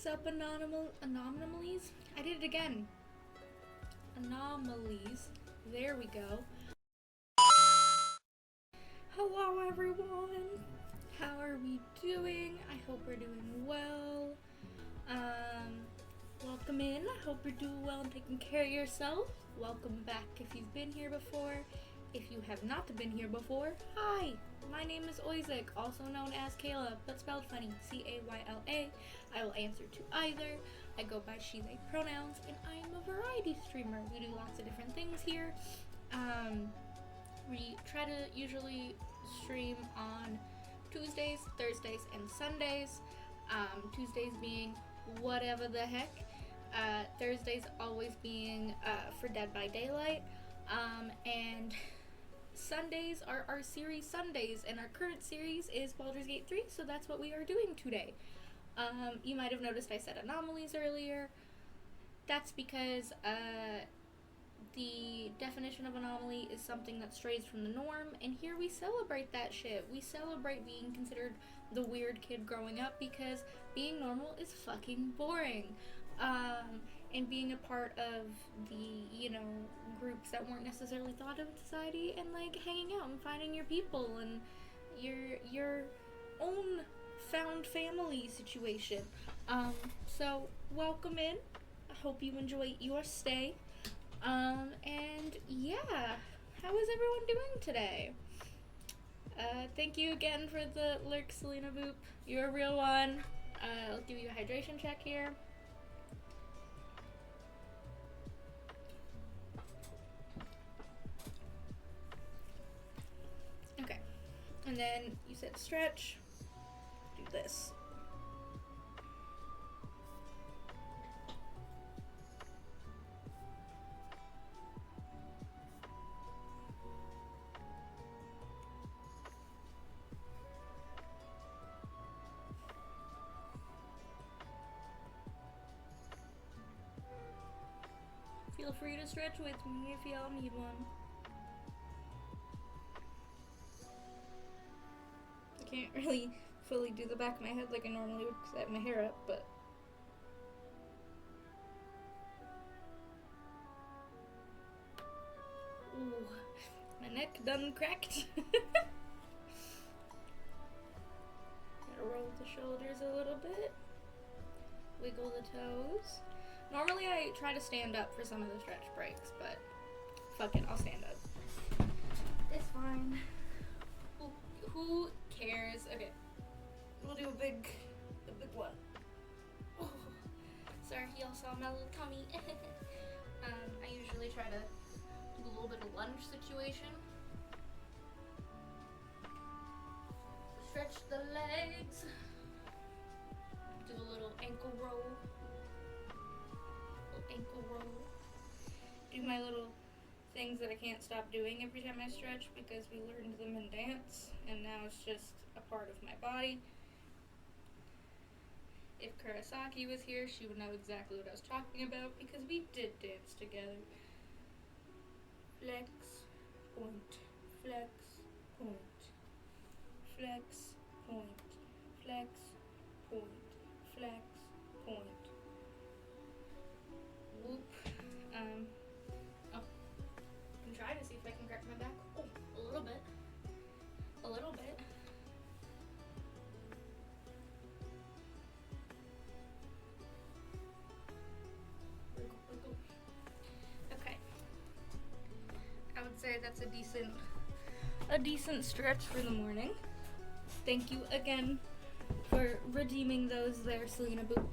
up, anomalies? I did it again. Anomalies. There we go. Hello, everyone. How are we doing? I hope we're doing well. Welcome in. I hope you're doing well and taking care of yourself. Welcome back if you've been here before. If you have not been here before, hi. My name is Oisek, also known as Kayla, but spelled funny, C-A-Y-L-A. I will answer to either. I go by she, they pronouns, and I am a variety streamer. We do lots of different things here. We try to usually stream on Tuesdays, Thursdays, and Sundays. Tuesdays being whatever the heck. Thursdays always being for Dead by Daylight. And Sundays are our series Sundays, and our current series is Baldur's Gate 3, so that's what we are doing today. You might have noticed I said anomalies earlier. That's because the definition of anomaly is something that strays from the norm, and here we celebrate that shit. We celebrate being considered the weird kid growing up, because being normal is fucking boring. And being a part of the, groups that weren't necessarily thought of in society, and like hanging out and finding your people and your own found family situation. So welcome in. I hope you enjoy your stay. And yeah, how is everyone doing today? Thank you again for the lurk, Selena Boop. You're a real one. I'll give you a hydration check here. Okay, and then you said stretch. Do this. Feel free to stretch with me if y'all need one. I can't really fully do the back of my head like I normally would because I have my hair up, but... Ooh, my neck done cracked. Gotta roll the shoulders a little bit. Wiggle the toes. Normally I try to stand up for some of the stretch breaks, but fuck it, I'll stand up. It's fine. Who cares? Okay, we'll do a big one. Oh, sorry, y'all saw my little tummy. I usually try to do a little bit of lunge situation. Stretch the legs. Do a little ankle roll. Ankle roll. Do my little things that I can't stop doing every time I stretch because we learned them in dance, and now it's just a part of my body. If Kurosaki was here, she would know exactly what I was talking about because we did dance together. Flex, point, flex, point, flex, point, flex, point, flex, point. Whoop. I can try to see if I can crack my back. Oh, a little bit. A little bit. Wiggle, wiggle. Okay. I would say that's a decent stretch for the morning. Thank you again for redeeming those there, Selena Boop.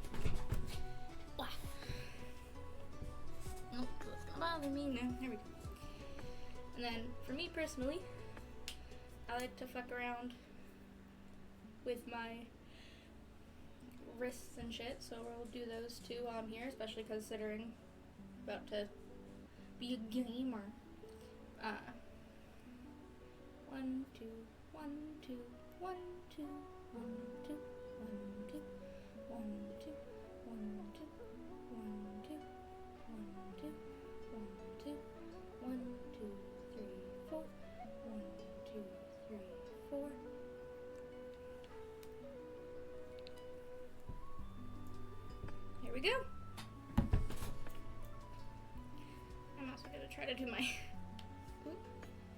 Nope, that's gonna bother me now. There we go. And then, for me personally, I like to fuck around with my wrists and shit, so we'll do those too while I'm here, especially considering I'm about to be a gamer. 1, 2, 1, 2, 1, 2, 1, 2, 1, 2, 1, 2, 1, 2, 1, 2, 1, 2, 1, 2, 1, 2, 3, 4, 1, 2, 3, 4. There we go. I'm also gonna try to do my... Ooh,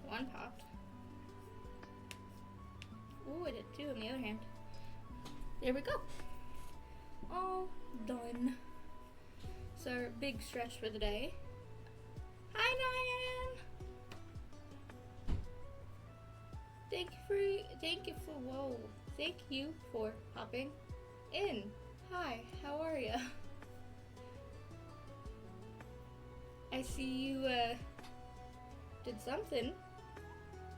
one popped. Ooh, I did two on the other hand. There we go. All done. So, big stretch for the day. Hi, Diane! Thank you for popping in. Hi, how are ya? I see you, did something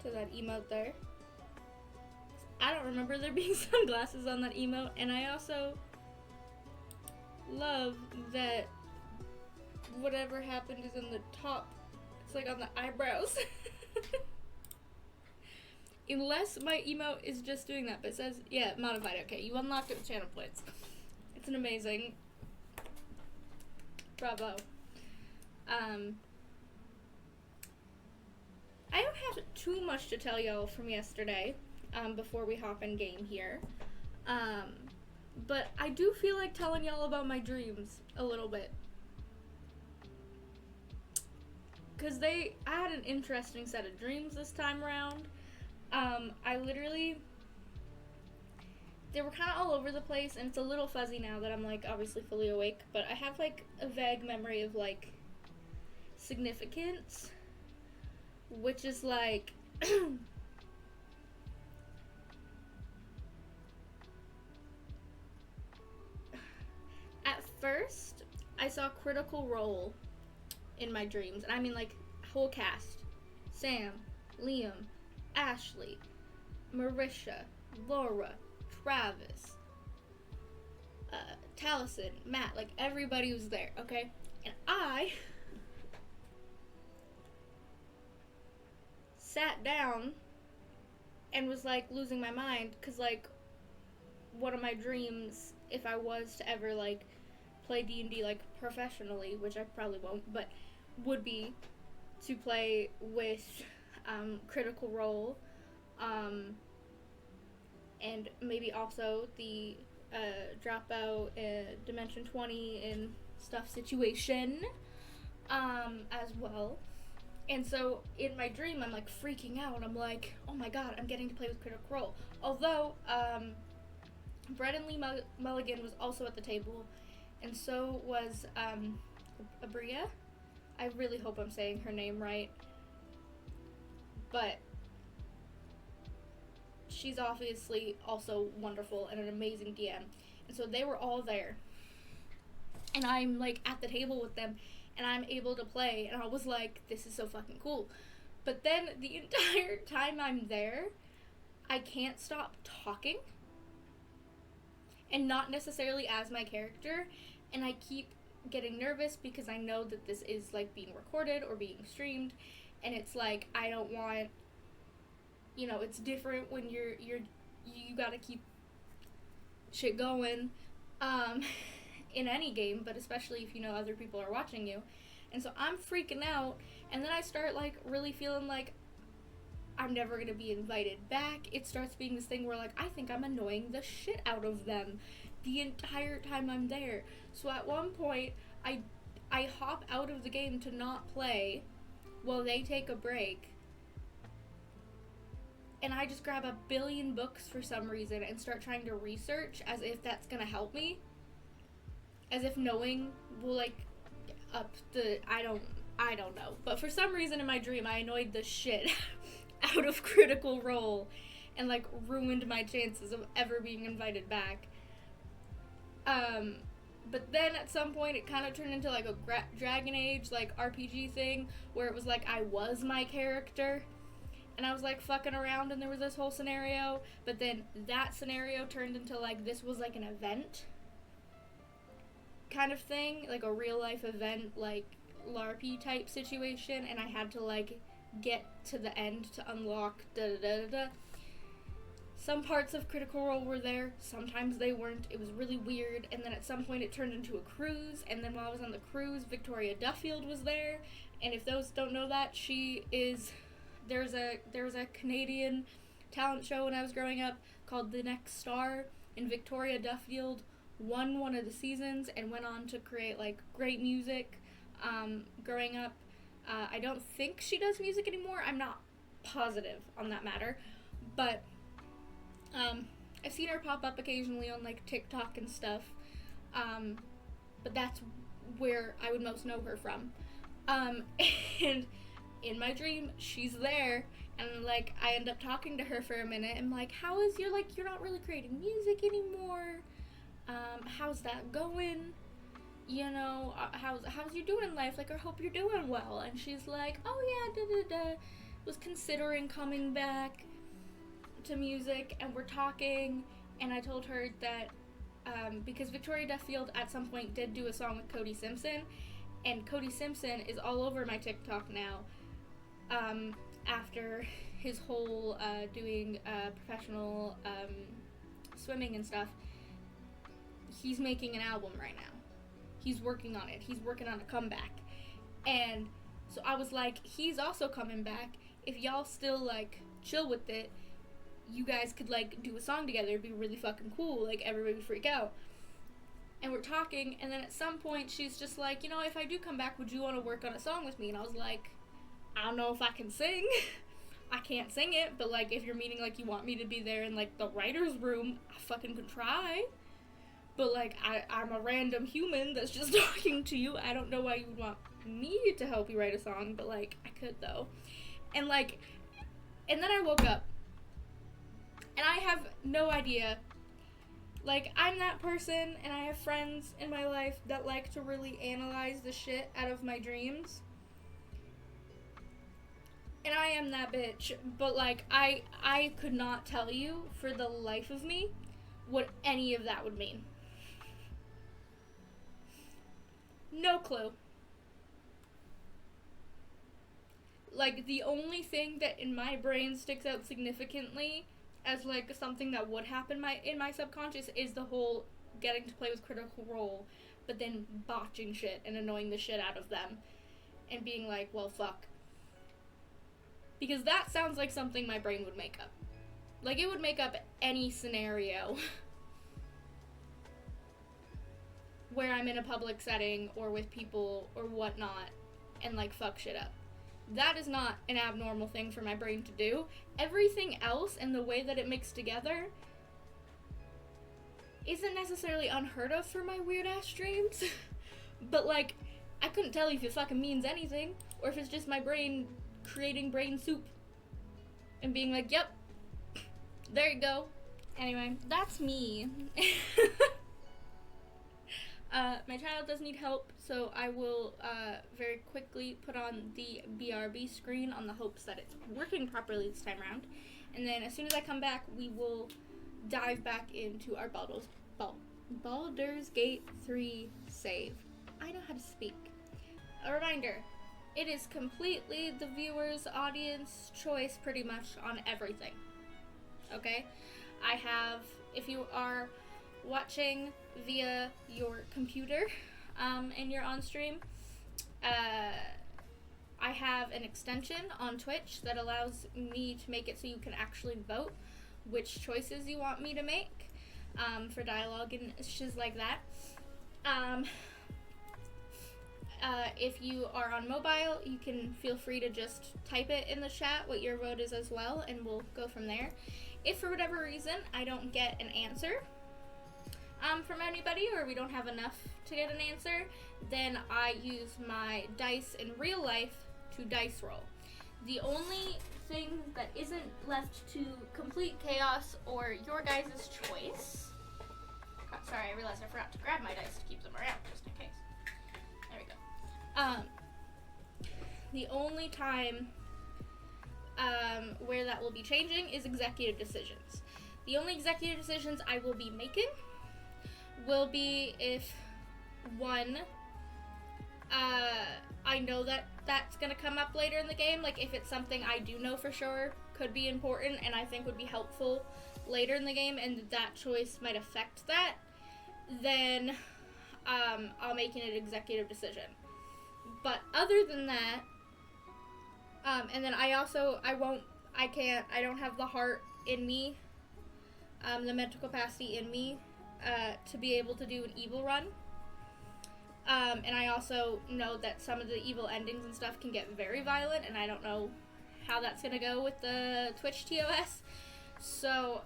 to that emote there. I don't remember there being sunglasses on that emote, and I also love that whatever happened is in the top. It's like on the eyebrows. Unless my emote is just doing that, but it says, yeah, modified. Okay, you unlocked it with channel points. It's an amazing. Bravo. I don't have too much to tell y'all from yesterday, before we hop in game here. But I do feel like telling y'all about my dreams a little bit. Cause I had an interesting set of dreams this time around. They were kind of all over the place, and it's a little fuzzy now that I'm, like, obviously fully awake, but I have, like, a vague memory of, like, significance, which is, like, at first, I saw Critical Role in my dreams, and I mean, like, whole cast. Sam, Liam, Ashley, Marisha, Laura, Travis, Taliesin, Matt, like, everybody was there, okay? And I sat down and was, like, losing my mind, because, like, one of my dreams, if I was to ever, like, play D&D, like, professionally, which I probably won't, but would be to play with Critical Role, and maybe also the Dropout Dimension 20 and stuff situation as well. And so in my dream, I'm like freaking out. I'm like, oh my god, I'm getting to play with Critical Role. Although Brett and Lee Mulligan was also at the table, and so was Abria. I really hope I'm saying her name right. But she's obviously also wonderful and an amazing DM. And so they were all there. And I'm, like, at the table with them, and I'm able to play, and I was like, this is so fucking cool. But then the entire time I'm there, I can't stop talking. And not necessarily as my character. And I keep getting nervous because I know that this is, like, being recorded or being streamed. And it's like, I don't want, you know, it's different when you gotta keep shit going, in any game, but especially if you know other people are watching you. And so I'm freaking out, and then I start, like, really feeling like I'm never gonna be invited back. It starts being this thing where, like, I think I'm annoying the shit out of them the entire time I'm there. So at one point, I hop out of the game to not play while they take a break, and I just grab a billion books for some reason and start trying to research as if that's gonna help me. As if knowing will, like, up the, I don't know. But for some reason in my dream, I annoyed the shit out of Critical Role and, like, ruined my chances of ever being invited back. But then at some point it kind of turned into, like, a Dragon Age, like, RPG thing where it was like I was my character. And I was, like, fucking around, and there was this whole scenario. But then that scenario turned into, like, this was, like, an event kind of thing. Like, a real-life event, like, LARP type situation. And I had to, like, get to the end to unlock da-da-da-da-da. Some parts of Critical Role were there. Sometimes they weren't. It was really weird. And then at some point it turned into a cruise. And then while I was on the cruise, Victoria Duffield was there. And if those don't know that, she is... There was a Canadian talent show when I was growing up called The Next Star, and Victoria Duffield won one of the seasons and went on to create like great music growing up. I don't think she does music anymore. I'm not positive on that matter, but I've seen her pop up occasionally on like TikTok and stuff. But that's where I would most know her from. And in my dream, she's there, and like I end up talking to her for a minute. And like, how is your like you're not really creating music anymore? How's that going? You know, how's you doing in life? Like, I hope you're doing well. And she's like, oh yeah, was considering coming back to music, and we're talking, and I told her that because Victoria Duffield at some point did do a song with Cody Simpson, and Cody Simpson is all over my TikTok now after his whole doing professional swimming and stuff. He's making an album right now. He's working on it. He's working on a comeback. And so I was like, he's also coming back. If y'all still like chill with it, you guys could like do a song together. It'd be really fucking cool. Like, everybody would freak out. And we're talking, and then at some point she's just like, you know, if I do come back, would you want to work on a song with me? And I was like, I don't know if I can sing. I can't sing it, but like, if you're meaning like you want me to be there in like the writer's room, I fucking could try. But like, I'm a random human that's just talking to you. I don't know why you would want me to help you write a song, but like, I could though. And like, and then I woke up, and I have no idea. Like, I'm that person, and I have friends in my life that like to really analyze the shit out of my dreams. And I am that bitch, but like, I could not tell you for the life of me what any of that would mean. No clue. Like, the only thing that in my brain sticks out significantly as like something that would happen in my subconscious is the whole getting to play with Critical Role, but then botching shit and annoying the shit out of them and being like, well, fuck. Because that sounds like something my brain would make up. Like, it would make up any scenario where I'm in a public setting or with people or whatnot and like fuck shit up. That is not an abnormal thing for my brain to do. Everything else and the way that it mixed together isn't necessarily unheard of for my weird ass dreams. But like, I couldn't tell you if it fucking means anything or if it's just my brain creating brain soup and being like, yep, there you go. Anyway, that's me. My child does need help, so I will very quickly put on the BRB screen on the hopes that it's working properly this time around. And then as soon as I come back, we will dive back into our Baldur's Gate 3 save. I know how to speak. A reminder, it is completely the viewer's audience choice pretty much on everything. Okay? I have, if you are watching via your computer and you're on stream, I have an extension on Twitch that allows me to make it so you can actually vote which choices you want me to make for dialogue and shiz like that. If you are on mobile, you can feel free to just type it in the chat what your vote is as well, and we'll go from there. If for whatever reason I don't get an answer from anybody, or we don't have enough to get an answer, then I use my dice in real life to dice roll. The only thing that isn't left to complete chaos or your guys' choice. Oh, sorry, I realized I forgot to grab my dice to keep them around just in case. There we go. The only time where that will be changing is executive decisions. The only executive decisions I will be making will be if, one, I know that that's gonna come up later in the game, like if it's something I do know for sure could be important and I think would be helpful later in the game and that choice might affect that, then I'll make an executive decision. But other than that, and then I don't have the heart in me, the mental capacity in me to be able to do an evil run. And I also know that some of the evil endings and stuff can get very violent, and I don't know how that's gonna go with the Twitch TOS. So,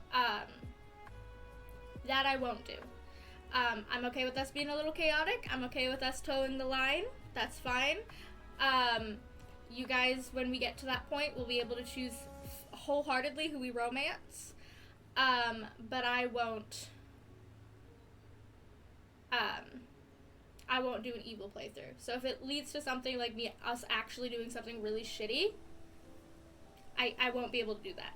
that I won't do. I'm okay with us being a little chaotic. I'm okay with us towing the line. That's fine. You guys, when we get to that point, will be able to choose wholeheartedly who we romance. But I won't do an evil playthrough. So if it leads to something like us actually doing something really shitty, I won't be able to do that.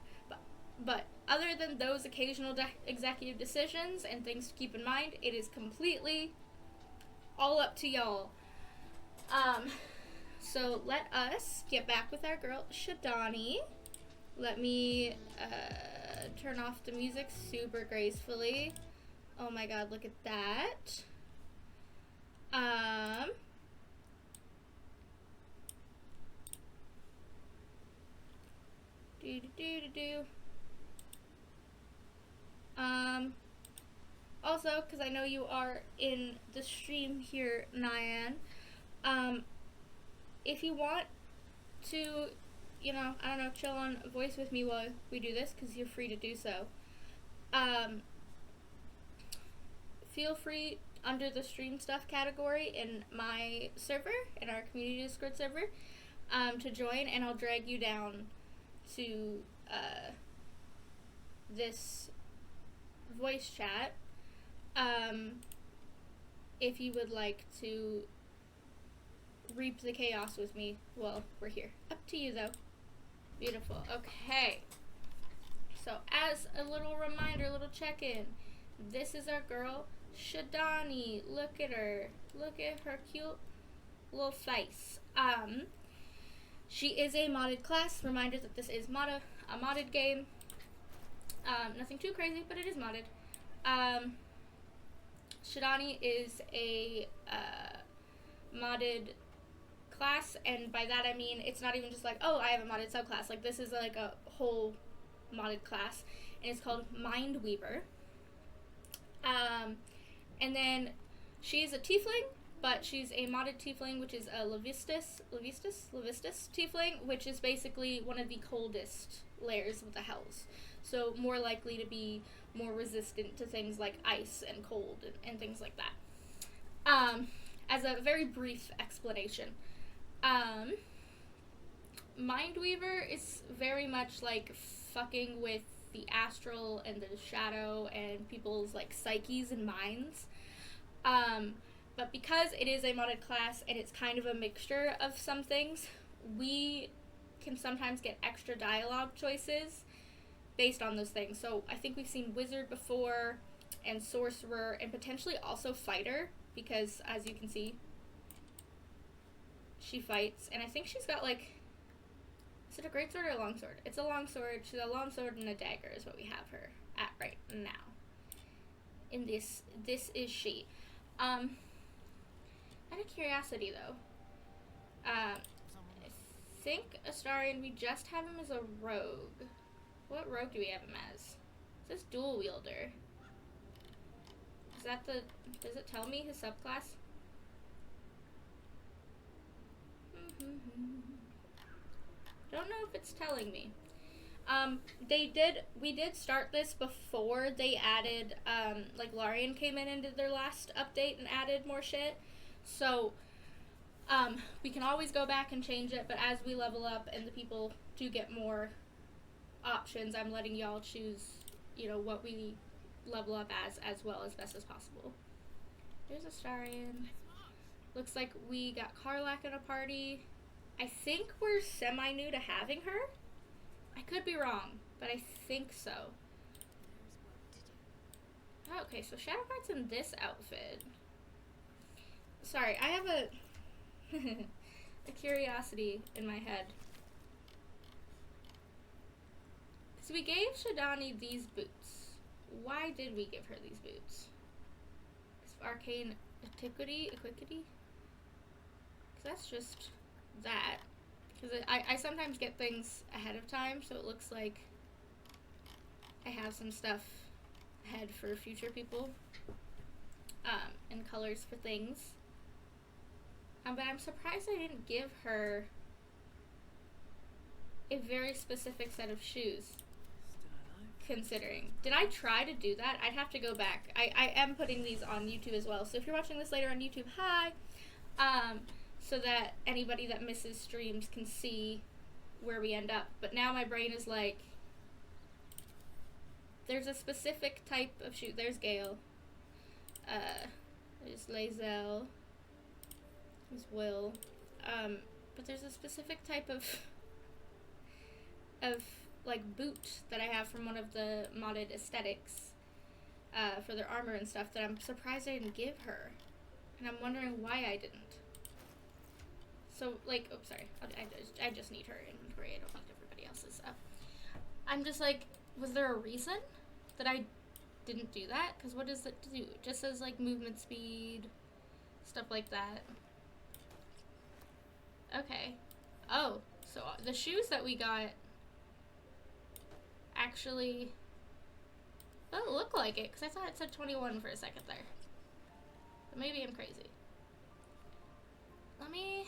But other than those occasional executive decisions and things to keep in mind, it is completely all up to y'all. So let us get back with our girl Shadani. Let me turn off the music super gracefully. Oh my god, look at that. Also, because I know you are in the stream here, Nyan, if you want to, you know, I don't know, chill on voice with me while we do this, because you're free to do so, feel free under the stream stuff category in my server, in our community Discord server, to join, and I'll drag you down to this voice chat if you would like to reap the chaos with me while we're here. Up to you though. Beautiful. Okay. So as a little reminder, a little check-in, this is our girl Shadani. Look at her. Look at her cute little face. She is a modded class. Reminder that this is a modded game. Nothing too crazy, but it is modded. Shadani is a modded class, and by that I mean it's not even just like, oh, I have a modded subclass. Like, this is like a whole modded class, and it's called Mindweaver. And then she's a tiefling, but she's a modded tiefling, which is a Levistus tiefling, which is basically one of the coldest layers of the hells. So more likely to be more resistant to things like ice and cold and things like that. As a very brief explanation, Mindweaver is very much like fucking with the astral and the shadow and people's like psyches and minds. But because it is a modded class and it's kind of a mixture of some things, we can sometimes get extra dialogue choices based on those things. So I think we've seen Wizard before, and Sorcerer, and potentially also Fighter, because as you can see, she fights, and I think she's got like, is it a greatsword or a longsword? It's a longsword. She's a longsword and a dagger is what we have her at right now. In this is she. Out of curiosity though, I think Astarion, we just have him as a rogue. What rogue do we have him as? It says dual wielder. Is that the, does it tell me his subclass? Don't know if it's telling me. We did start this before they added, like Larian came in and did their last update and added more shit. So, we can always go back and change it, but as we level up and the people do get more options, I'm letting y'all choose, you know, what we level up as well as best as possible. There's Astarion. Looks like we got Karlak in a party. I think we're semi-new to having her. I could be wrong, but I think so. Oh, okay, so Shadowheart's in this outfit. Sorry, I have a curiosity in my head. So we gave Shadani these boots. Why did we give her these boots? Arcane Equity? Because that's just that. Because I sometimes get things ahead of time, so it looks like I have some stuff ahead for future people. and colors for things. But I'm surprised I didn't give her a very specific set of shoes. Considering. Did I try to do that? I'd have to go back. I am putting these on YouTube as well. So if you're watching this later on YouTube, hi. So that anybody that misses streams can see where we end up. But now my brain is like, there's a specific type of shoe. There's Gale. There's Lazel. There's Will. But there's a specific type of like boot that I have from one of the modded aesthetics for their armor and stuff that I'm surprised I didn't give her, and I'm wondering why I didn't. So like, oh sorry, I just need her inventory. I don't need everybody else's stuff. I'm just like, was there a reason that I didn't do that? Because what does it do? It just says like movement speed, stuff like that. Okay. Oh, so the shoes that we got actually doesn't look like it, because I thought it said 21 for a second there. But maybe I'm crazy. Let me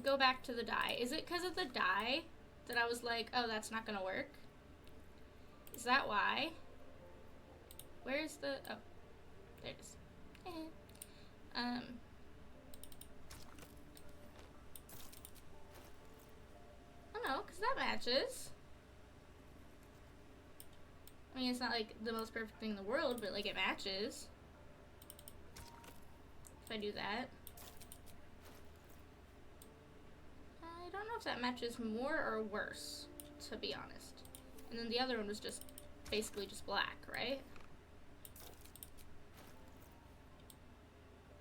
go back to the dye. Is it because of the dye that I was like, oh, that's not gonna work? Is that why? Where's the... oh, there it is. I don't know, because that matches. I mean, it's not like the most perfect thing in the world, but like it matches. If I do that. I don't know if that matches more or worse, to be honest. And then the other one was just basically just black, right?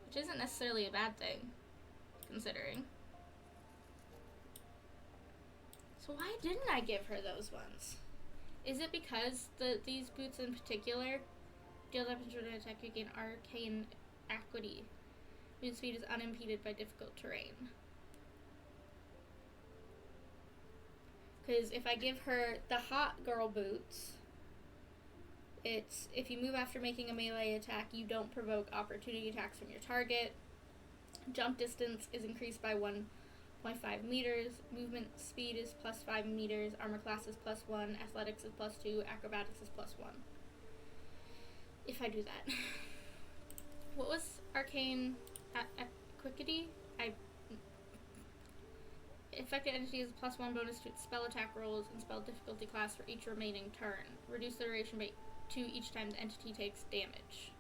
Which isn't necessarily a bad thing, considering. So why didn't I give her those ones? Is it because these boots in particular deal damage when they attack, you gain arcane equity. Movement speed is unimpeded by difficult terrain. Because if I give her the hot girl boots, it's if you move after making a melee attack, you don't provoke opportunity attacks from your target. Jump distance is increased by 1.5 meters. Movement speed is plus 5 meters. Armor class is plus 1. Athletics is plus 2. Acrobatics is plus 1. If I do that. What was arcane equity? Infected entity is plus 1 bonus to its spell attack rolls and spell difficulty class for each remaining turn. Reduce the duration by 2 each time the entity takes damage.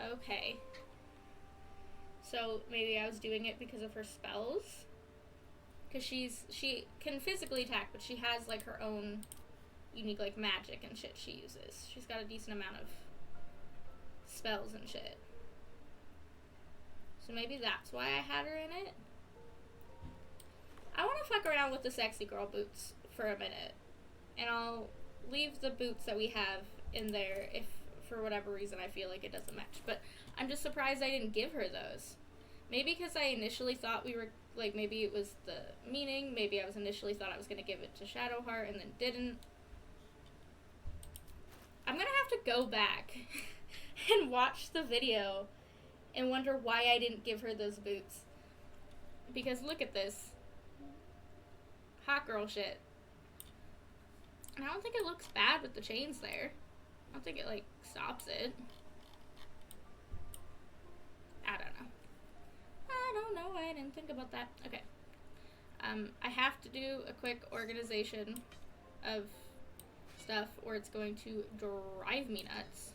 Okay. So maybe I was doing it because of her spells? Because she can physically attack, but she has like her own unique like magic and shit she uses. She's got a decent amount of spells and shit. So maybe that's why I had her in it? I want to fuck around with the sexy girl boots for a minute. And I'll leave the boots that we have in there if for whatever reason I feel like it doesn't match. But I'm just surprised I didn't give her those. Maybe because I initially thought we were, like, maybe it was the meaning. Maybe I was initially thought I was going to give it to Shadowheart and then didn't. I'm going to have to go back and watch the video and wonder why I didn't give her those boots. Because look at this. Hot girl shit. And I don't think it looks bad with the chains there. I don't think it, like, stops it. I don't know. I don't know. I didn't think about that. Okay. I have to do a quick organization of stuff or it's going to drive me nuts.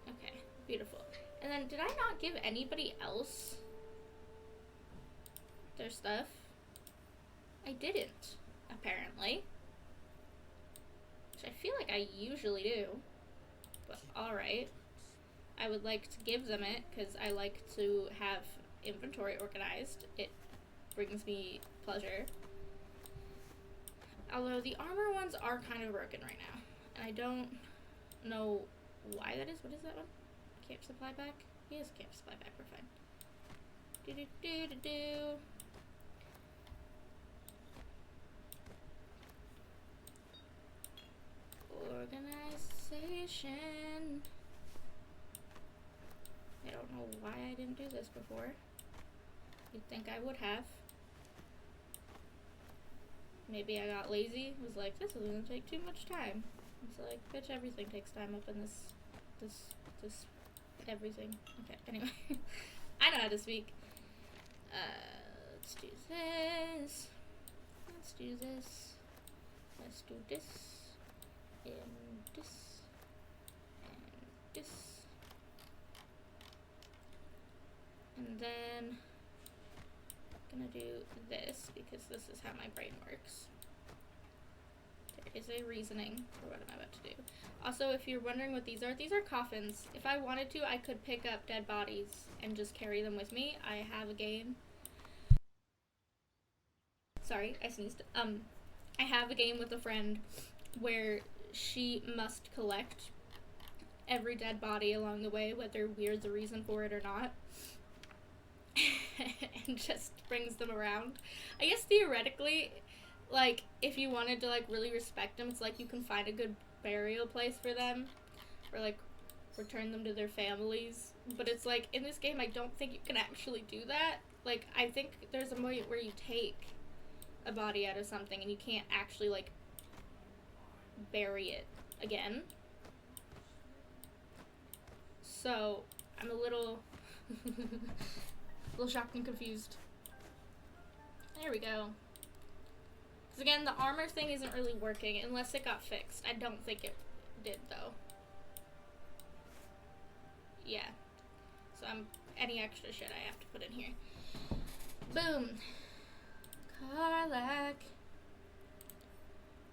Okay, beautiful. And then did I not give anybody else their stuff? I didn't, apparently. Which I feel like I usually do. But alright. I would like to give them it, because I like to have inventory organized. It brings me pleasure. Although the armor ones are kind of broken right now. And I don't know why that is. What is that one? Camp supply pack? Yes, camp supply pack, we're fine. Do do do do do. Organization. I don't know why I didn't do this before. You'd think I would have. Maybe I got lazy. Was like, this is gonna take too much time. It's like, bitch, everything takes time up in this everything. Okay, anyway. I know how to speak. Let's do this. Let's do this. Let's do this. And this. And this. And then I'm gonna do this because this is how my brain works. There is a reasoning for what I'm about to do. Also, if you're wondering what these are coffins. If I wanted to, I could pick up dead bodies and just carry them with me. I have a game. Sorry, I sneezed. I have a game with a friend where she must collect every dead body along the way, whether weird the reason for it or not. And just brings them around. I guess theoretically, like, if you wanted to, like, really respect them, it's like you can find a good burial place for them, or, like, return them to their families. But it's like, in this game, I don't think you can actually do that. Like, I think there's a point where you take a body out of something and you can't actually, like, bury it again. So, I'm a little shocked and confused. There we go. Because again, the armor thing isn't really working unless it got fixed. I don't think it did, though. Yeah. So any extra shit I have to put in here. Boom. Carlac.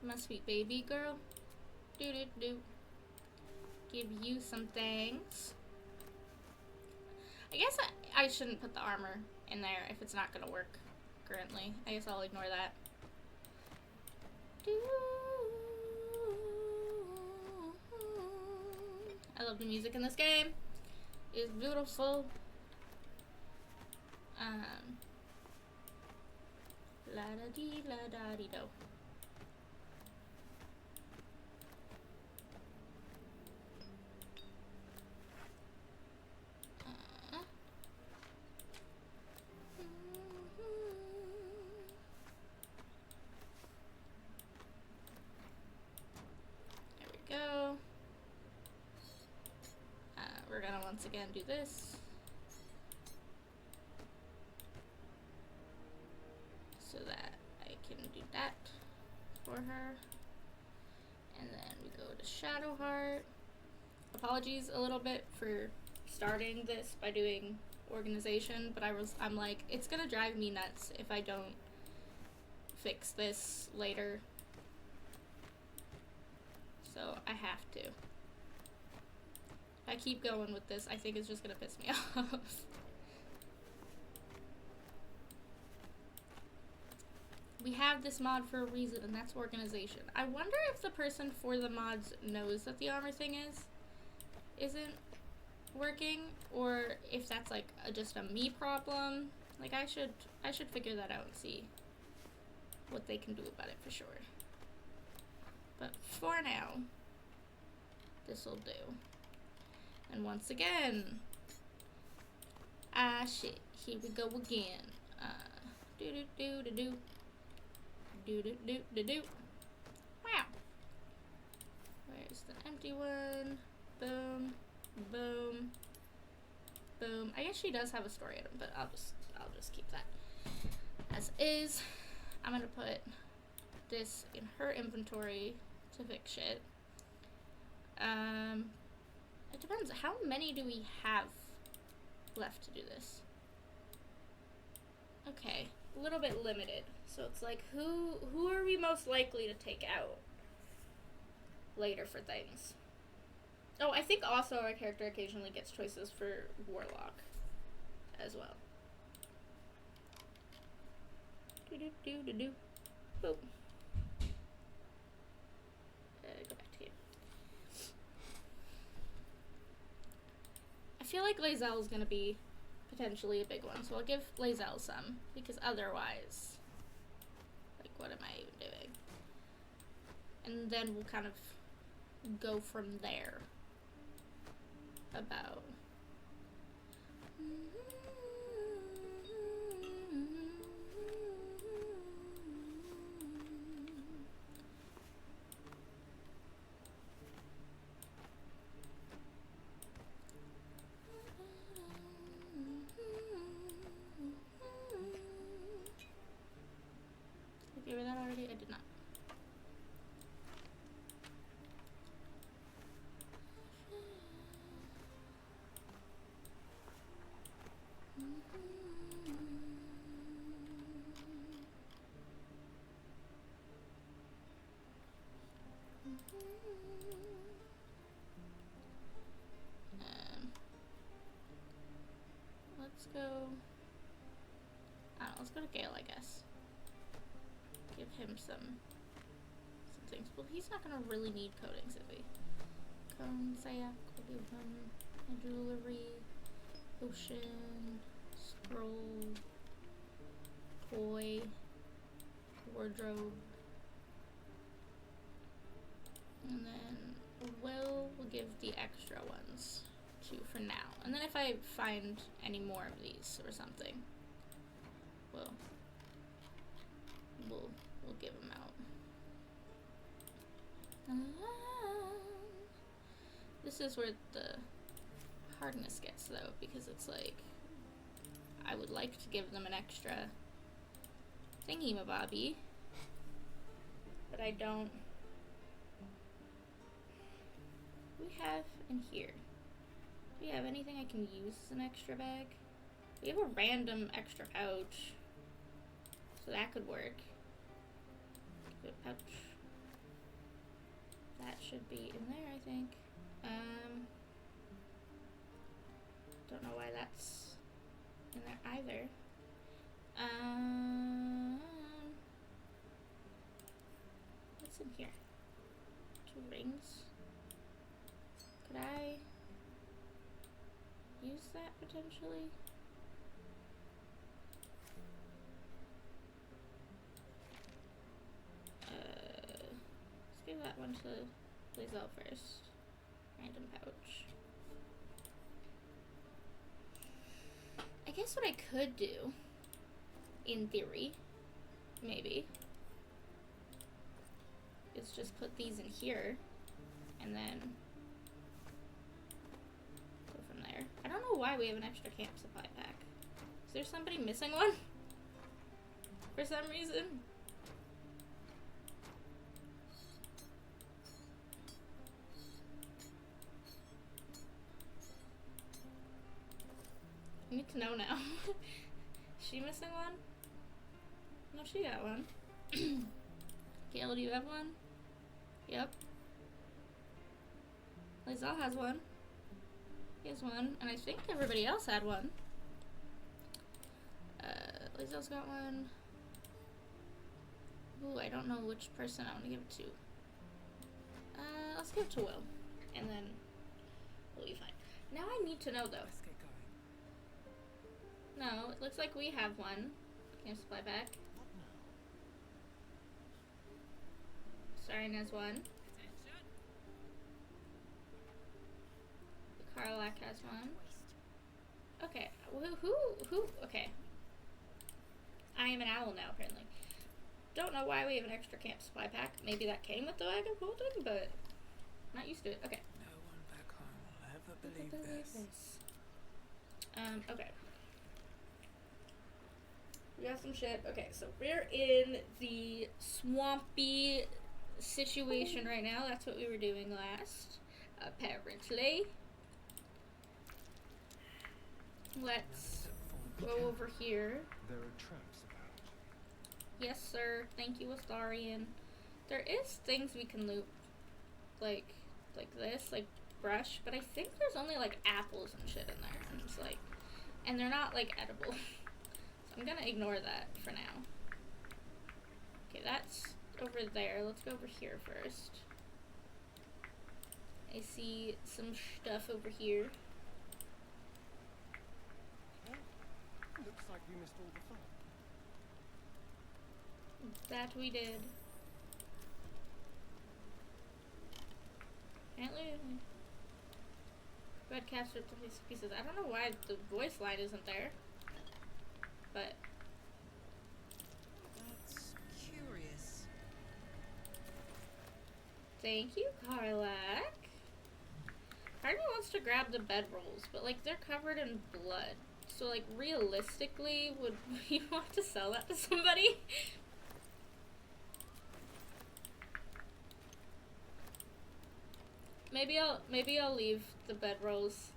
My sweet baby girl. Do. Give you some things. I guess I shouldn't put the armor in there if it's not gonna work currently. I guess I'll ignore that. I love the music in this game. It's beautiful. La da dee la da dee do. There we go. We're gonna once again do this. So that I can do that for her. And then we go to Shadowheart. Apologies a little bit for starting this by doing organization, but I'm like, it's gonna drive me nuts if I don't fix this later. So I have to. If I keep going with this, I think it's just gonna piss me off. We have this mod for a reason, and that's organization. I wonder if the person for the mods knows that the armor thing isn't working, or if that's like just a me problem. Like I should figure that out and see what they can do about it for sure. But for now, this'll do. And once again, shit, here we go again. Do. Wow. Where's the empty one? Boom. Boom. Boom. I guess she does have a story item, but I'll just keep that as is. I'm gonna put this in her inventory to fix shit. It depends. How many do we have left to do this? Okay, a little bit limited. So it's like, who are we most likely to take out later for things? Oh, I think also our character occasionally gets choices for Warlock as well. Do. Boop. Go back to you. I feel like Lae'zel is gonna be potentially a big one. So I'll give Lae'zel some, because otherwise, like, what am I even doing? And then we'll kind of go from there about did I give her that already? I did not. Let's go. I don't know, let's go to Gale, I guess. Give him some things. Well, he's not gonna really need coatings, if he. Cone, Sayak, we'll give him a jewelry, potion, scroll, toy, wardrobe. And then we'll give the extra ones to for now. And then if I find any more of these or something, we'll give them out. This is where the hardness gets though, because it's like I would like to give them an extra thingy-mabobby, but I don't. We have in here. Do we have anything I can use as an extra bag? We have a random extra pouch, so that could work. Good pouch. That should be in there, I think. Don't know why that's in there either. What's in here? 2 rings. Could I use that potentially? Let's give that one to Lae'zel first. Random pouch. I guess what I could do, in theory, maybe, is just put these in here, and then go from there. I don't know why we have an extra camp supply pack. Is there somebody missing one? For some reason? I need to know now. Is she missing one? No, she got one. Gale, do you have one? Yep. Lae'zel has one. He has one. And I think everybody else had one. Lae'zel's got one. Ooh, I don't know which person I want to give it to. Let's give it to Will. And then we'll be fine. Now I need to know though. No, it looks like we have one. Camp supply pack. Starring as one. Karlak has one. Okay, who? Okay. I am an owl now, apparently. Don't know why we have an extra camp supply pack. Maybe that came with the wagon folding, but not used to it. Okay. No one back home will ever believe this. Okay. We got some shit. Okay, so we're in the swampy situation right now. That's what we were doing last, apparently. Let's go over here. There are traps about. Yes, sir. Thank you, Astarian. There is things we can loot, like this, like brush, but I think there's only like apples and shit in there. I'm just like, and they're not like edible. So I'm gonna ignore that for now. Okay, that's over there. Let's go over here first. I see some stuff over here. Looks like you missed all the fun. That we did. Apparently, red caps ripped to pieces. I don't know why the voice line isn't there, but That's curious. thank you, Karlak. Part of me wants to grab the bedrolls, but like they're covered in blood. So like realistically, would we want to sell that to somebody? Maybe I'll leave the bedrolls.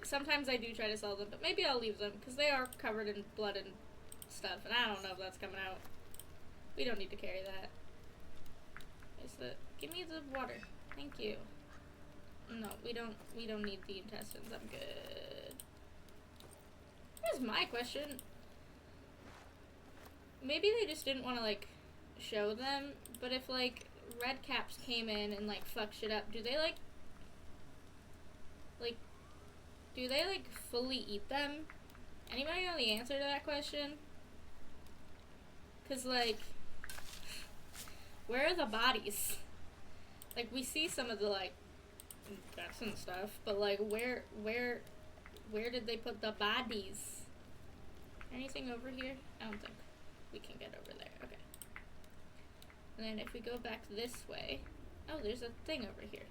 Sometimes I do try to sell them, but maybe I'll leave them because they are covered in blood and stuff, and I don't know if that's coming out. We don't need to carry that. Give me the water. Thank you. No, we don't need the intestines. I'm good. Here's my question. Maybe they just didn't want to like show them, but if like red caps came in and like fuck shit up, do they fully eat them? Anybody know the answer to that question? Cause like, where are the bodies? Like we see some of the like guts and stuff, but like where did they put the bodies? Anything over here? I don't think we can get over there. Okay. And then if we go back this way, oh, there's a thing over here.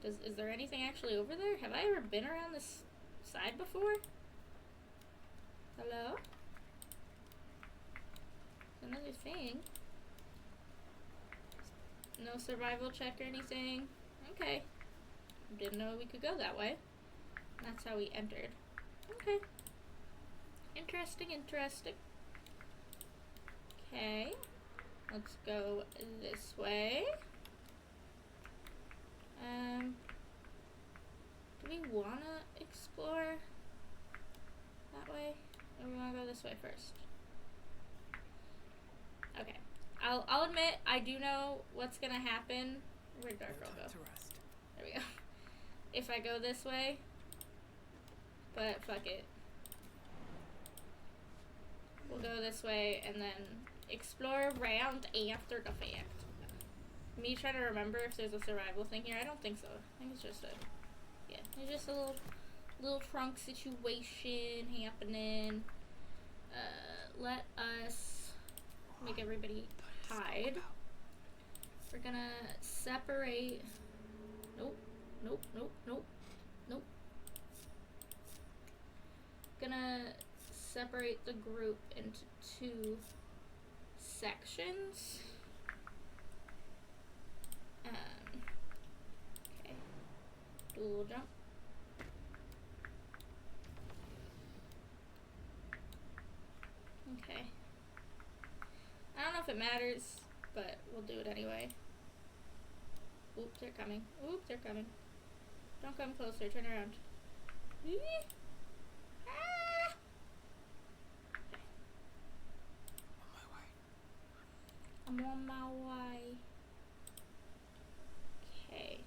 Is there anything actually over there? Have I ever been around this side before? Hello? Another thing. No survival check or anything. Okay. Didn't know we could go that way. That's how we entered. Okay. Interesting, interesting. Okay. Let's go this way. Do we wanna explore that way? Or we wanna go this way first? Okay. I'll admit I do know what's gonna happen. Where'd Dark Girl go? To rest. There we go. If I go this way, but fuck it. We'll go this way and then explore around after the fact. Me trying to remember if there's a survival thing here. I don't think so. I think it's just it's just a little trunk situation happening. Let us make everybody hide. We're gonna separate. Nope. Gonna separate the group into 2 sections. Okay. Do a little jump. Okay. I don't know if it matters, but we'll do it anyway. Oops, they're coming. Oops, they're coming. Don't come closer. Turn around. Ah! On my way. I'm on my way. Okay.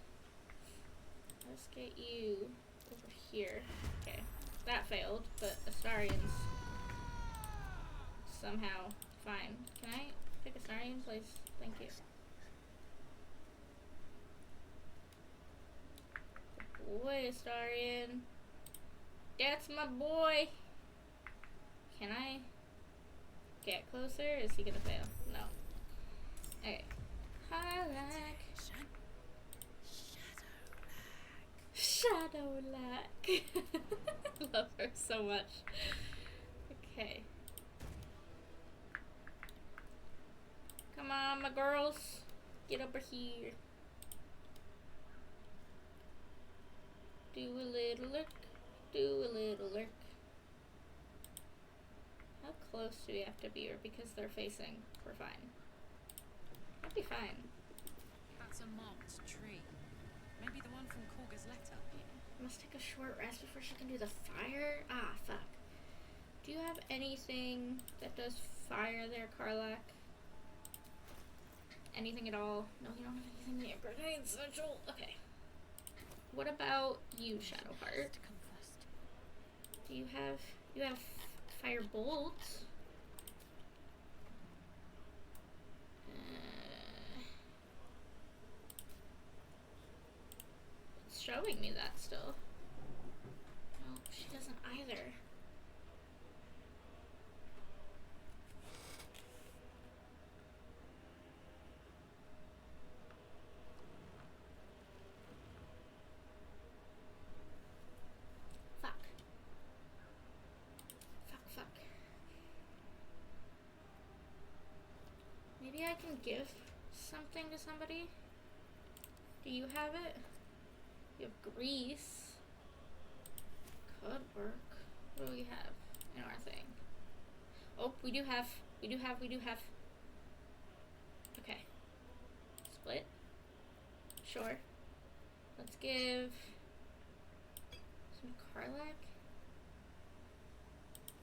Let's get you over here. Okay. That failed, but Astarian's somehow fine. Can I pick Astarian, please? Thank you. Good boy, Astarian. That's my boy. Can I get closer? Is he gonna fail? No. Okay. Karlak. Shadowlack. I love her so much. Okay. Come on, my girls. Get over here. Do a little lurk. Do a little lurk. How close do we have to be? Or because they're facing, we're fine. I'll be fine. That's a marked tree. Maybe the one from Korga's letter. Yeah. Must take a short rest before she can do the fire. Ah, fuck. Do you have anything that does fire there, Karlak? Anything at all? No, you don't have anything there. Grenade essential. Okay. What about you, Shadowheart? Do you have Firebolt. It's showing me that still. No, she doesn't either. Fuck. Fuck. Maybe I can give something to somebody? Do you have it? You have grease. Could work. What do we have in our thing? Oh, we do have. Okay. Split. Sure. Let's give some Karlach.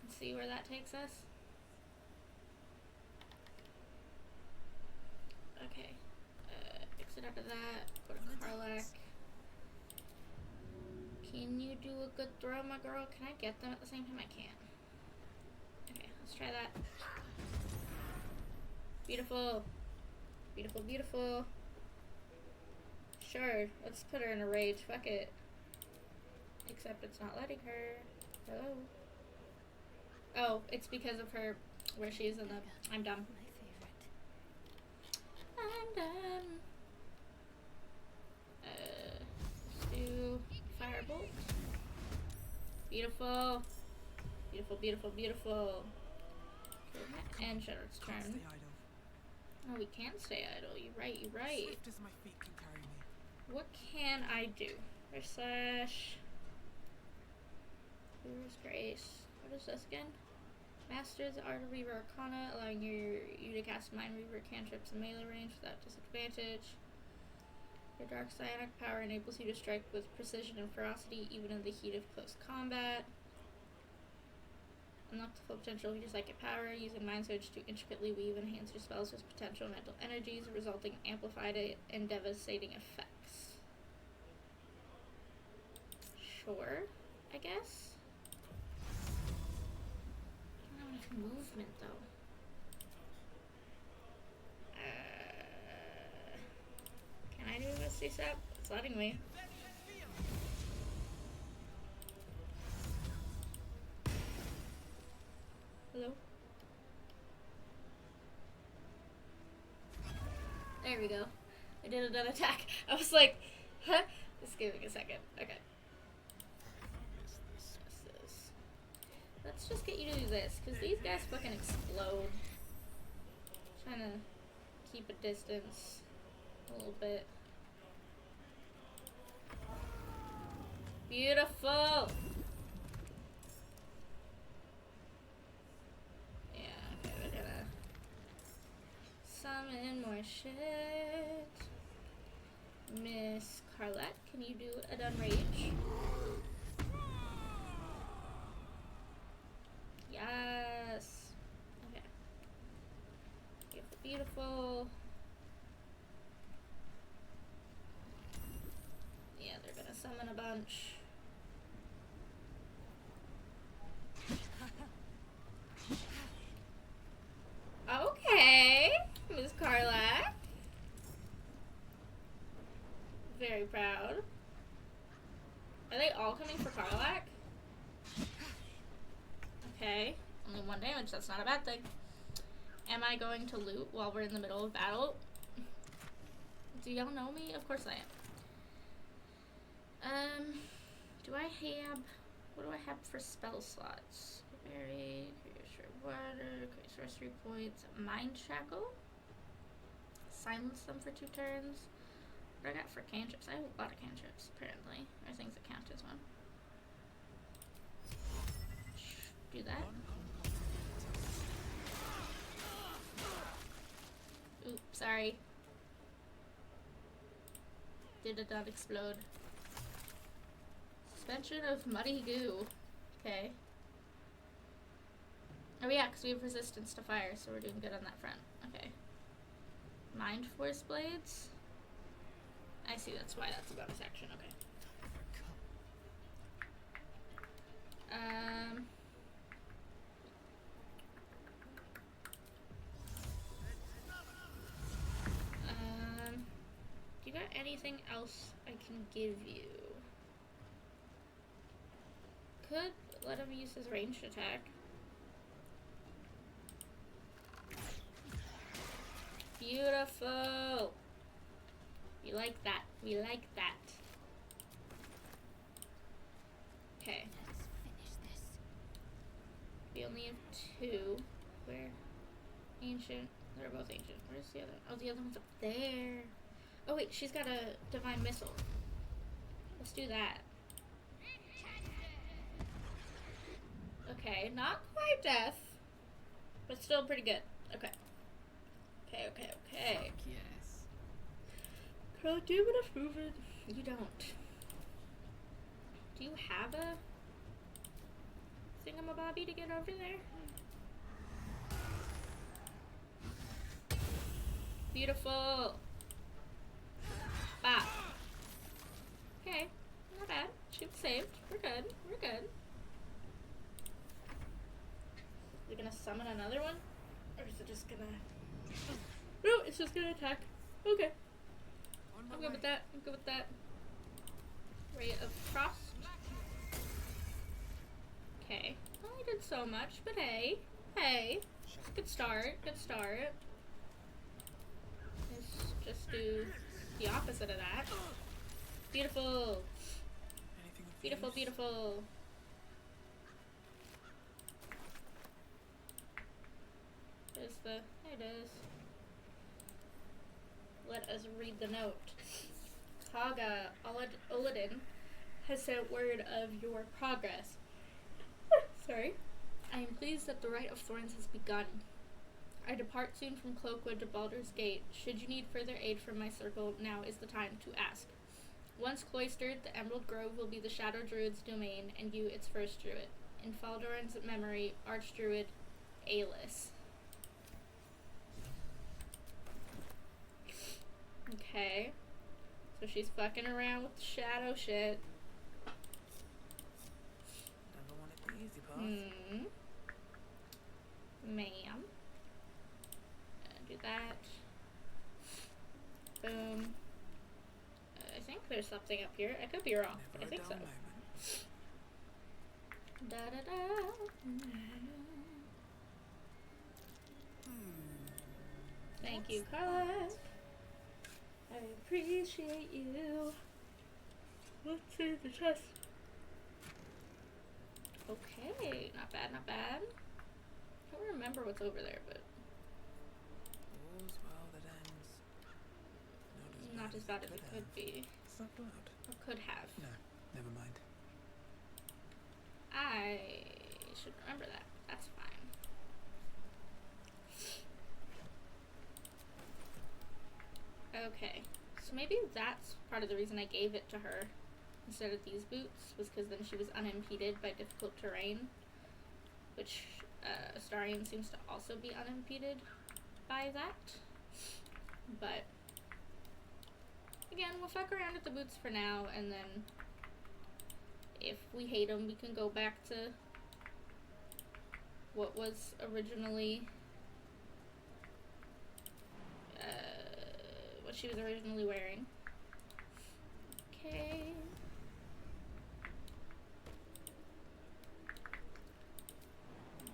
And see where that takes us. Okay. Exit out of that. Go to Karlach. Can you do a good throw, my girl? Can I get them at the same time? I can't. Okay, let's try that. Beautiful. Beautiful. Sure, let's put her in a rage. Fuck it. Except it's not letting her. Hello? Oh, it's because of her, where she is in the... I'm dumb. I'm done. Let's do Firebolt. Beautiful. And Shudder's turn. Can't stay idle. No, we can't stay idle. You're right. Swift as my feet can carry me. What can I do? Slash. Reaver's Grace. What is this again? Master the Art of Reaver Arcana, allowing you to cast Mind Reaver cantrips in melee range without disadvantage. Your Dark Psionic power enables you to strike with precision and ferocity even in the heat of close combat. Unlock the full potential of your psychic power, using Mind Surge to intricately weave and enhance your spells with potential mental energies, resulting in amplified and devastating effects. Sure, I guess. I don't have enough movement though. Can I do a Misty Step? It's letting me. Hello? There we go. I did another attack. I was like, huh? Just give me a second. Okay. Let's just get you to do this, because these guys fucking explode. Trying to keep a distance a little bit. Beautiful! Summon more shit. Miss Karlach, can you do a done rage? Yes. Okay. Beautiful. Yeah, they're gonna summon a bunch. Okay, Miss Karlach. Very proud. Are they all coming for Karlach? Okay, only 1 damage, that's not a bad thing. Am I going to loot while we're in the middle of battle? Do y'all know me? Of course I am. Do I have... What do I have for spell slots? Berry, create water, create sorcery points, Mind Shackle. Silence them for 2 turns. What do I got for cantrips? I have a lot of cantrips, apparently. Or things that count as one. Do that. Oops, sorry. Did it not explode? Suspension of muddy goo. Okay. Oh yeah, because we have resistance to fire, so we're doing good on that front. Okay. Mind Force Blades? I see, that's why that's a bonus action, okay. anything else I can give you? Could let him use his ranged attack. Beautiful! We like that. We like that. Okay. Let's finish this. We only have two. Where? Ancient. They're both ancient. Where's the other? Oh, the other one's up there. Oh wait, she's got a divine missile. Let's do that. Okay, not quite death, but still pretty good. Okay. Okay. Fuck yes. Girl, do you enough movement? You don't. Do you have a thingamabobby to get over there? Beautiful. Bop. Okay, not bad. She was saved. We're good. We're good. Are you gonna summon another one? Or is it just gonna... No, it's just gonna attack. Okay. On my I'm good way. with that. I'm good with that. Ray of Frost. Okay. Only did so much, but hey. Hey. Good start. Good start. Let's just do the opposite of that. Beautiful. Anything of Beautiful, use? beautiful. There's the... There it is. Let us read the note. Kaga Uladin has sent word of your progress. Sorry. I am pleased that the Rite of Thorns has begun. I depart soon from Cloakwood to Baldur's Gate. Should you need further aid from my circle, now is the time to ask. Once cloistered, the Emerald Grove will be the Shadow Druid's domain, and you its first druid. In Faldoran's memory, Archdruid Aelys. Okay. So she's fucking around with the shadow shit. Never wanted the easy path. Ma'am. Do that. Boom. I think there's something up here. I could be wrong, but I Never a think so. dull moment. Da da da. Thank you, Carla. I appreciate you. Let's see the chest. Okay, not bad, not bad. I don't remember what's over there, but All's well that ends. not as bad as it could be. It's not loud. Or could have. No, never mind. I should remember that. That's fine. Okay, so maybe that's part of the reason I gave it to her instead of these boots, was because then she was unimpeded by difficult terrain, which Astarion seems to also be unimpeded by that. But again, we'll fuck around with the boots for now, and then if we hate them, we can go back to what was originally what she was originally wearing. Okay.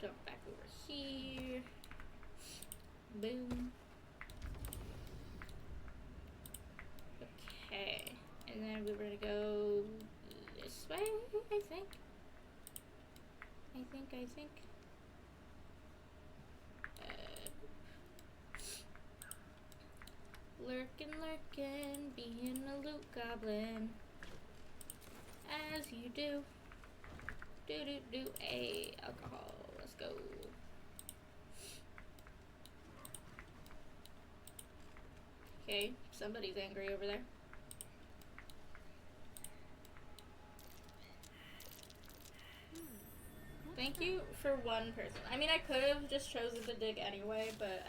Jump back over here. Boom. Okay. And then we were gonna go this way, I think. I think. Lurkin', being a loot goblin. As you do. Do. Hey, alcohol. Let's go. Okay, somebody's angry over there. Thank you for one person. I mean, I could have just chosen to dig anyway, but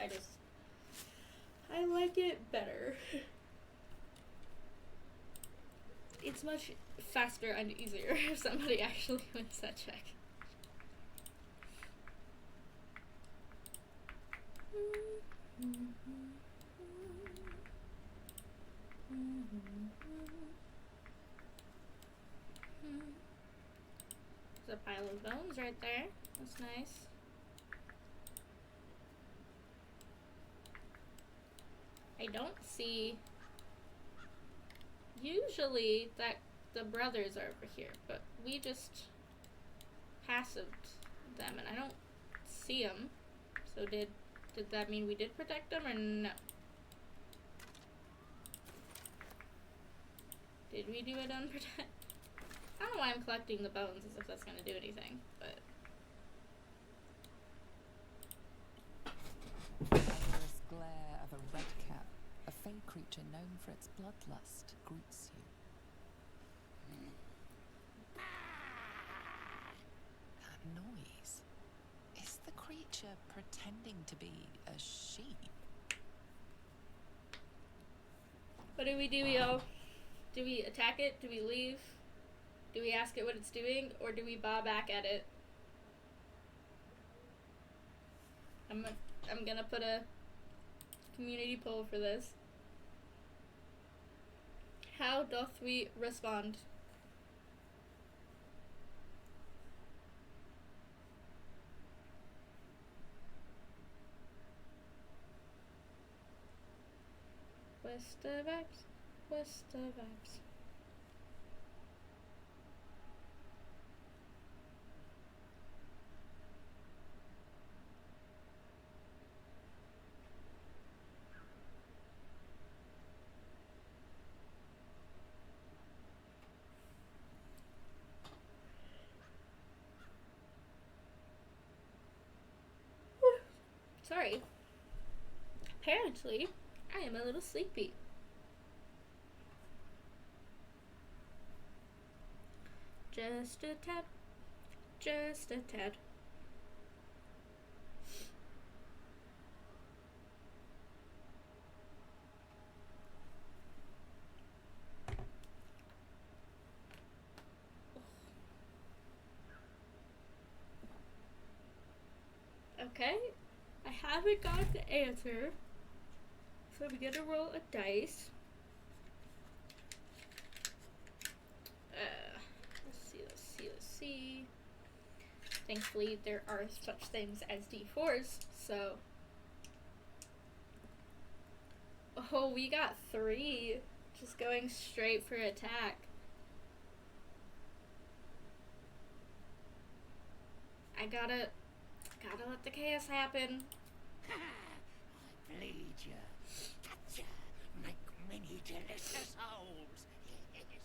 I like it better. It's much faster and easier if somebody actually wins that check. There's a pile of bones right there. That's nice. I don't see... Usually that the brothers are over here, but we just passived them and I don't see them. So did that mean we did protect them or no? Did we do it unprotect? I don't know why I'm collecting the bones as if that's gonna do anything, but... Endless glare of a red cap, a faint creature known for its bloodlust, greets you. That noise. Is the creature pretending to be a sheep? What do we do, y'all? Do we attack it? Do we leave? Do we ask it what it's doing? Or do we bow back at it? I'm gonna put a community poll for this. How doth we respond? Wester vibes, Wester vibes. Sorry. Apparently, I am a little sleepy. Just a tad. Just a tad. Okay. I haven't got the answer. So I'm gonna roll a dice. Let's see. Thankfully, there are such things as D4s, so... Oh, we got 3. Just going straight for attack. I gotta let the chaos happen. I bleed you, touch you, make many delicious holes. Yes, yes.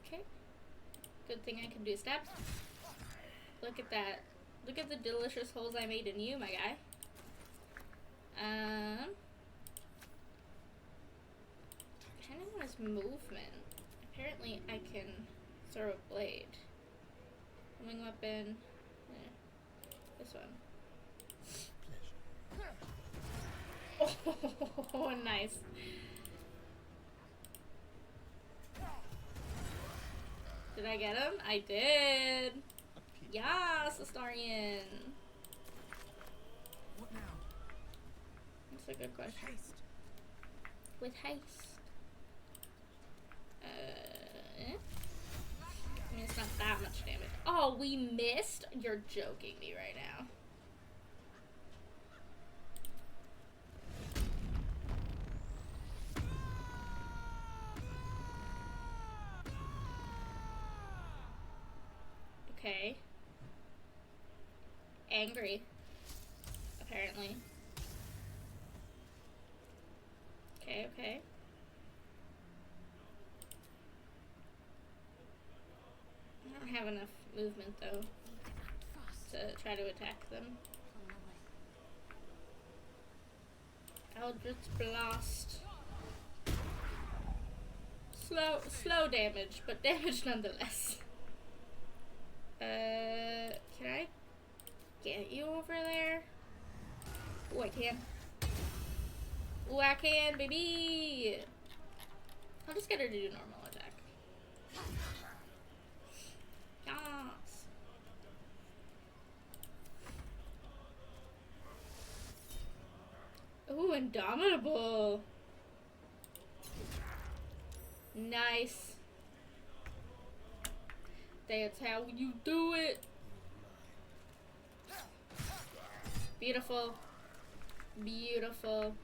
Okay. Good thing I can do stab. Look at that. Look at the delicious holes I made in you, my guy. Depending on his movement, apparently I can throw a blade. Homing weapon. This one. Oh, nice. Did I get him? I did. Yes, Astarian. What now? That's a good question. Haste. With haste. I mean, it's not that much damage. Oh, we missed? You're joking me right now. Okay. Angry. Apparently. Okay, okay. I don't have enough movement though to try to attack them. Eldritch Blast. Slow damage, but damage nonetheless. Can I get you over there? Oh, I can. Oh, I can, baby! I'll just get her to do normal attack. Yes. Ooh, Indomitable. Nice. That's how you do it. Beautiful. Beautiful.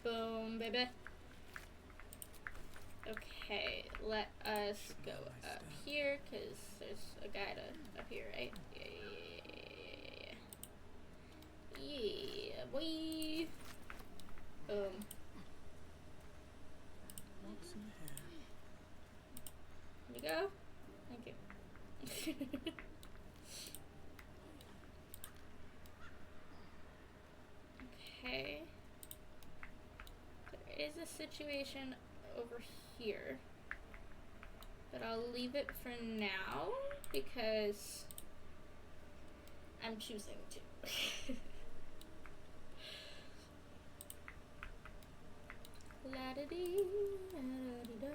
Boom, baby. Okay, let us go up here, because there's a guy up here, right? Yeah. Yeah, boy. Boom. What's in here? There you go. Thank you. Okay. There is a situation over here, but I'll leave it for now because I'm choosing to. La-da-dee, la-da-dee-da.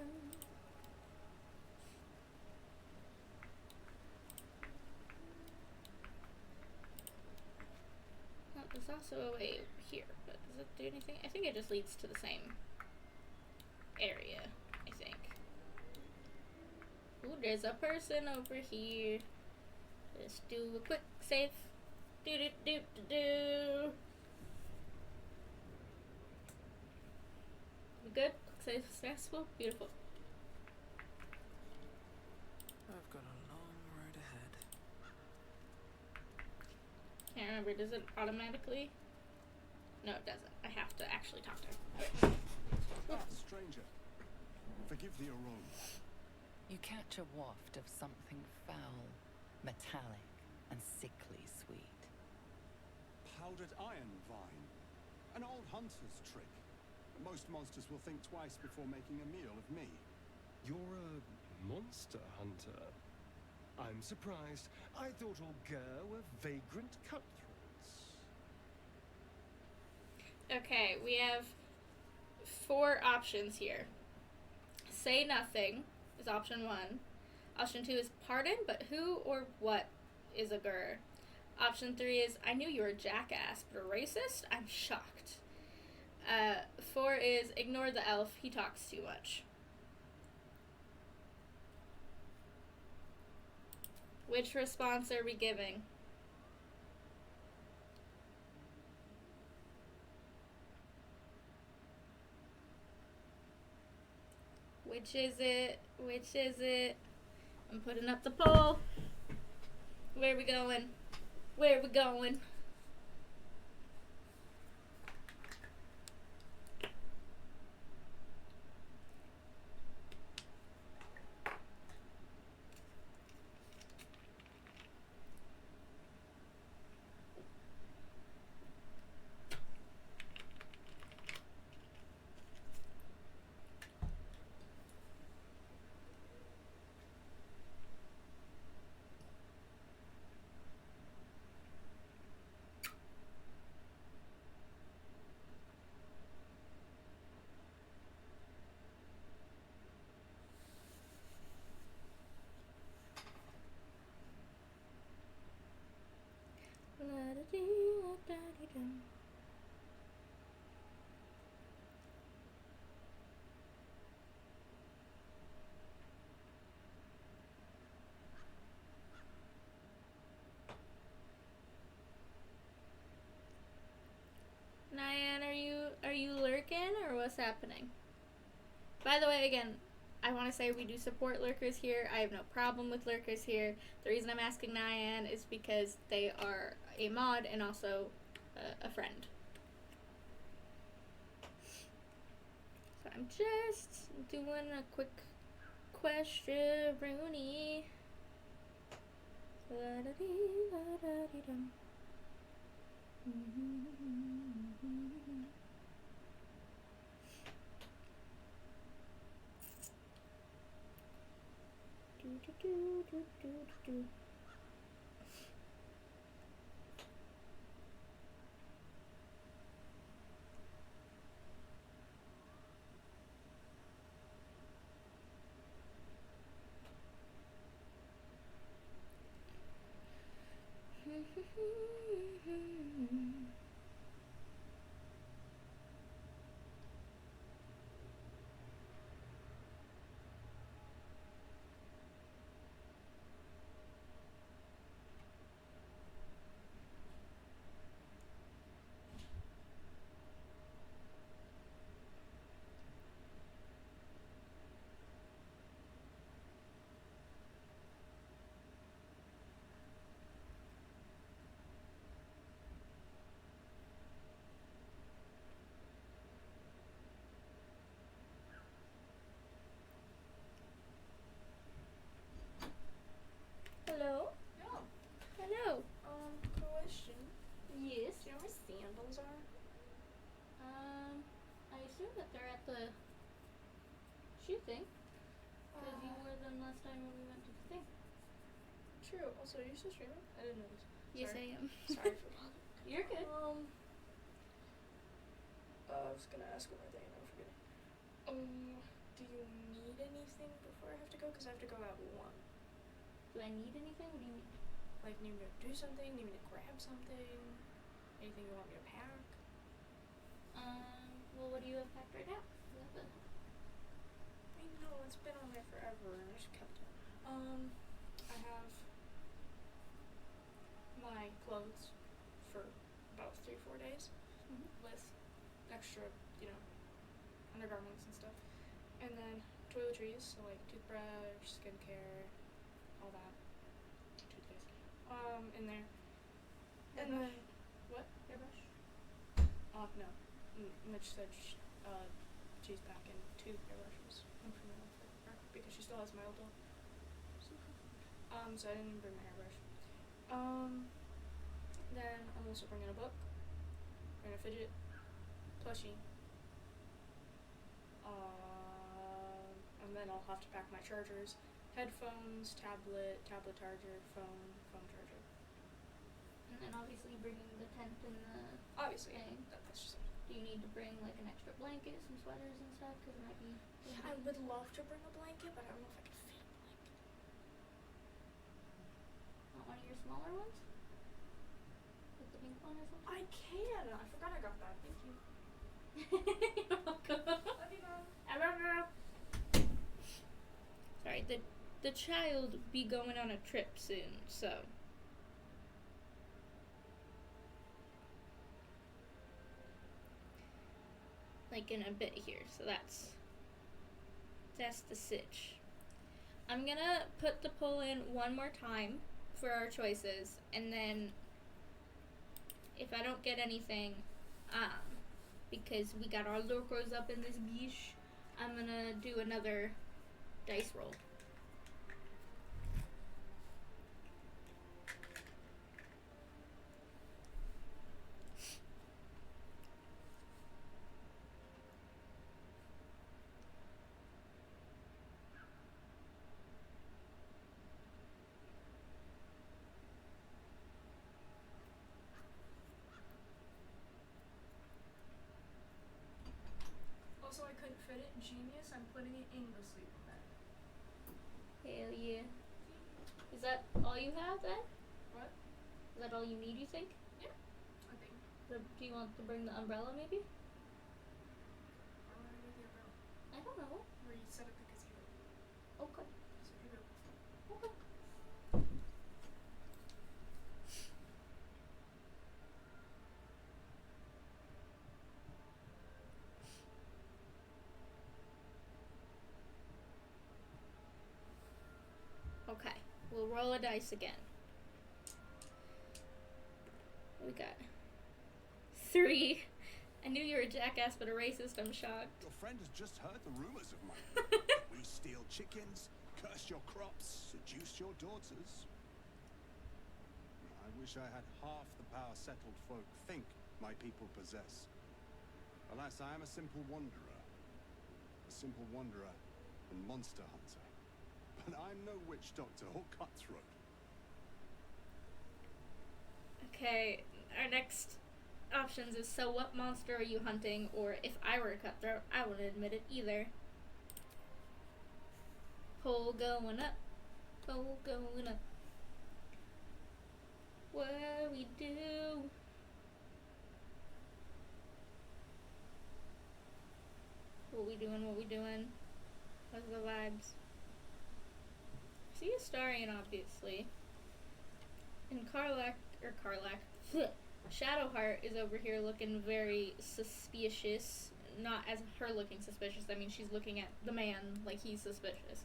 Well, there's also a way here, but does it do anything? I think it just leads to the same area, I think. Ooh, there's a person over here. Let's do a quick save. Do. We good? Quick save successful? Beautiful. I've got a long road ahead. Can't remember, does it automatically? No, it doesn't. I have to actually talk to her. Ah, stranger. Forgive the aroma. You catch a waft of something foul, metallic, and sickly sweet. Powdered iron vine. An old hunter's trick. Most monsters will think twice before making a meal of me. You're a monster hunter. I'm surprised. I thought all Gur were vagrant cutthroats. Okay, we have 4 options here. Say nothing is option 1. Option 2 is pardon, but who or what is a Gur? Option 3 is I knew you were a jackass, but a racist? I'm shocked. 4 is ignore the elf, he talks too much. Which response are we giving? Which is it? Which is it? I'm putting up the poll. Where are we going? Where are we going? La-da-dee-la-da-dee-dum. Nyan, are you lurking or what's happening? By the way, again, I want to say we do support lurkers here. I have no problem with lurkers here. The reason I'm asking Nyan is because they are a mod and also a friend. So I'm just doing a quick question, Rooney. La-da-dee-la-da-dee-dum. Do. thing. Because you wore them last time when we went to the thing. True. Also, are you still streaming? I didn't notice. Yes, Sorry. I am. Sorry for bothering. You're good. I was gonna ask one more thing and I'm forgetting. Do you need anything before I have to go? Because I have to go at 1. Do I need anything? What do you mean? Like, need me to do something? Need me to grab something? Anything you want me to pack? Well, what do you have packed right now? Nothing. I know, it's been on there forever and I just kept it. I have my clothes for about 3-4 days with extra, undergarments and stuff. And then toiletries, so like toothbrush, skincare, all that. Toothpaste. In there. And then, what? Hairbrush? No. Mitch said she's packing 2 hairbrushes. One for me, one for her, because she still has my old one. So I didn't bring my hairbrush. Then I'm also bringing a book, bringing a fidget, plushie. And then I'll have to pack my chargers, headphones, tablet charger, phone charger. And then obviously bringing the tent and the Obviously, thing. that's just. Do you need to bring like an extra blanket, some sweaters and stuff? Because it might be. I would love to bring a blanket, but I don't know if I can fit a blanket. Not one of your smaller ones? Like the pink one or something? I can. I forgot I got that. Thank you. You're welcome. Love you, Mom. I love you. Sorry, the child be going on a trip soon, so. Like in a bit here, so that's the sitch. I'm gonna put the poll in one more time for our choices, and then if I don't get anything, because we got our locals up in this geesh, I'm gonna do another dice roll. Also, I couldn't fit it in Genius. I'm putting it in the sleeping bag. Hell yeah. Is that all you have then? What? Is that all you need, you think? I think. Do you want to bring the umbrella maybe? Or with the umbrella. I don't know. Where you set up the gazebo. Okay. So you go. Okay. Okay, we'll roll a dice again. We got 3. I knew you were a jackass, but a racist. I'm shocked. Your friend has just heard the rumors of mine. We steal chickens, curse your crops, seduce your daughters. I wish I had half the power settled folk think my people possess. Alas, I am a simple wanderer. A simple wanderer and monster hunter. But I'm no witch doctor or cutthroat. Okay, our next options is so what monster are you hunting, or if I were a cutthroat, I wouldn't admit it either. Poll going up. Poll going up. What we do? What we doing? What we doing? What's the vibes? See Astarion, obviously. And Karlak, Shadowheart is over here looking very suspicious. Not as her looking suspicious, I mean she's looking at the man like he's suspicious.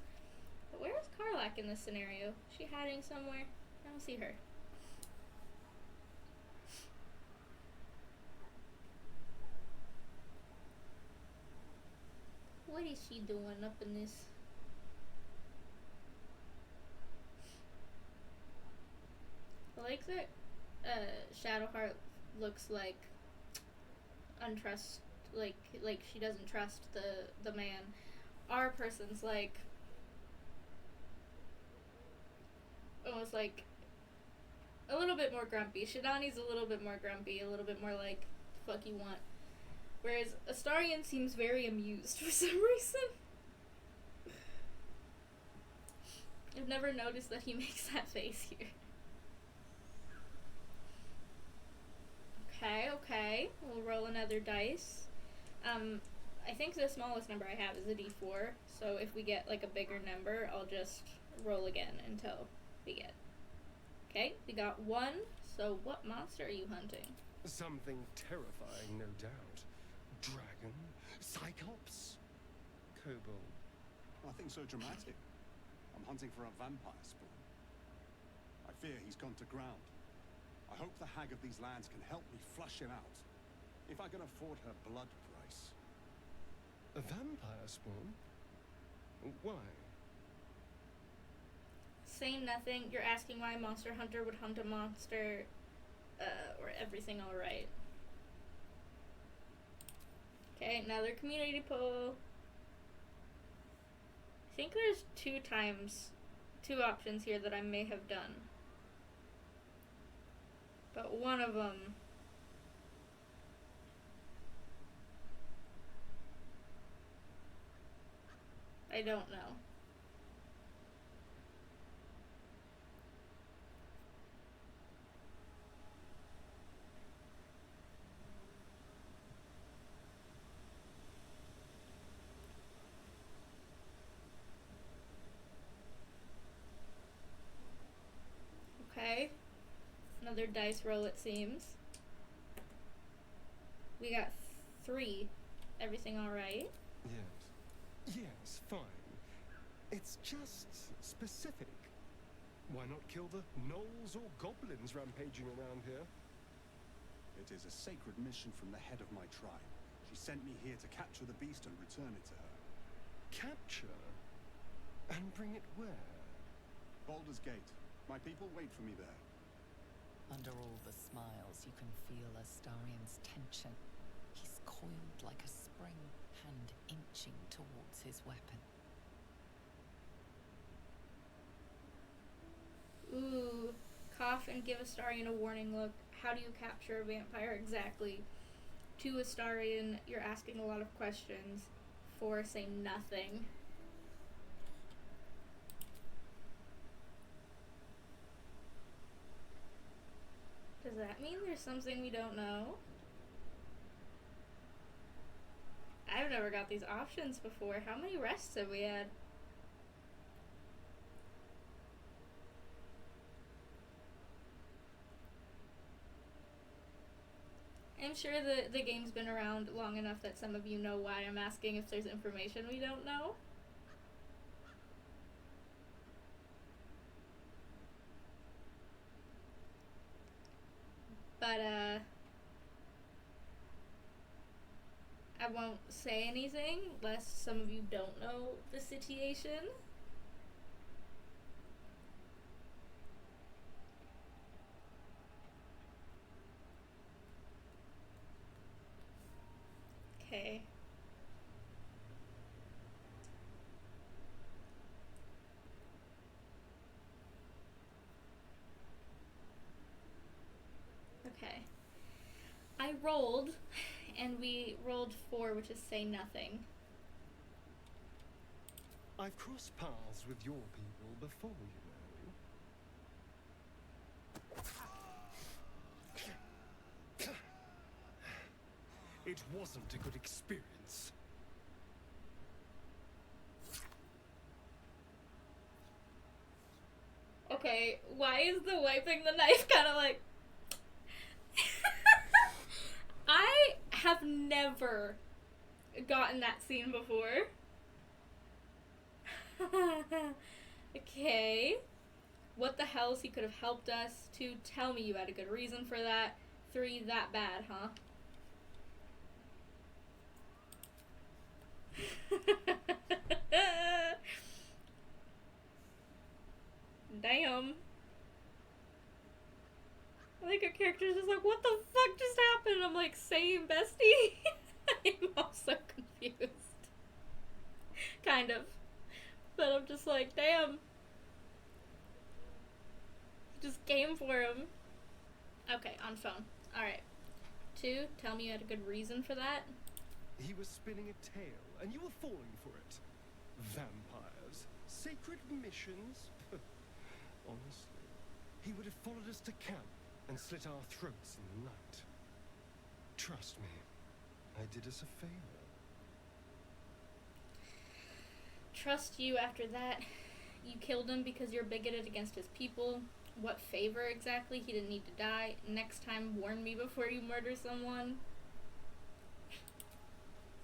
But where is Karlak in this scenario? Is she hiding somewhere? I don't see her. What is she doing up in this? I like that Shadowheart looks like like she doesn't trust the man, our person's like almost like a little bit more grumpy. Shidani's a little bit more grumpy, a little bit more like, fuck you want. Whereas Astarion seems very amused for some reason. I've never noticed that he makes that face here. Okay. We'll roll another dice. I think the smallest number I have is a d4, so if we get like a bigger number, I'll just roll again until we get. Okay, we got 1, so what monster are you hunting? Something terrifying, no doubt. Dragon? Cyclops? Kobold? Nothing so dramatic. I'm hunting for a vampire spawn. I fear he's gone to ground. I hope the hag of these lands can help me flush him out. If I can afford her blood price. A vampire spawn? Why? Saying nothing, you're asking why a monster hunter would hunt a monster, or everything alright. Okay, another community poll. I think there's 2 options here that I may have done. But one of them I don't know. Okay. Another dice roll, it seems. We got 3. Everything alright? Yes, fine. It's just specific. Why not kill the gnolls or goblins rampaging around here? It is a sacred mission from the head of my tribe. She sent me here to capture the beast and return it to her. Capture? And bring it where? Baldur's Gate. My people wait for me there. Under all the smiles, you can feel Astarion's tension. He's coiled like a spring, hand inching towards his weapon. Ooh. Cough and give Astarion a warning look. How do you capture a vampire exactly? To Astarion, you're asking a lot of questions. 4, say nothing. Does that mean there's something we don't know? I've never got these options before. How many rests have we had? I'm sure the game's been around long enough that some of you know why I'm asking if there's information we don't know. But, I won't say anything, lest some of you don't know the situation. Okay. Okay. I rolled, and we rolled 4, which is say nothing. I've crossed paths with your people before, you know. It wasn't a good experience. Okay, why is the wiping the knife kind of like... I have never gotten that scene before. Okay. What the hell? He could have helped us. 2, tell me you had a good reason for that. 3, that bad, huh? Damn. I think our character's just like, what the fuck just happened? I'm like, same bestie. I'm also confused. kind of. But I'm just like, damn. Just game for him. Okay, on phone. Alright. 2, tell me you had a good reason for that. He was spinning a tale, and you were falling for it. Vampires, sacred missions. Honestly, he would have followed us to camp and slit our throats in the night. Trust me, I did us a favor. Trust you after that. You killed him because you're bigoted against his people. What favor exactly? He didn't need to die. Next time, warn me before you murder someone.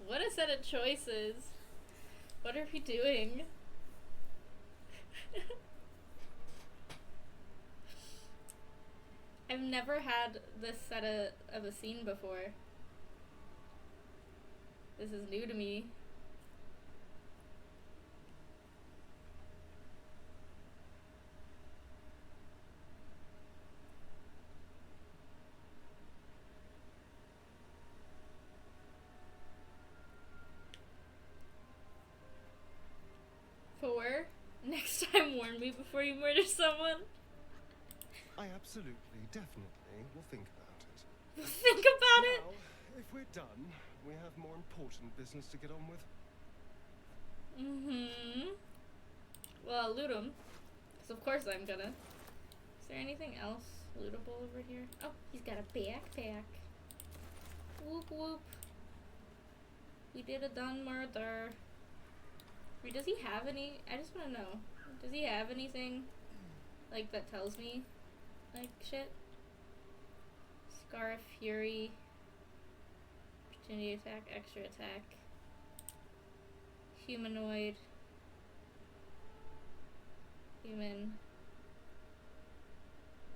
What a set of choices. What are we doing? I've never had this set of a scene before. This is new to me. Next time, warn me before you murder someone. I absolutely, definitely will think about it. Think about it? Now, if we're done, we have more important business to get on with. Well, I'll loot him. Because of course I'm gonna. Is there anything else lootable over here? Oh, he's got a backpack. Whoop whoop. We did a done murder. Does he have any? I just want to know. Does he have anything, like, that tells me, like, shit? Scar of Fury. Opportunity attack, extra attack. Humanoid. Human.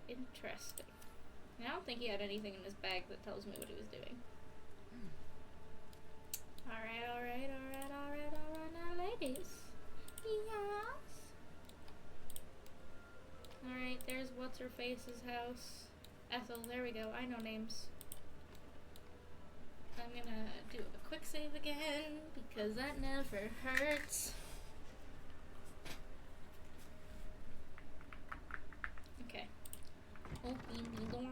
Interesting. I don't think he had anything in his bag that tells me what he was doing. Alright, now ladies. Yes. Alright, there's what's-her-face's house. Ethel, there we go, I know names. I'm gonna do a quick save again, because that never hurts. Okay. Open the door.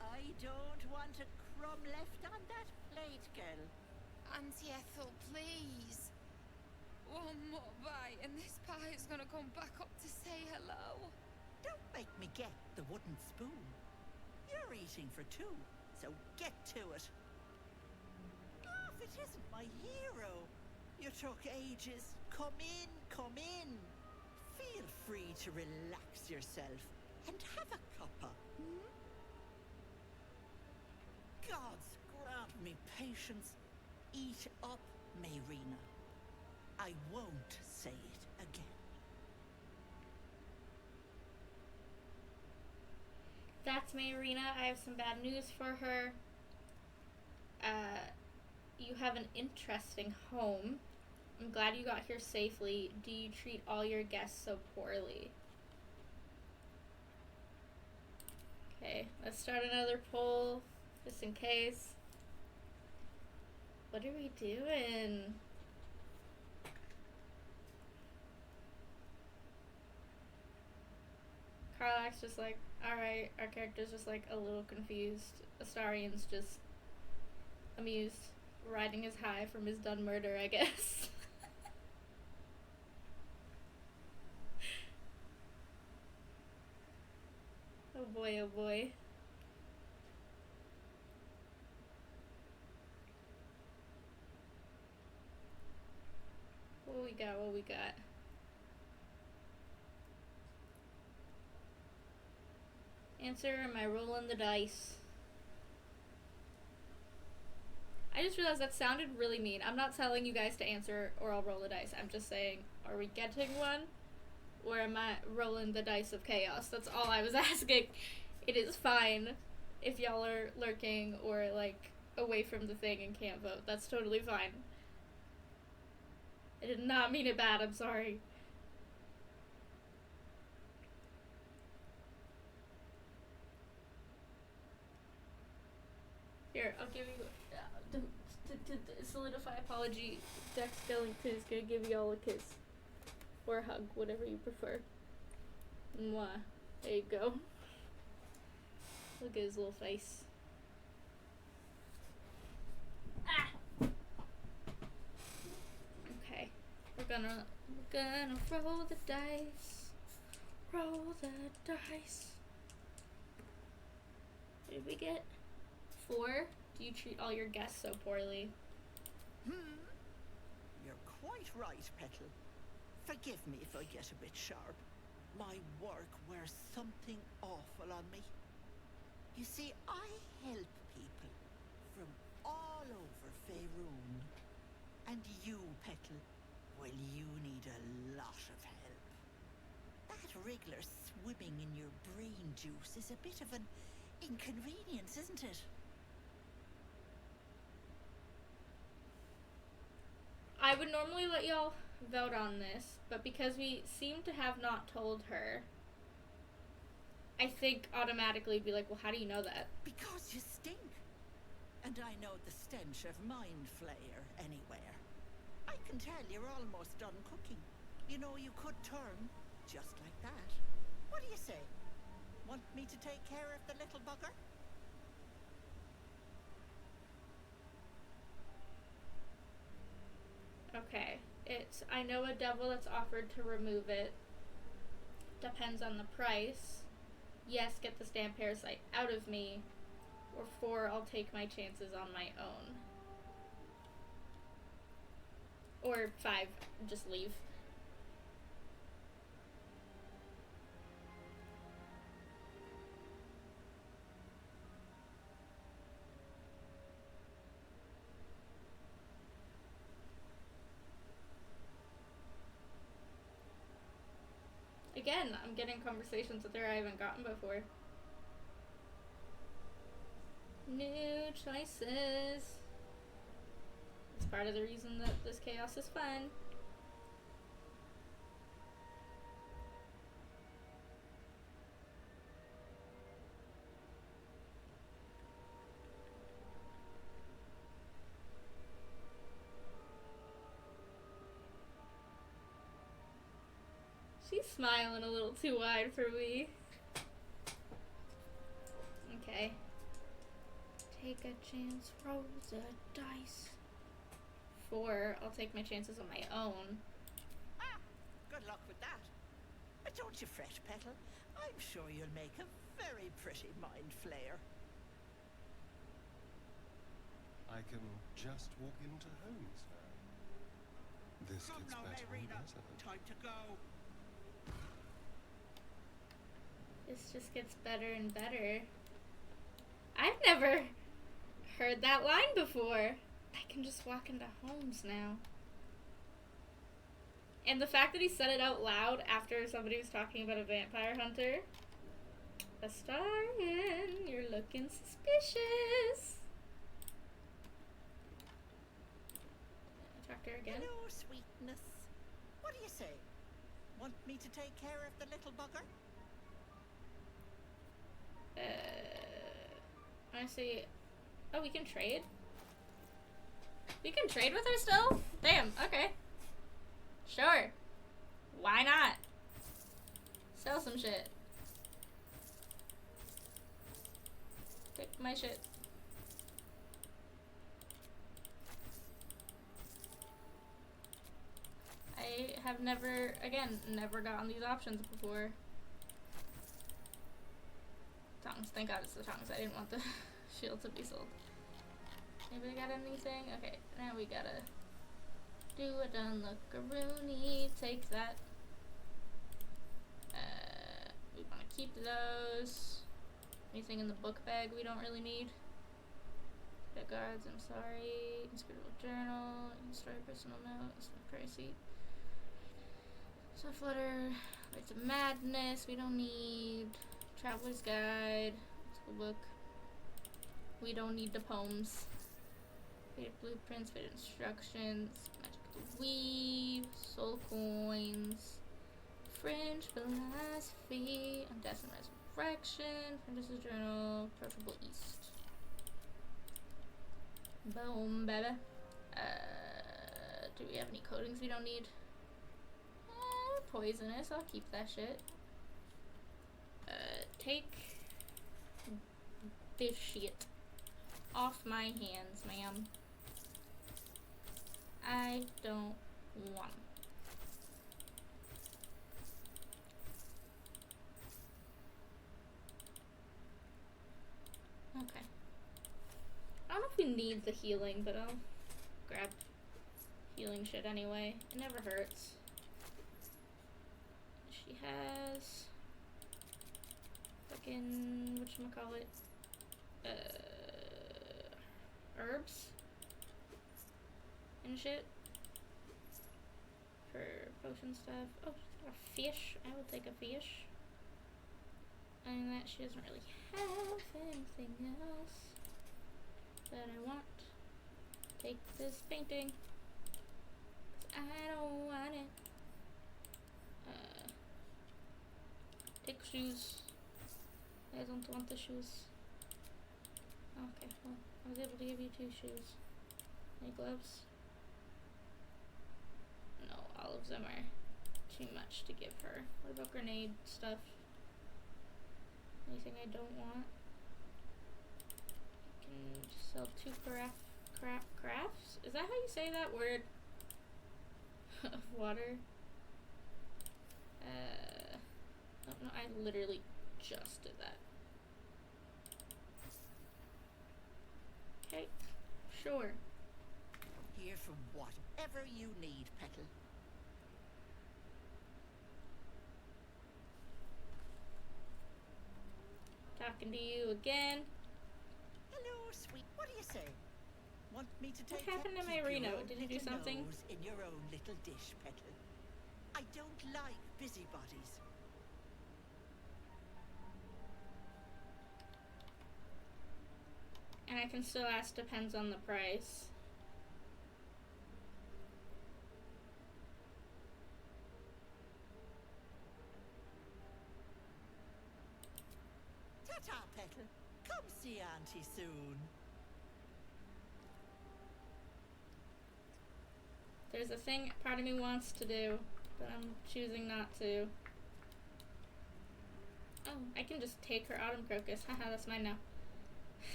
I don't want a crumb left on that plate, girl. Auntie Ethel, please. One more bite and this pie is gonna come back up to say hello. Don't make me get the wooden spoon. You're eating for 2, so get to it. Oh, if it isn't my hero. You took ages. Come in, come in. Feel free to relax yourself and have a cuppa. Gods grant me patience. Eat up, Mayrina. I won't say it again. That's Mayrina. I have some bad news for her. You have an interesting home. I'm glad you got here safely. Do you treat all your guests so poorly? Okay, let's start another poll, just in case. What are we doing? Karlach's just like, alright, our character's just like a little confused. Astarian's just amused, riding his high from his done murder, I guess. Oh boy, oh boy. What we got, what we got? Answer, am I rolling the dice? I just realized that sounded really mean. I'm not telling you guys to answer or I'll roll the dice. I'm just saying, are we getting one? Or am I rolling the dice of chaos? That's all I was asking. It is fine if y'all are lurking or, like, away from the thing and can't vote. That's totally fine. I did not mean it bad, I'm sorry. Here, I'll give you to solidify apology, Dex Skellington is gonna give y'all a kiss. Or a hug, whatever you prefer. Mwah. There you go. Look at his little face. Ah! Okay. We're gonna roll the dice. Roll the dice. What did we get? 4? Do you treat all your guests so poorly? You're quite right, Petal. Forgive me if I get a bit sharp. My work wears something awful on me. You see, I help people from all over Faerun. And you, Petal, well, you need a lot of help. That wriggler swimming in your brain juice is a bit of an inconvenience, isn't it? I would normally let y'all vote on this, but because we seem to have not told her, I think automatically be like, well, how do you know that? Because you stink. And I know the stench of mind flayer anywhere. I can tell you're almost done cooking. You know, you could turn just like that. What do you say? Want me to take care of the little bugger? Okay. I know a devil that's offered to remove it. Depends on the price. Yes, get the stand parasite out of me. Or 4, I'll take my chances on my own. Or 5, just leave. Again, I'm getting conversations with her I haven't gotten before. New choices. It's part of the reason that this chaos is fun. She's smiling a little too wide for me. Okay. Take a chance, roll the dice. 4, I'll take my chances on my own. Ah, good luck with that. But don't you fret, Petal. I'm sure you'll make a very pretty mind flayer. I can just walk into homes now. This gets better and better. Time to go. This just gets better and better. I've never heard that line before. I can just walk into homes now. And the fact that he said it out loud after somebody was talking about a vampire hunter. Astarion, you're looking suspicious. Talk to her again. Hello, sweetness. What do you say? Want me to take care of the little bugger? Honestly, oh, we can trade? We can trade with her still? Damn, okay. Sure. Why not? Sell some shit. Take my shit. I have never gotten these options before. Tongues. Thank God it's the tongues. I didn't want the shield to be sold. Anybody got anything? Okay, now we gotta do a done lookaroonie. Take that. We want to keep those. Anything in the book bag we don't really need. Pet guards, I'm sorry. Inscrutable journal. Story personal note. Some pricey. Soft letter. Rites of Madness. We don't need. Traveler's Guide. It's a book. We don't need the poems. Faded blueprints, faded instructions, magic to weave, soul coins, fringe philosophy, death and resurrection, Princess's Journal, approachable east. Boom, baby. Do we have any coatings we don't need? Poisonous. I'll keep that shit. Take this shit off my hands, ma'am. I don't want 'em. Okay. I don't know if we need the healing, but I'll grab healing shit anyway. It never hurts. She has fucking whatchamacallit? Herbs and shit for potion stuff. Oh, she's got a fish. I will take a fish. And that she doesn't really have anything else that I want. Take this painting. 'Cause I don't want it. Take shoes. I don't want the shoes. Okay, well, I was able to give you 2 shoes. Any gloves? No, all of them are too much to give her. What about grenade stuff? Anything I don't want? I can sell 2 crafts? Is that how you say that word? Of water? Oh no, I literally just did that. Okay, sure. Here from whatever you need, Petal. Talking to you again. Hello, sweet. What do you say? Want me to What take happened to keep my your Reno? own Did you do little something? nose in your own little dish, Petal? I don't like busybodies. And I can still ask depends on the price. Ta-ta, Petal. Come see Auntie soon. There's a thing part of me wants to do, but I'm choosing not to. Oh, I can just take her autumn crocus. Haha, that's mine now.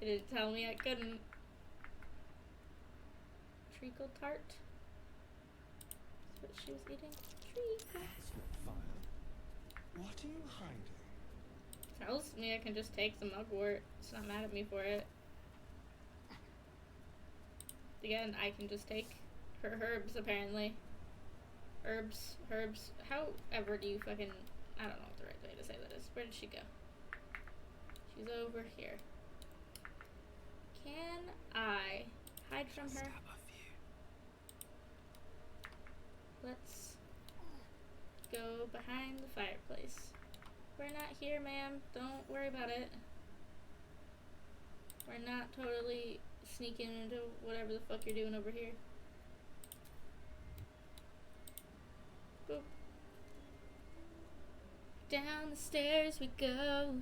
It didn't tell me I couldn't. Treacle tart? That's what she was eating. Treacle. Fire. What are you hiding? Tells me I can just take the mugwort. It's not mad at me for it. Again, I can just take her herbs, apparently. Herbs. However do you fucking... I don't know what the right way to say that is. Where did she go? She's over here. Can I hide from her? Stab a few. Let's go behind the fireplace. We're not here, ma'am. Don't worry about it. We're not totally sneaking into whatever the fuck you're doing over here. Boop. Down the stairs we go.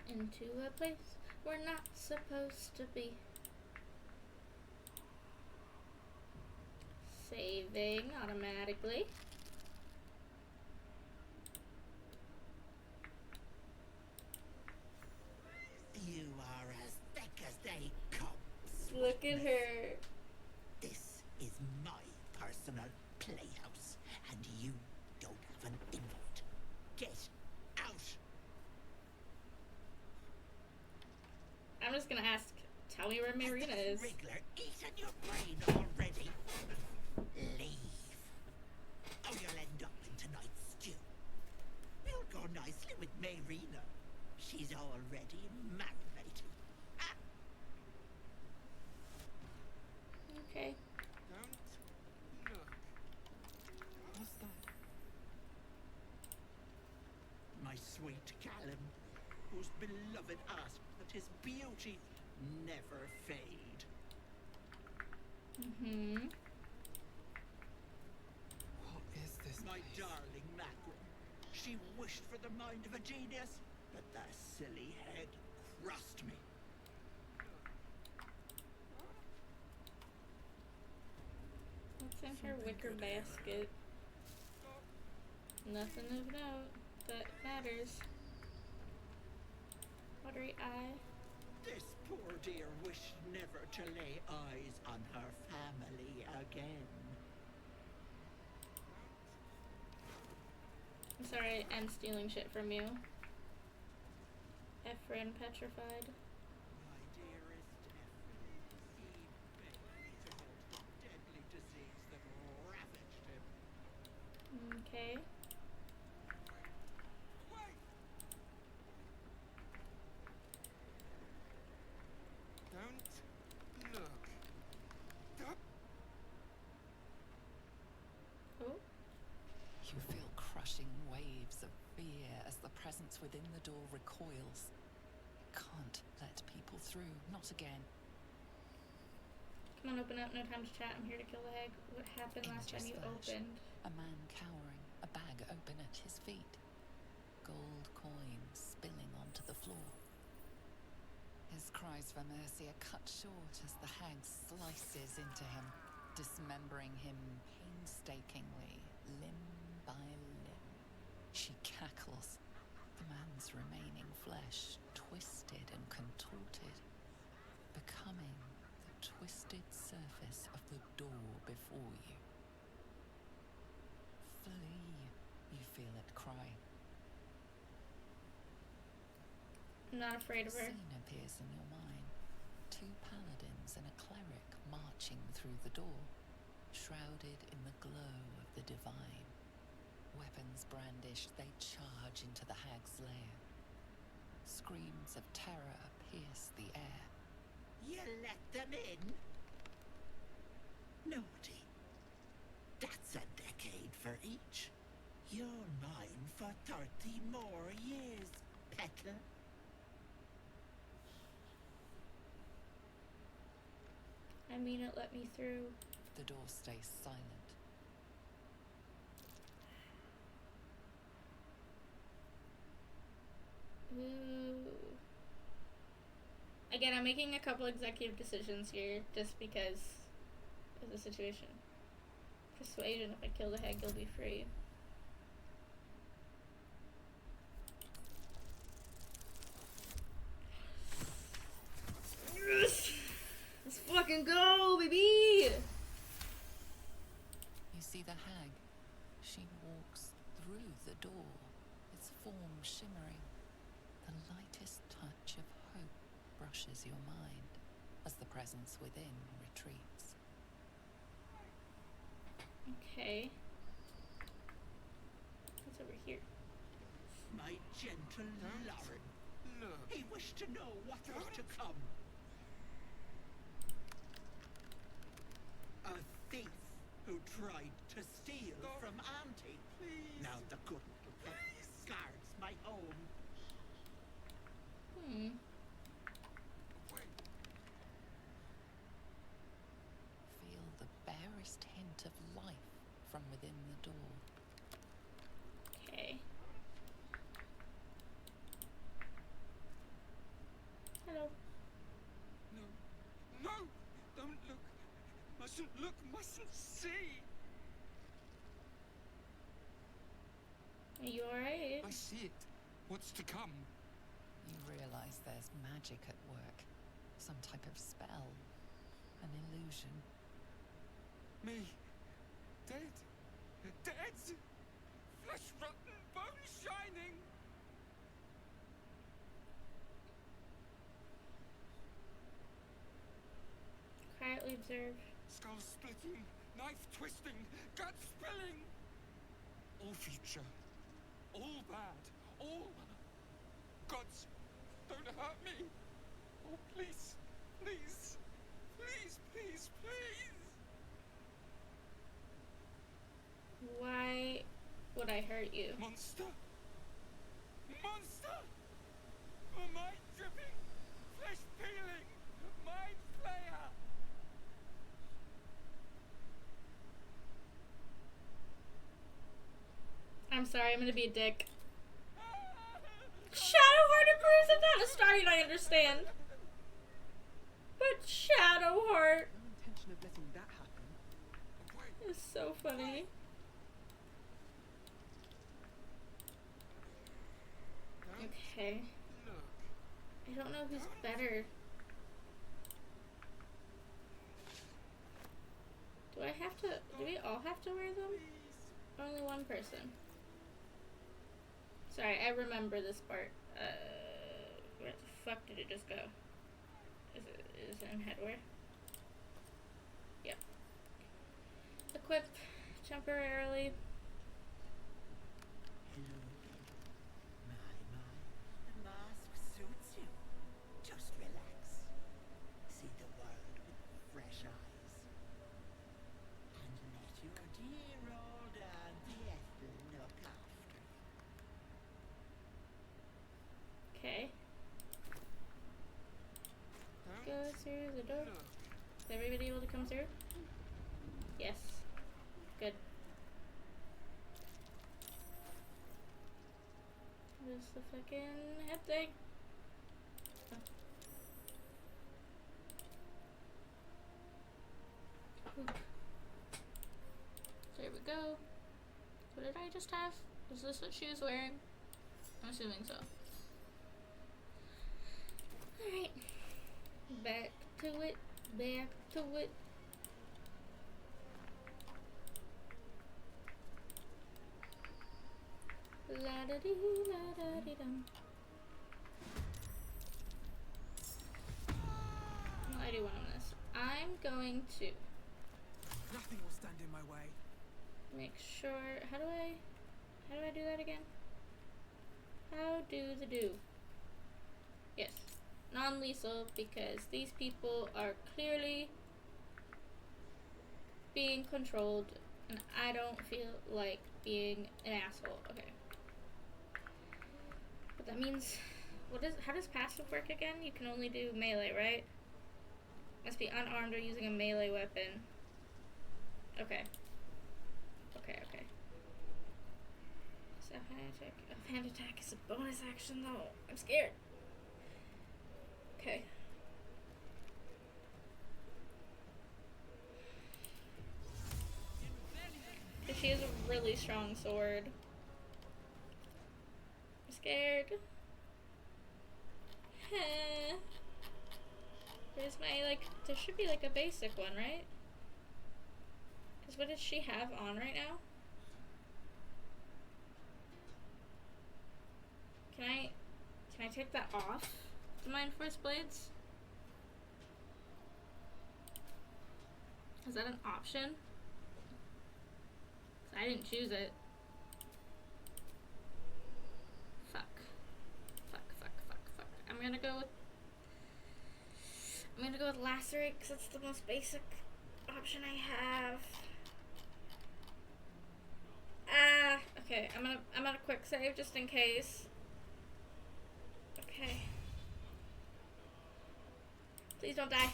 Into a place we're not supposed to be. Saving automatically. You are as thick as they come. Look at her. This is my personal playhouse, and you don't have an invite. Get out! I'm just gonna ask, tell me where Marina Has is. that Wriggler eaten your brain already? Leave. Or you'll end up in tonight's stew. You'll go nicely with Marina. She's already marinated. Ah, Okay. Don't look. What's that? my sweet Callum, whose beloved asked that his beauty never fade. Mm-hmm. What is this My place? darling Mackerel. She wished for the mind of a genius, but the silly head crossed me. in her wicker basket? Nothing of note that matters. Watery eye. This poor dear wished never to lay eyes on her family again. I'm sorry, I'm stealing shit from you. Ephraim petrified. My dearest Ephraim, he begged me to halt the deadly disease that ravaged him. Okay. Wait! Don't look. Don't. Oh. You feel crushing waves of fear as the presence within the door recoils. Can't let people through, not again. Come on, open up. No time to chat. I'm here to kill the hag. What happened last time Images you flash. opened? A man cowering, a bag open at his feet. Gold coins spilling onto the floor. His cries for mercy are cut short as the hag slices into him, dismembering him painstakingly, limb by limb. She cackles, the man's remaining flesh twisted and contorted, becoming the twisted surface of the door before you. Flee, you feel it cry. I'm not afraid A of her. scene appears in your mind. Two paladins and a cleric marching through the door, shrouded in the glow of the divine. Weapons brandished, they charge into the hag's lair. Screams of terror pierce the air. You let them in? Naughty. That's a decade for each. You're mine for 30 more years, peddler. I mean it, let me through. The door stays silent. Ooh. Again, I'm making a couple executive decisions here just because of the situation. Persuasion, if I kill the hag, you'll be free. Yes! Let's fucking go, baby! You see the hag. She walks through the door, its form shimmering. The lightest touch of hope brushes your mind as the presence within retreats. Okay. What's over here? My gentle Lauren. Look. He wished to know what was to come. A thief who tried to steal from Auntie. Please. Now the good little pet guards my home. Wait. Feel the barest hint of life from within the door. Okay. Hello. No. No. Don't look. Mustn't look. Mustn't see. Are you alright? I see it. What's to come? You realize there's magic at work. Some type of spell. An illusion. Me. Dead. Dead. Flesh rotten, bone shining. Quietly observe. Skull splitting, knife twisting, gut spilling. All future. All bad. All. Gods, don't hurt me. Oh, please. Please. Please, please, please. Why would I hurt you? Monster. Monster. Mind dripping. Flesh peeling. Mind flayer. I'm sorry, I'm gonna be a dick. Shadowheart approves of that. Astarion, I understand. But Shadowheart. No intention of letting that happen. Wait. is so funny. Okay. I don't know who's better. Do I have to, do we all have to wear them? Only one person. Sorry, I remember this part. Where the fuck did it just go? Is it in headwear? Yep. Equip temporarily. Hello. The mask suits you. Just relax. See the world with fresh eyes. And let your dear old Auntie Ethel look after you. Okay. Go through the door. Is everybody able to come through? Yes. Good. What is the fucking head thing? Oh. Oop. There we go. What did I just have? Is this what she was wearing? I'm assuming so. Alright. Back to it. Back to it. La da dee la da dee dum. What do I do one on this? I'm going to Nothing will stand in my way. make sure. How do I do that again? How do the do? Yes. Non-lethal, because these people are clearly being controlled and I don't feel like being an asshole. Okay. But that means, how does passive work again? You can only do melee, right? Must be unarmed or using a melee weapon. Okay. Okay. So hand attack is a bonus action though. I'm scared. Okay. But she has a really strong sword. I'm scared. Where's my, like, there should be like a basic one, right? Because what does she have on right now? Can I take that off? The Mind Force Blades? Is that an option? 'Cause I didn't choose it. Fuck. I'm gonna go with Lacerate because it's the most basic option I have. Okay, I'm gonna quick save just in case. Okay. Please don't die.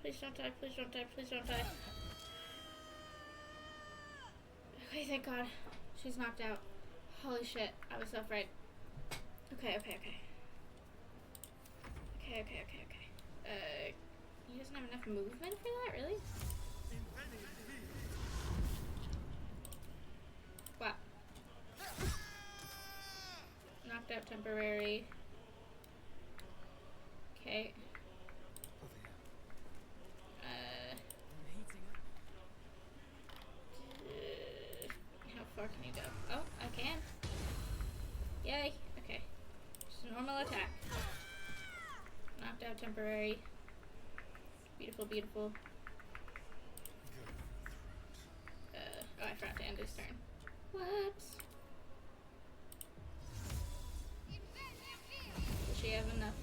Please don't die, please don't die, please don't die. Okay, thank God. She's knocked out. Holy shit, I was so afraid. Okay. He doesn't have enough movement for that, really? Wow. Knocked out temporary. Okay. How far can you go? Oh, I can. Yay. Okay. Just a normal attack. Knocked out temporary. Beautiful. Oh, I forgot to end his turn. What? Does she have enough?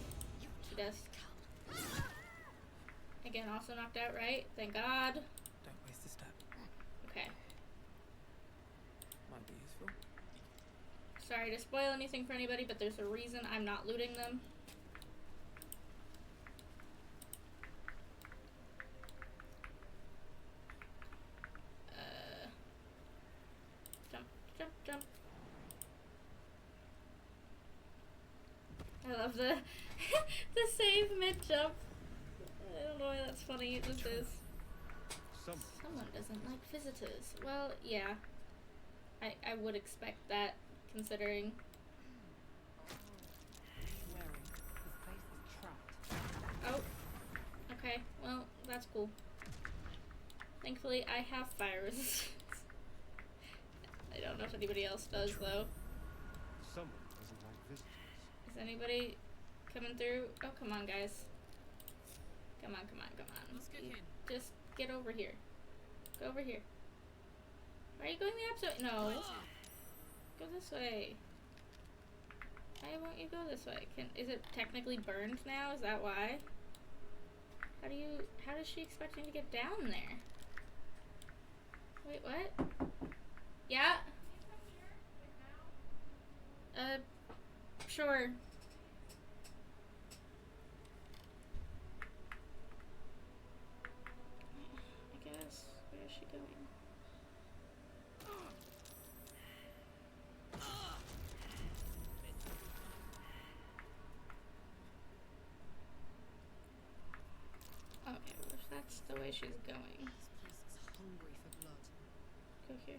She does. Again, also knocked out, right? Thank God. Don't waste a step. Okay. Might be useful. Sorry to spoil anything for anybody, but there's a reason I'm not looting them. Jump. I love the the save mid jump. I don't don't know why that's funny. It just is. Someone Doesn't like visitors. Well, yeah. I would expect that, considering. Wary. This place is trapped. Oh. Okay, well, that's cool. Thankfully, I have fire resistance. I don't know if anybody else does, though. Someone doesn't like visitors. Is anybody coming through? Oh, come on, guys. Come on, come on, come on. Let's get in. Just get over here. Go over here. Why are you going the opposite way? No. Go this way. Why won't you go this way? Is it technically burned now? Is that why? How does she expect me to get down there? Wait, what? Yeah? Sure. I guess. Where is she going? Okay, well, if that's the way she's going, This place is hungry for blood. go here.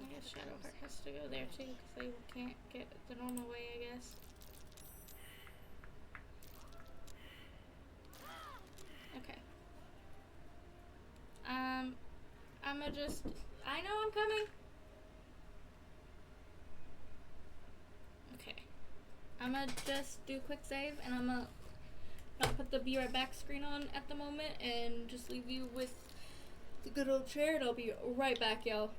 I guess Shadowheart has to go there too, because they can't get the normal way, I guess. Okay. I'ma just... I know I'm coming! Okay. I'ma just do quick save, and I'ma not put the be right back screen on at the moment, and just leave you with the good old chair, and I'll be right back, y'all.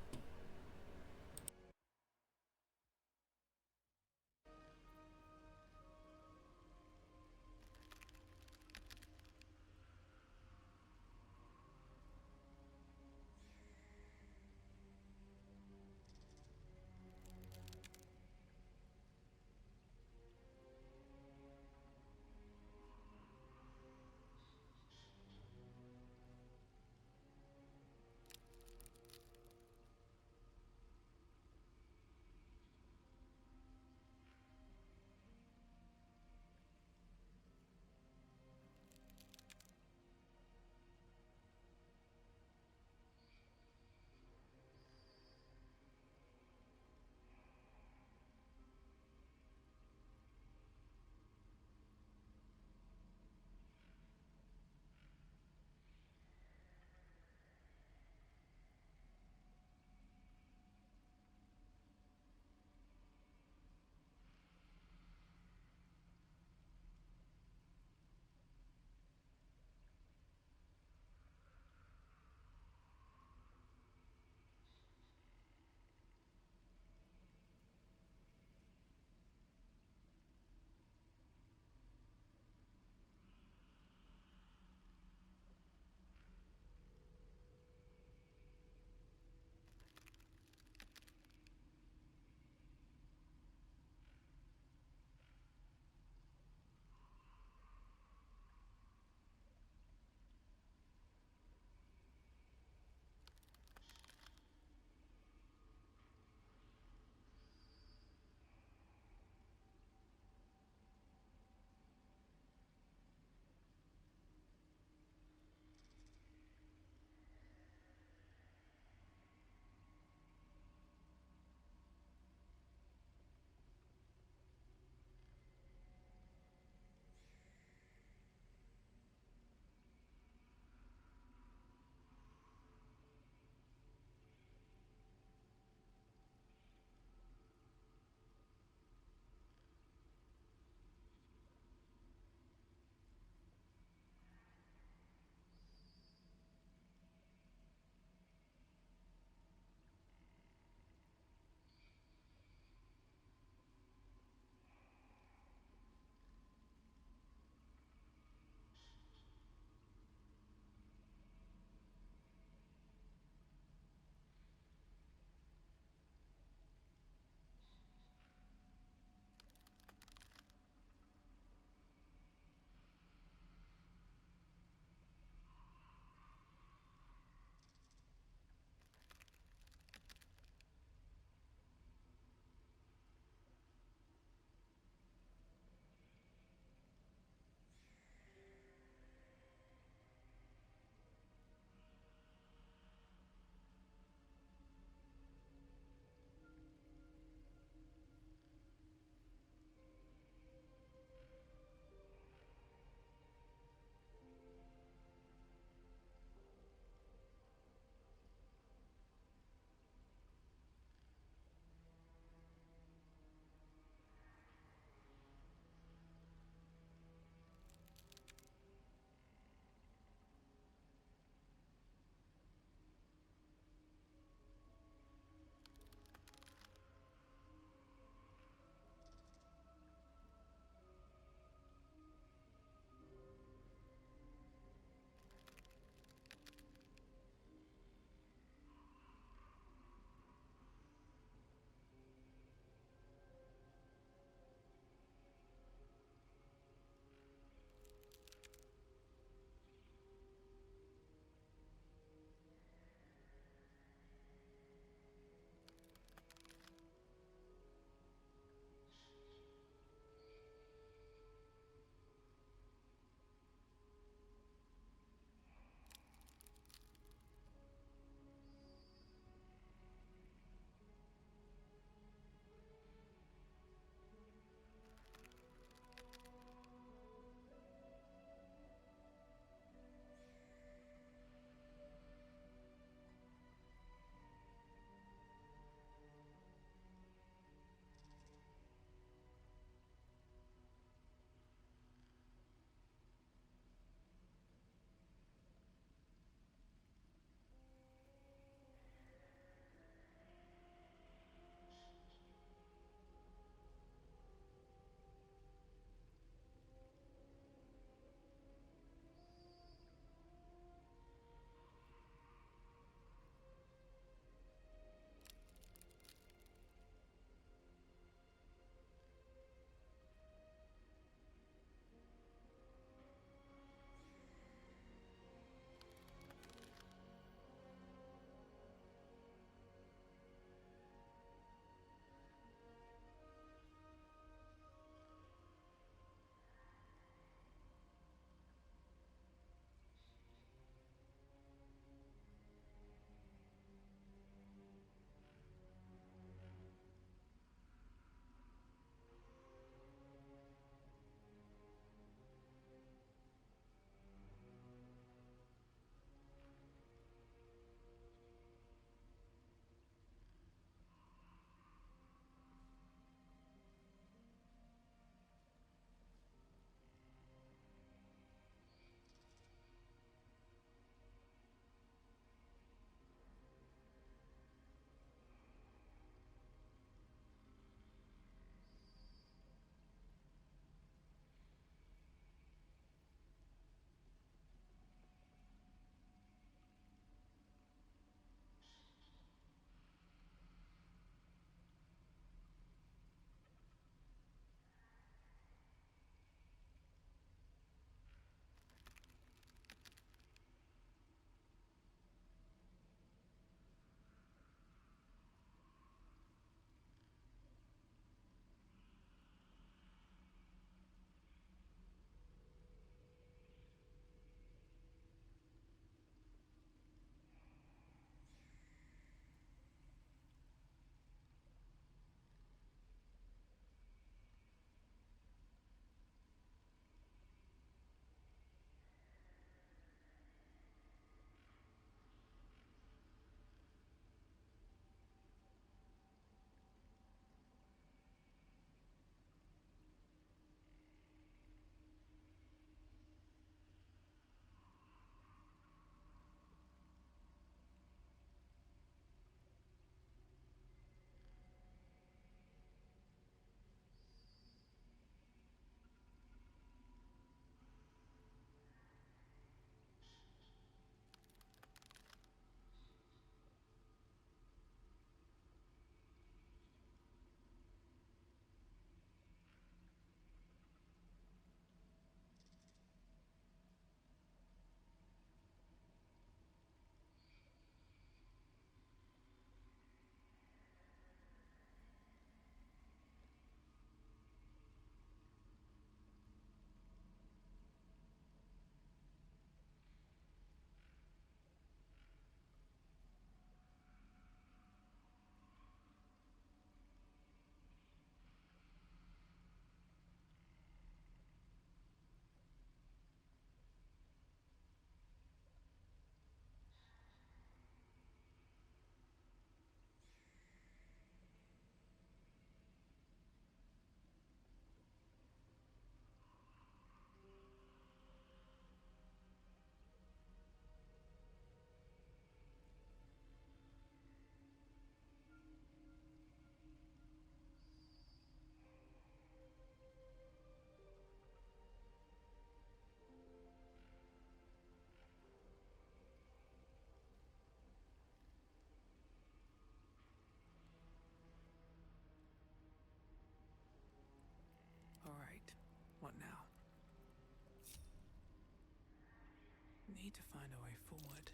find a way forward.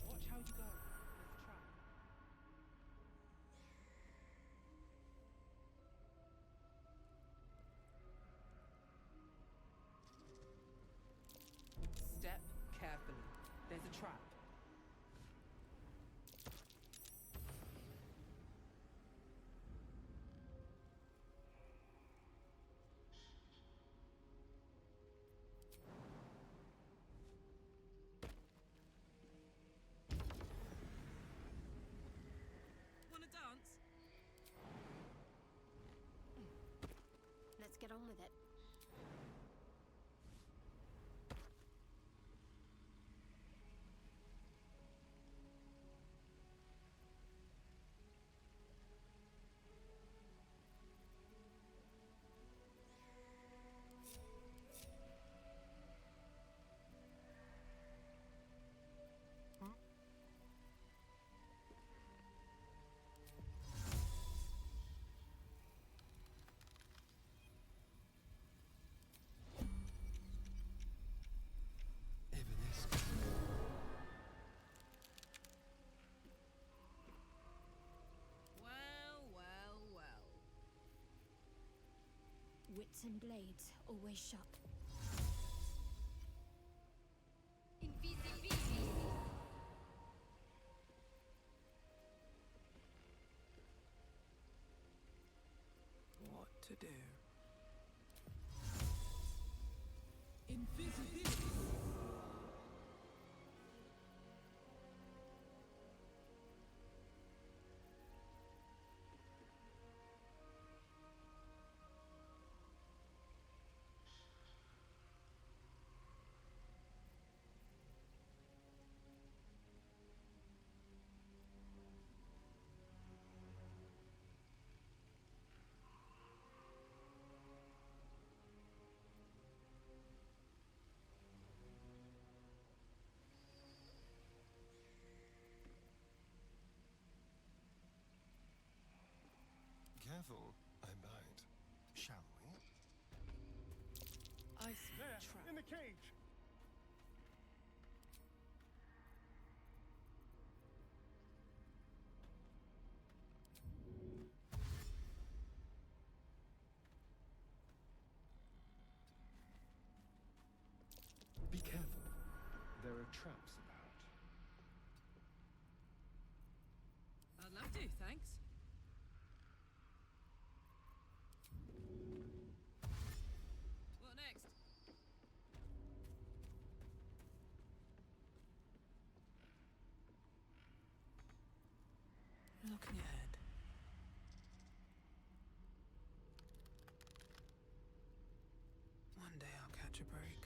Watch how you go. There's a trap. Step carefully. There's a trap. Wanna dance? Let's get on with it. Well, well, well. Wits and blades always sharp. Invisibility. What to do? Invisibility. Careful, I might. Shall we? I see There, a trap. in the cage. Be careful. There are traps about. I'd love to, thanks. What next? Looking ahead. One day I'll catch a break.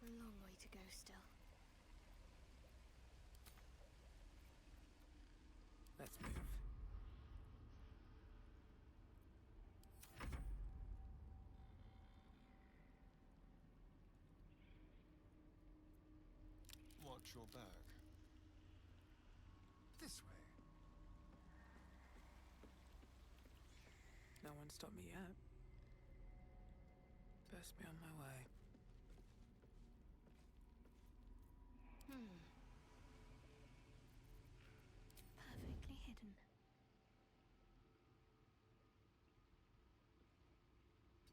A long way to go still. Let's move. Watch your back. This way. No one stopped me yet. Best be on my way. Perfectly hidden.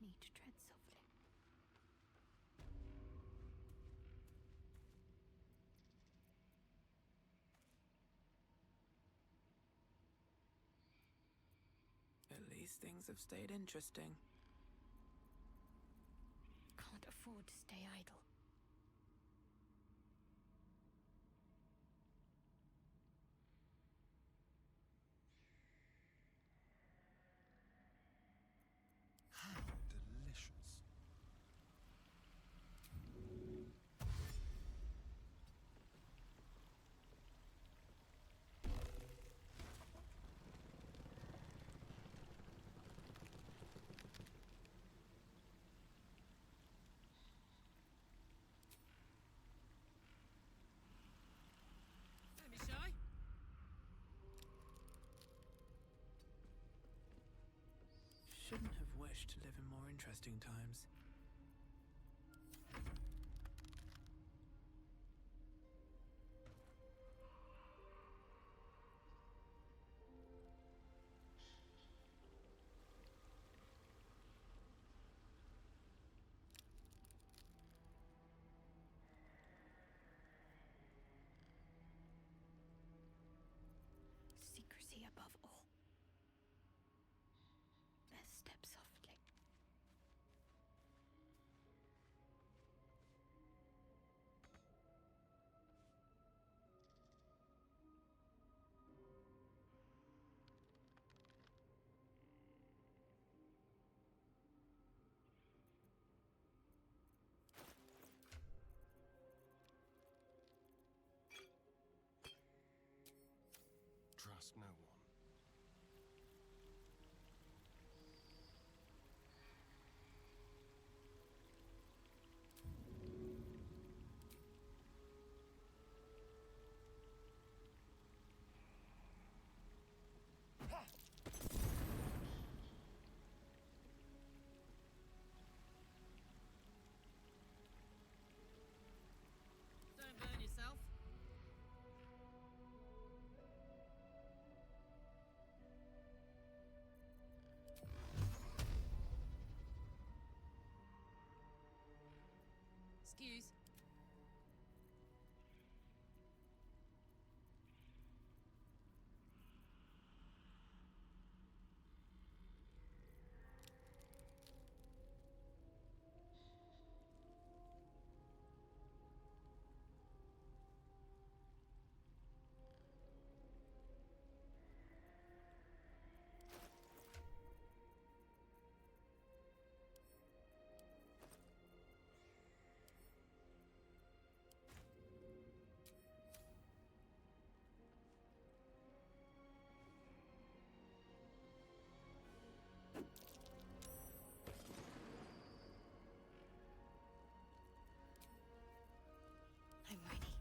Need to tread softly. At least things have stayed interesting. Can't afford to stay idle. How delicious. wish to live in more interesting times. Secrecy above all. Let's step softly. Trust no one. Don't burn yourself. Excuse. I'm ready.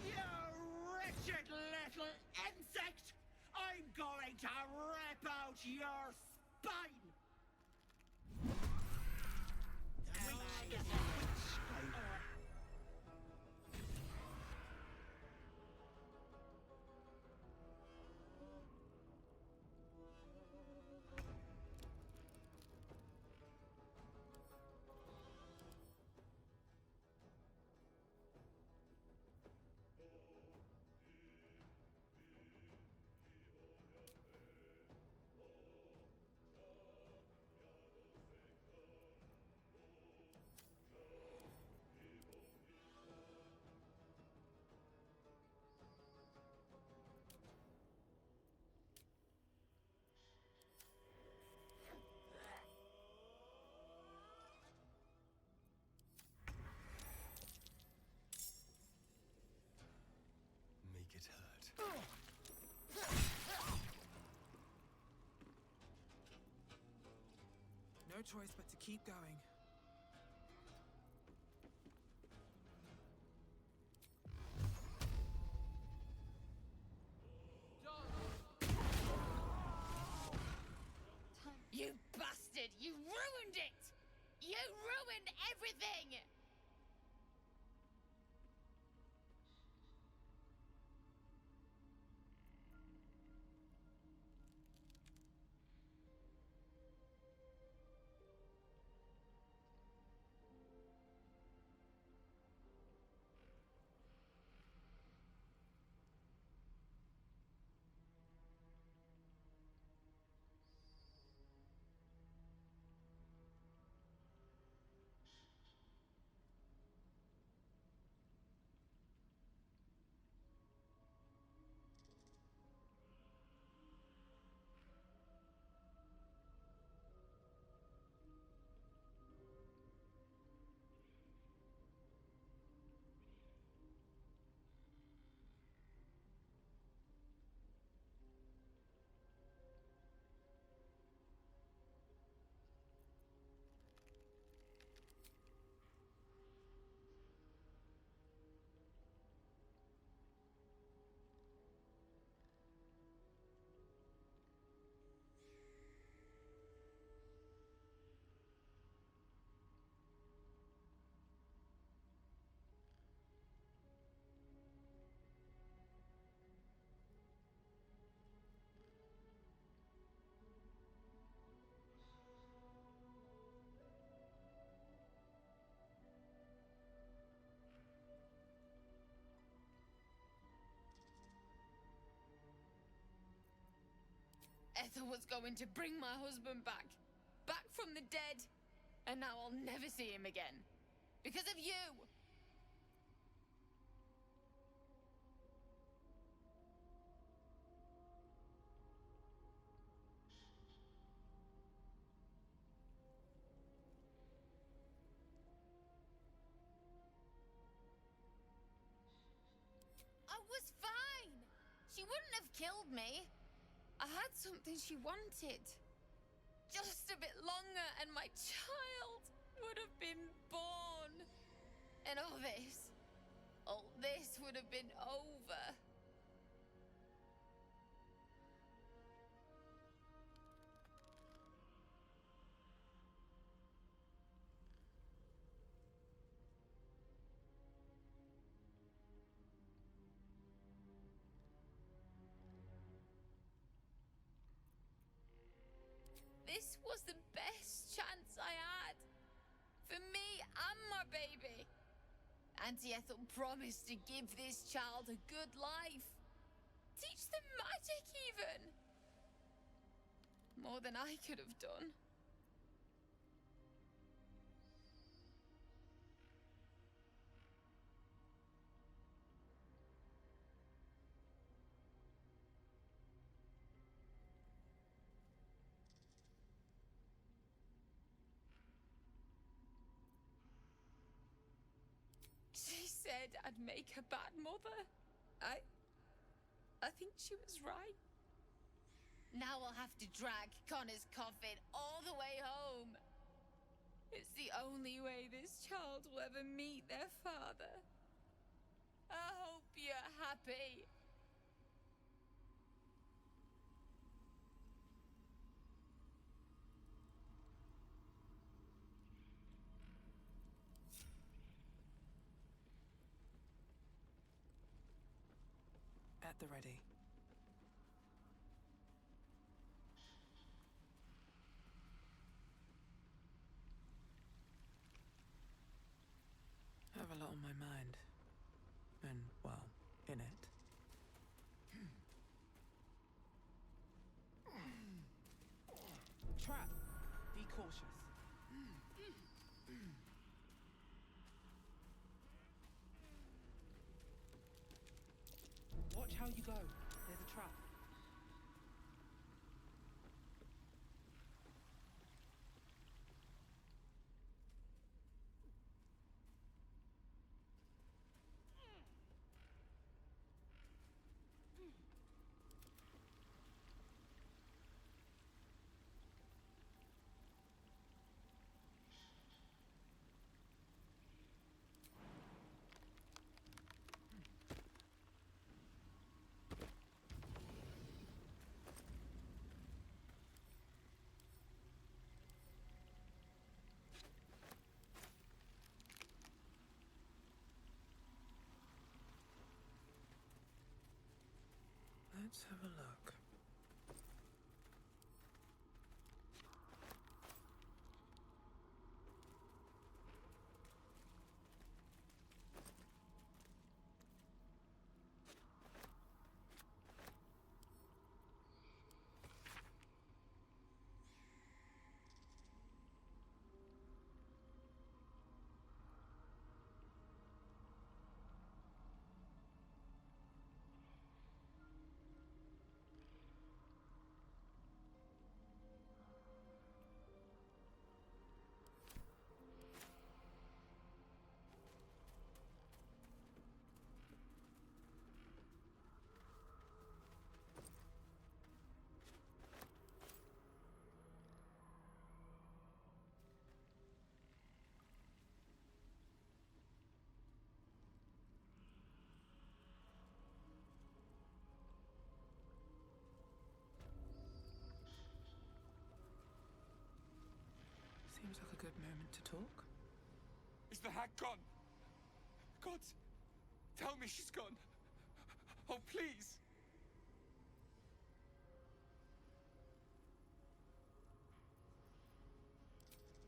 You wretched little insect! I'm going to rip out your spine! Make it hurt. No choice but to keep going. You bastard! You ruined it! You ruined everything! Ethel was going to bring my husband back. Back from the dead. And now I'll never see him again. Because of you! I was fine! She wouldn't have killed me. I had something she wanted. Just a bit longer and my child would have been born. And all this would have been over. This was the best chance I had. For me and my baby. Auntie Ethel promised to give this child a good life. Teach them magic, even. More than I could have done. She said I'd make a bad mother. I think she was right. Now I'll have to drag Connor's coffin all the way home. It's the only way this child will ever meet their father. I hope you're happy. At the ready. I have a lot on my mind. And, well, in it. Trap! Be cautious. Watch how you go. There's a trap. Let's have a look. Seems like a good moment to talk. Is the hag gone? God, tell me she's gone. Oh, please.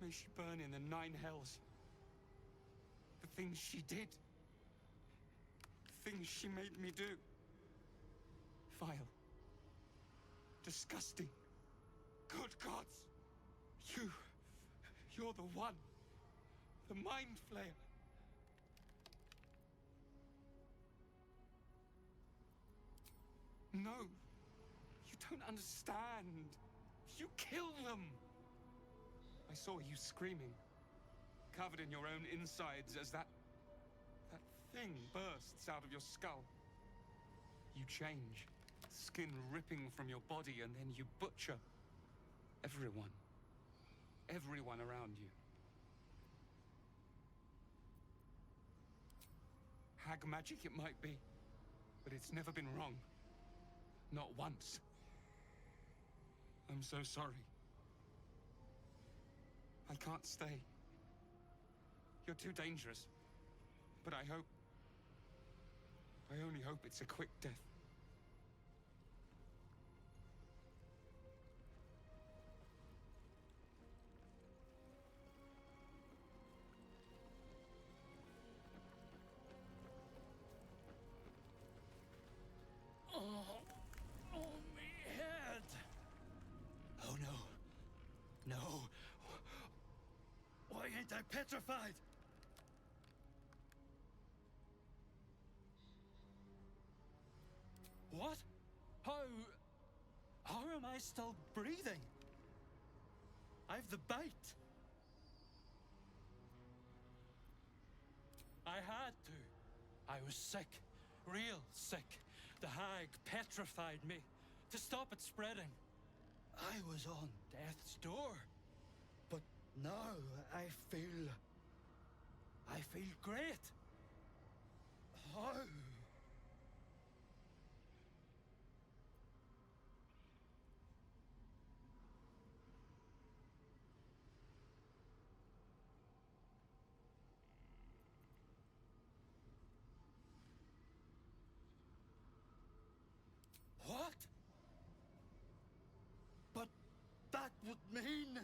May she burn in the 9 hells. The things she did. The things she made me do. Vile. Disgusting. Good gods! You're the one. The Mind Flayer. No. You don't understand. You kill them. I saw you screaming, covered in your own insides as that thing bursts out of your skull. You change, skin ripping from your body, and then you butcher everyone. Everyone around you. Hag magic it might be, but it's never been wrong. Not once. I'm so sorry. I can't stay. You're too dangerous. But I only hope it's a quick death. Oh, me head! Oh no. No. Why ain't I petrified? What? How am I still breathing? I've the bite. I had to. I was sick. Real sick. The hag petrified me to stop it spreading. I was on death's door. But now I feel great. How? What? But that would mean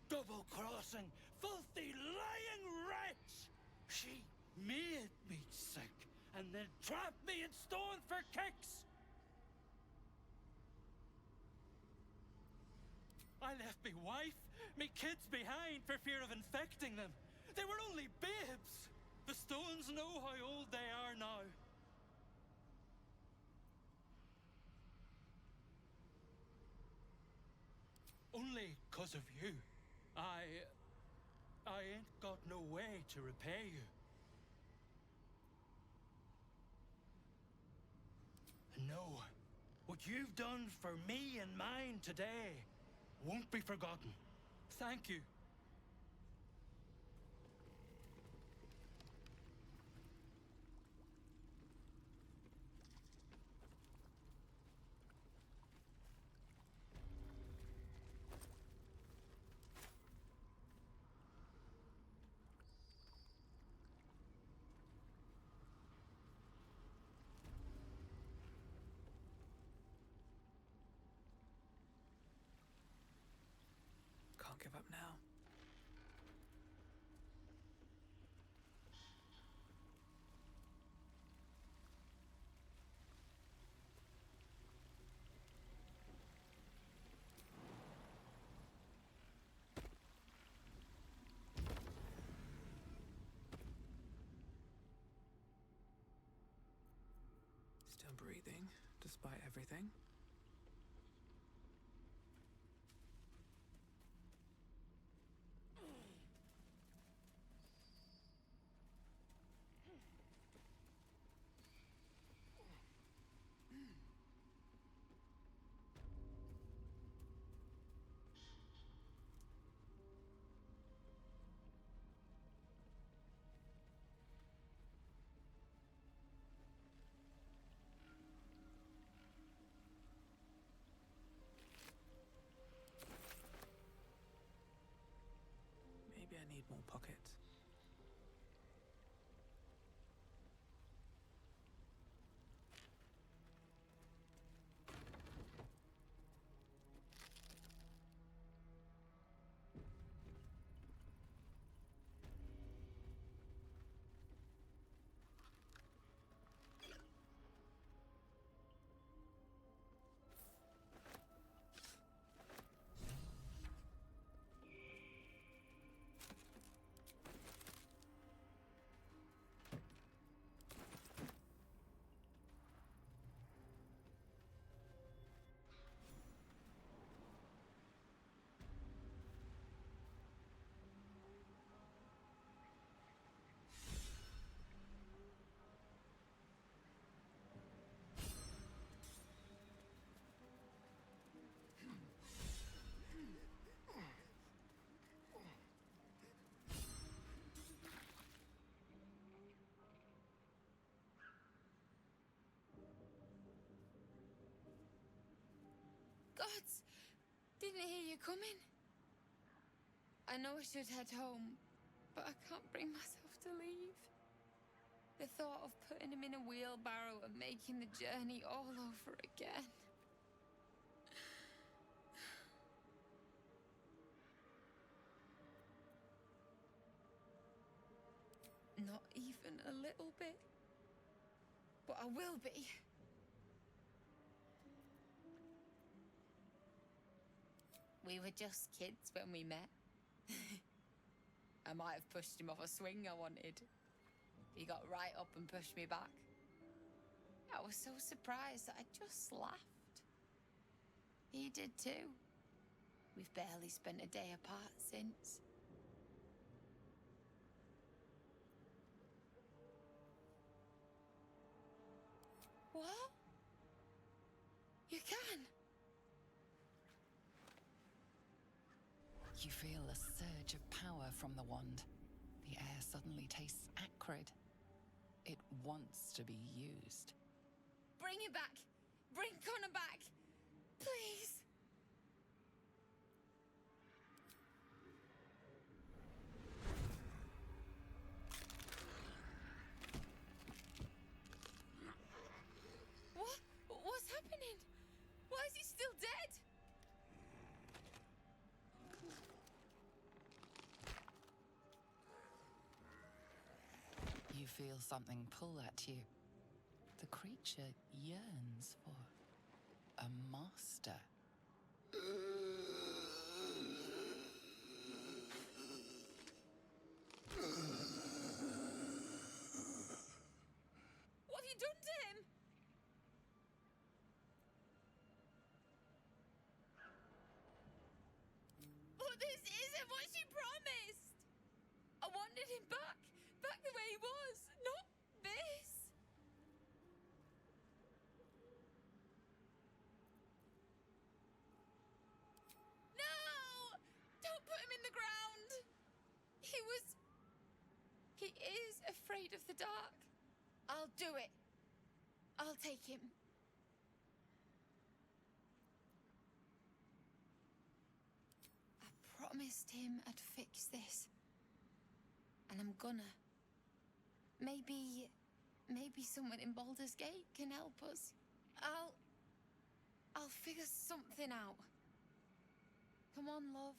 double-crossing, filthy, lying wretch! She made me sick and then trapped me in stone for kicks! I left me wife, me kids behind for fear of infecting them. They were only babes. The stones know how old they are now. Only 'cause of you. I ain't got no way to repay you. No, what you've done for me and mine today won't be forgotten. Thank you. Can't give up now. Still breathing, despite everything. Maybe I need more pockets. didn't hear you coming. I know I should head home, but I can't bring myself to leave. The thought of putting him in a wheelbarrow and making the journey all over again. Not even a little bit. But I will be. We were just kids when we met. I might have pushed him off a swing I wanted. He got right up and pushed me back. I was so surprised that I just laughed. He did too. We've barely spent a day apart since. What? You can? You feel a surge of power from the wand. The air suddenly tastes acrid. It wants to be used. Bring it back! Bring Connor back! Please! What? What's happening? Why is he still dead? You feel something pull at you. The creature yearns for a master. What have you done to him? But this isn't what she promised! I wanted him back the way he was, not this! No! Don't put him in the ground! He is afraid of the dark. I'll do it. I'll take him. I promised him I'd fix this. And I'm gonna. Maybe someone in Baldur's Gate can help us. I'll figure something out. Come on, love.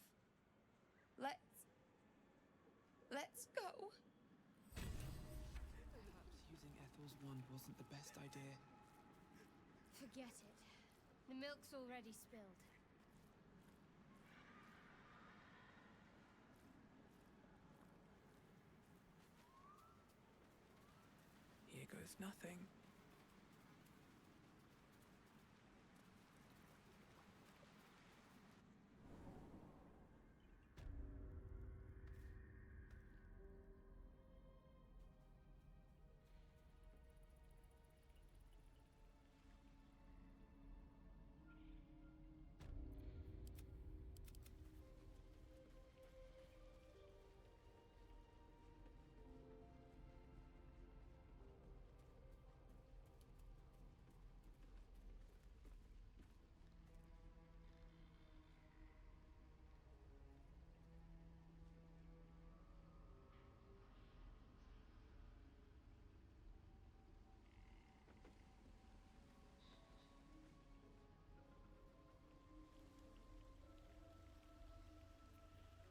Let's go. Perhaps using Ethel's wand wasn't the best idea. Forget it. The milk's already spilled. Here goes nothing.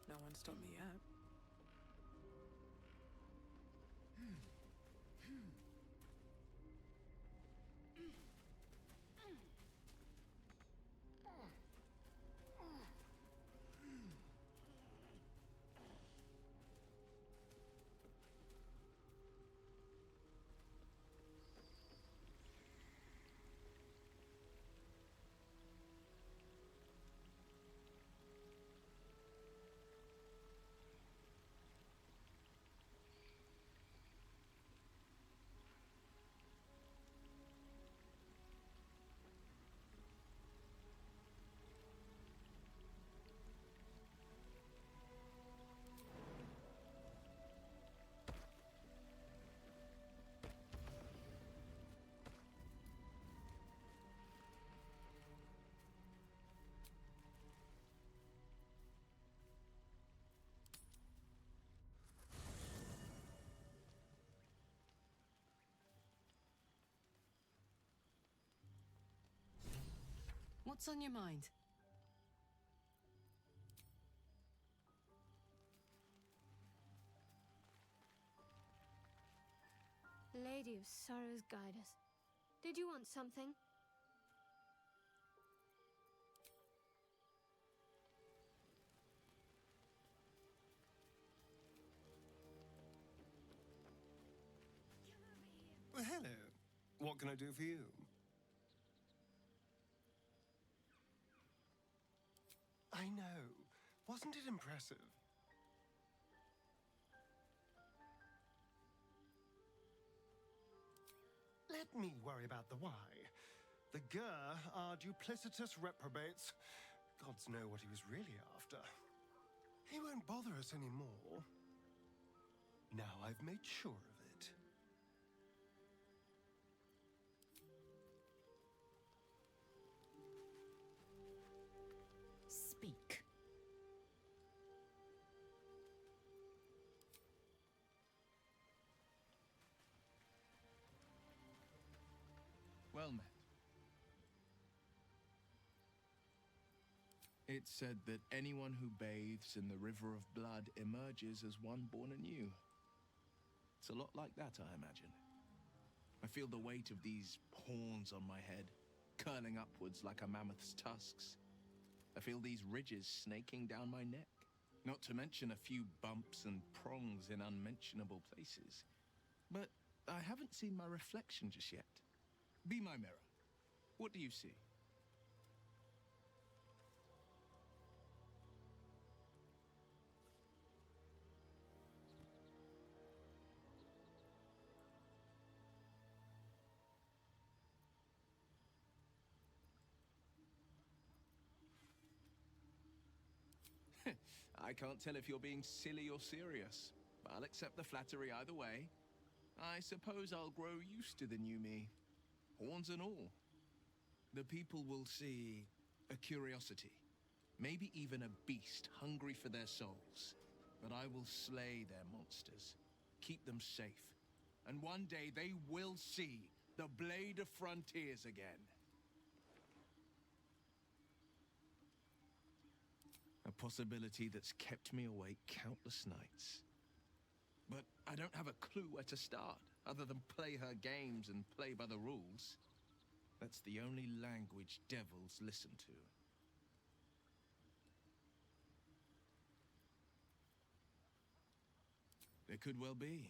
No one stopped me yet. What's on your mind? Lady of Sorrows, guide us. Did you want something? Well, hello. What can I do for you? I know. Wasn't it impressive? Let me worry about the why. The Gur are duplicitous reprobates. Gods know what he was really after. He won't bother us anymore. Now I've made sure of it. Speak. Well met. It's said that anyone who bathes in the river of blood emerges as one born anew. It's a lot like that, I imagine. I feel the weight of these horns on my head, curling upwards like a mammoth's tusks. I feel these ridges snaking down my neck, not to mention a few bumps and prongs in unmentionable places. But I haven't seen my reflection just yet. Be my mirror. What do you see? I can't tell if you're being silly or serious. I'll accept the flattery either way. I suppose I'll grow used to the new me. Horns and all. The people will see a curiosity. Maybe even a beast hungry for their souls. But I will slay their monsters. Keep them safe. And one day they will see the Blade of Frontiers again. A possibility that's kept me awake countless nights. But I don't have a clue where to start, other than play her games and play by the rules. That's the only language devils listen to. There could well be.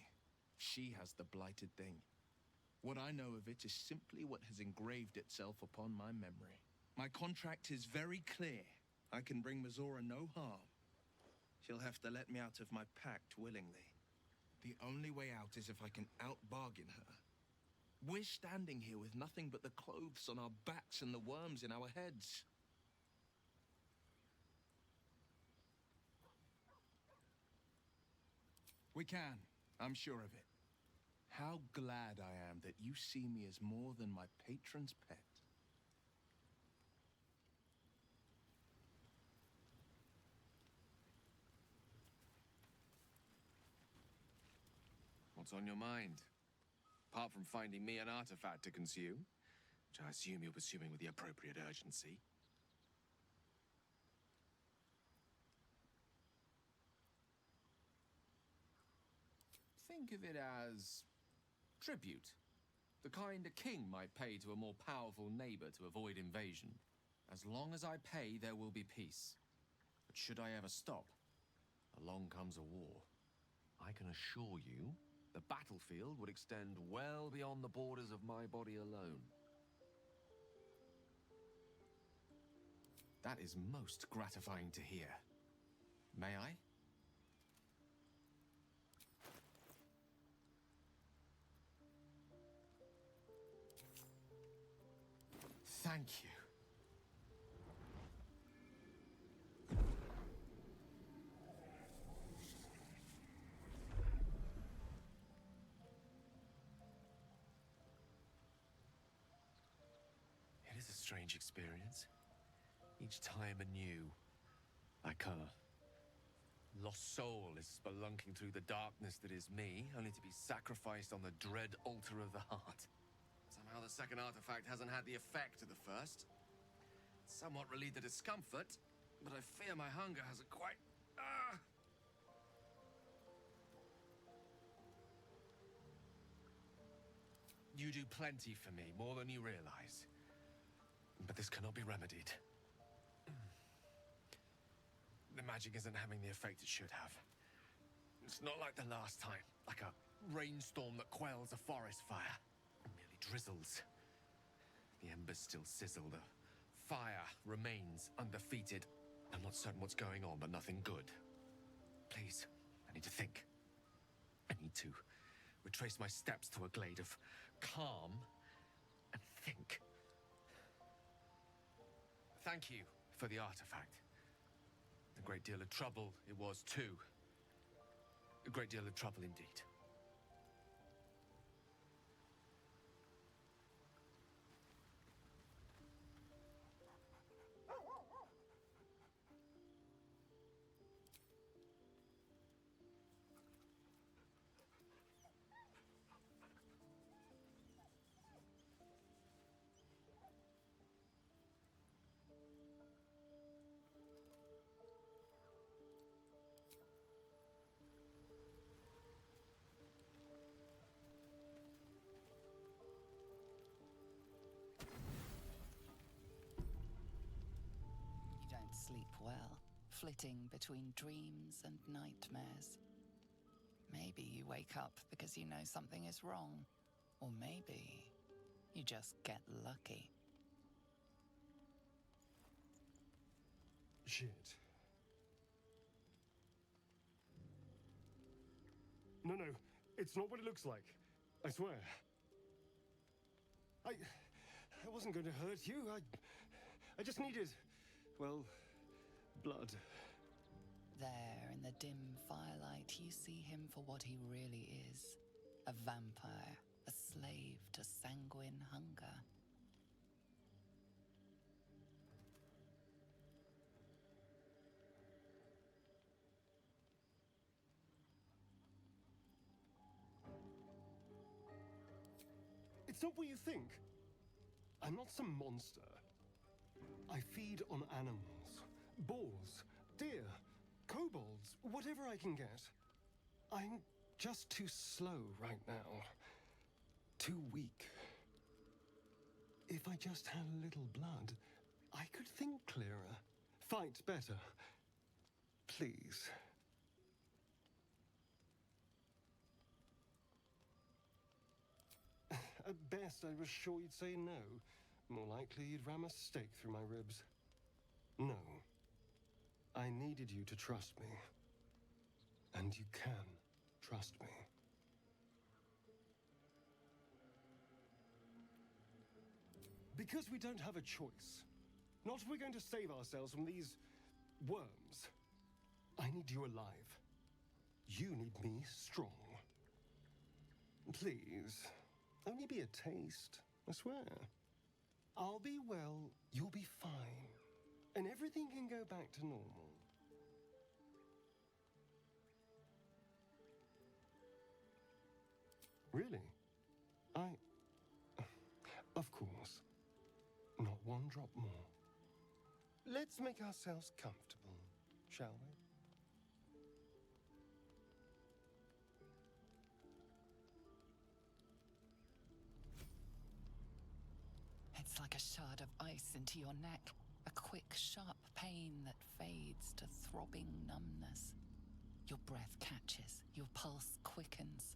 She has the blighted thing. What I know of it is simply what has engraved itself upon my memory. My contract is very clear. I can bring Mizora no harm. She'll have to let me out of my pact willingly. The only way out is if I can out-bargain her. We're standing here with nothing but the clothes on our backs and the worms in our heads. We can. I'm sure of it. How glad I am that you see me as more than my patron's pet. What's on your mind? Apart from finding me an artifact to consume, which I assume you're pursuing with the appropriate urgency. Think of it as tribute. The kind a king might pay to a more powerful neighbor to avoid invasion. As long as I pay, there will be peace. But should I ever stop, along comes a war. I can assure you, the battlefield would extend well beyond the borders of my body alone. That is most gratifying to hear. May I? Thank you. It is a strange experience. Each time anew, like a lost soul is spelunking through the darkness that is me, only to be sacrificed on the dread altar of the heart. Somehow the second artifact hasn't had the effect of the first. somewhat relieve the discomfort, but I fear my hunger hasn't quite... You do plenty for me, more than you realize. But this cannot be remedied. The magic isn't having the effect it should have. It's not like the last time, like a rainstorm that quells a forest fire. It merely drizzles. The embers still sizzle, the fire remains undefeated. I'm not certain what's going on, but nothing good. Please, I need to think. I need to retrace my steps to a glade of calm and think. Thank you for the artifact. A great deal of trouble it was too. A great deal of trouble indeed. You don't sleep well, flitting between dreams and nightmares. Maybe you wake up because you know something is wrong. Or maybe you just get lucky. Shit. No, it's not what it looks like. I swear. I wasn't going to hurt you. I just needed, well, blood. There, in the dim firelight, you see him for what he really is. A vampire, a slave to sanguine hunger. It's not what you think. I'm not some monster. I feed on animals. Boars, deer, kobolds, whatever I can get. I'm just too slow right now. Too weak. If I just had a little blood, I could think clearer, fight better. Please. At best, I was sure you'd say no. More likely, you'd ram a stake through my ribs. No. I needed you to trust me. And you can trust me. Because we don't have a choice. Not if we're going to save ourselves from these worms. I need you alive. You need me strong. Please, only be a taste, I swear. I'll be well, you'll be fine. And everything can go back to normal. Really? Of course. Not one drop more. Let's make ourselves comfortable, shall we? It's like a shard of ice into your neck. A quick, sharp pain that fades to throbbing numbness. Your breath catches, your pulse quickens.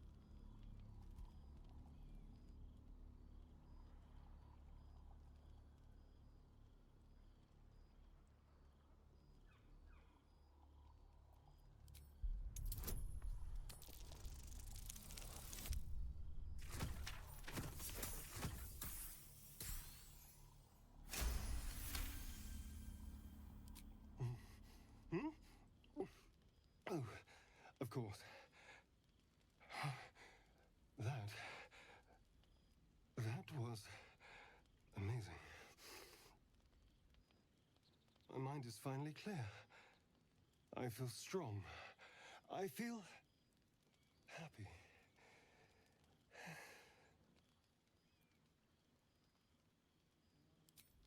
Oh, of course. That was amazing. My mind is finally clear. I feel strong. I feel happy.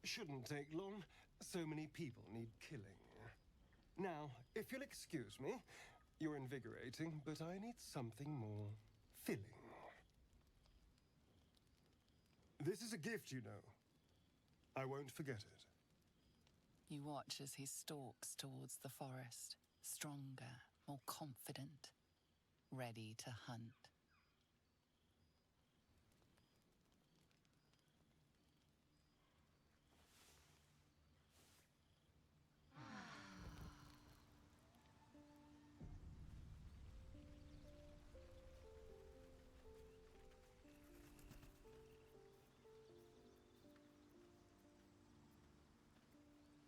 Shouldn't take long. So many people need killing. Now, if you'll excuse me, you're invigorating, but I need something more filling. This is a gift, you know. I won't forget it. You watch as he stalks towards the forest, stronger, more confident, ready to hunt.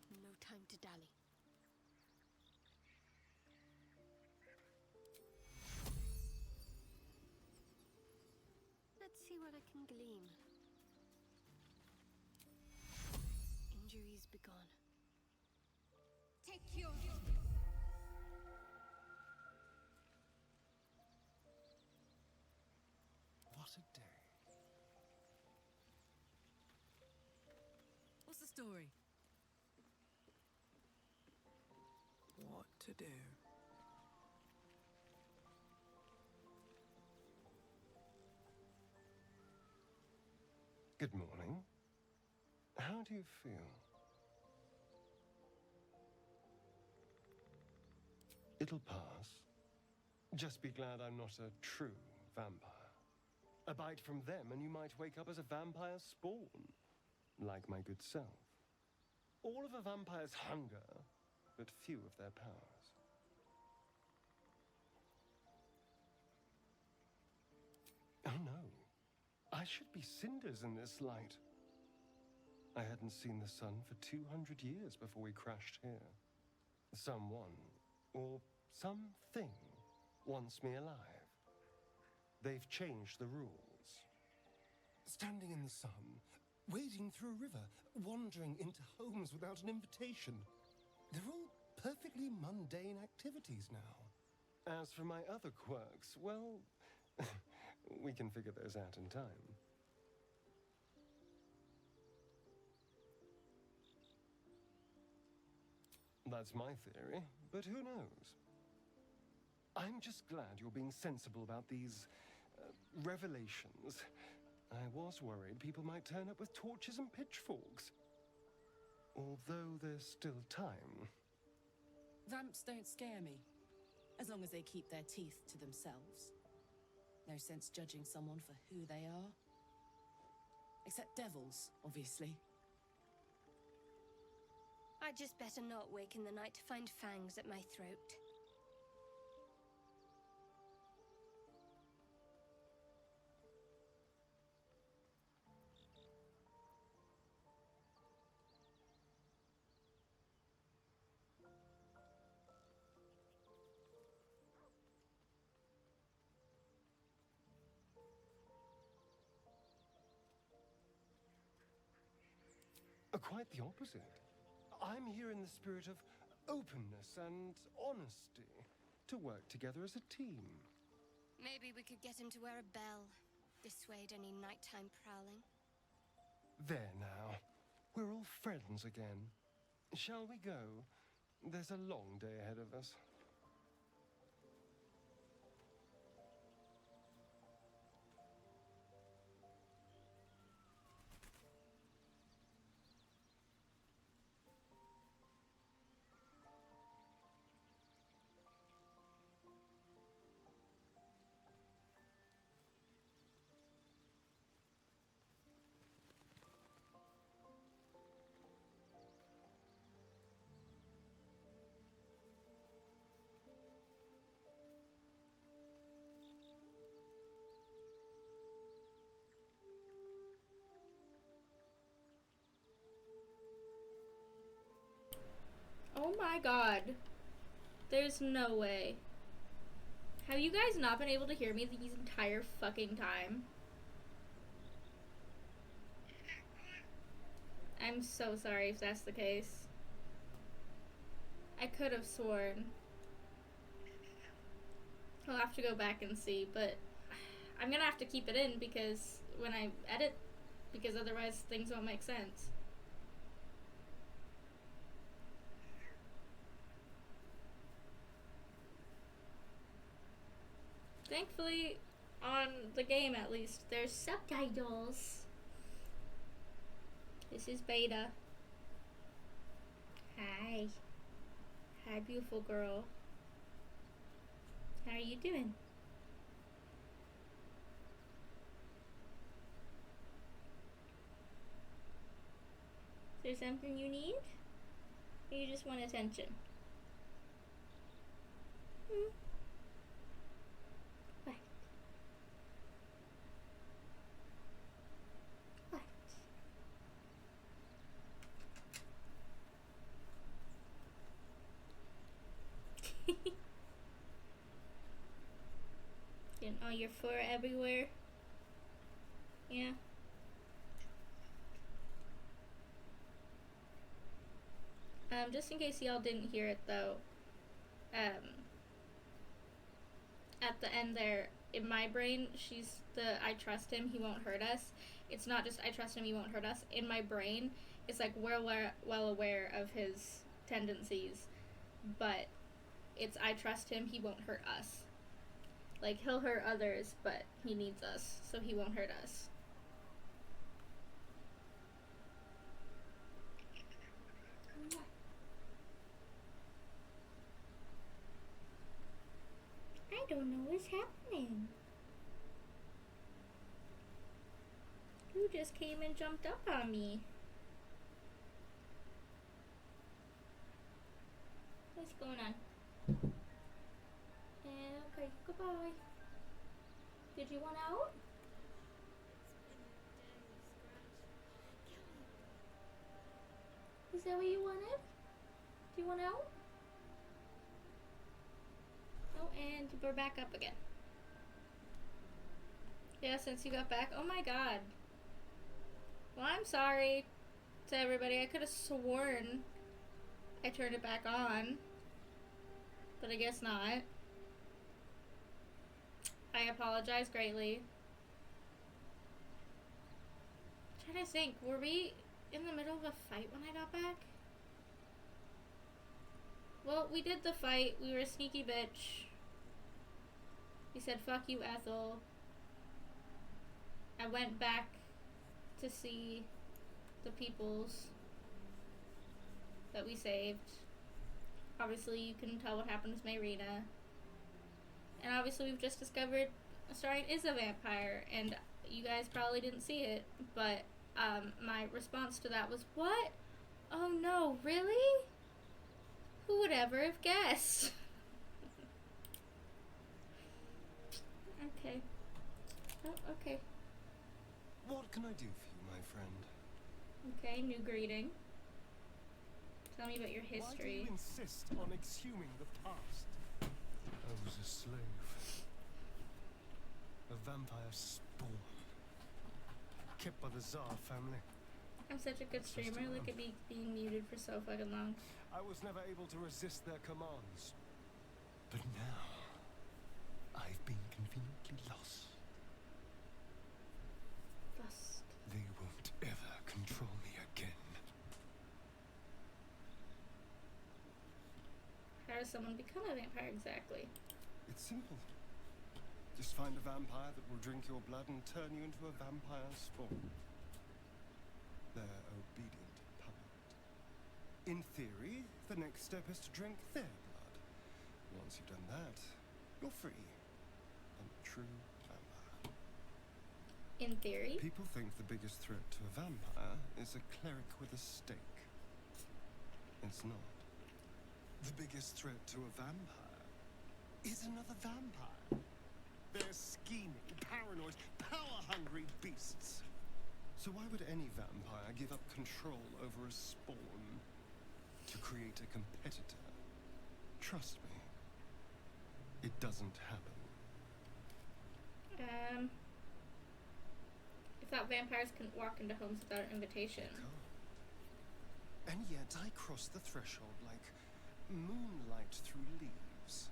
No time to dally. Let's see what I can glean. Injuries begone. Take your... What a day. What's the story? What to do? Good morning. How do you feel? It'll pass. Just be glad I'm not a true vampire. A bite from them and you might wake up as a vampire spawn, like my good self. All of a vampire's hunger, but few of their powers. Oh no, I should be cinders in this light. I hadn't seen the sun for 200 years before we crashed here. Someone, or something, wants me alive. They've changed the rules. Standing in the sun, wading through a river, wandering into homes without an invitation. They're all perfectly mundane activities now. As for my other quirks, well, we can figure those out in time. That's my theory, but who knows? I'm just glad you're being sensible about these revelations. I was worried people might turn up with torches and pitchforks. Although there's still time. Vamps don't scare me, as long as they keep their teeth to themselves. No sense judging someone for who they are. Except devils, obviously. I'd just better not wake in the night to find fangs at my throat. Quite the opposite. I'm here in the spirit of openness and honesty, to work together as a team. Maybe we could get him to wear a bell. Dissuade any nighttime prowling. There now. We're all friends again. Shall we go? There's a long day ahead of us. Oh my god. There's no way. Have you guys not been able to hear me the entire fucking time? I'm so sorry if that's the case. I could have sworn. I'll have to go back and see, but I'm gonna have to keep it in because when I edit, because otherwise things won't make sense. Thankfully, on the game at least, there's subtitles. This is Beta. Hi. Hi, beautiful girl. How are you doing? Is there something you need? Or you just want attention? What? What? Getting all your fur everywhere? Yeah. Just in case y'all didn't hear it though, at the end there, in my brain, she's the I trust him, he won't hurt us. It's not just I trust him, he won't hurt us. In my brain, it's like we're well aware of his tendencies, but it's I trust him, he won't hurt us. Like, he'll hurt others, but he needs us, so he won't hurt us. I don't know what's happening. Who just came and jumped up on me? What's going on? Okay, goodbye. Did you want out? Is that what you wanted? Do you want out? Oh, and we're back up again. Yeah, since you got back. Oh my god. Well, I'm sorry to everybody. I could have sworn I turned it back on, but I guess not. I apologize greatly. I'm trying to think, were we in the middle of a fight when I got back? Well, we did the fight. We were a sneaky bitch. We said, fuck you, Ethel. I went back to see the peoples that we saved. Obviously, you can tell what happened to Mayrina. And obviously, we've just discovered Astarion is a vampire, and you guys probably didn't see it, but my response to that was, what? Oh no, really? Who would ever have guessed? Okay. Oh, okay. What can I do for you, my friend? Okay, new greeting. Tell me about your history. Why do you insist on exhuming the past? I was a slave. A vampire spawn. Kept by the Tsar family. I'm such a good streamer. Look at me being muted for so fucking long. I was never able to resist their commands. But now, I've been conveniently lost. Lost. They won't ever control me again. How does someone become a vampire exactly? It's simple. Just find a vampire that will drink your blood and turn you into a vampire spawn. Their obedient puppet. In theory, the next step is to drink their blood. Once you've done that, you're free. And a true vampire. In theory? People think the biggest threat to a vampire is a cleric with a stake. It's not. The biggest threat to a vampire is another vampire. They're scheming, paranoid, power-hungry beasts. So why would any vampire give up control over a spawn to create a competitor? Trust me, it doesn't happen. I thought vampires couldn't walk into homes without an invitation. And yet I cross the threshold like moonlight through leaves.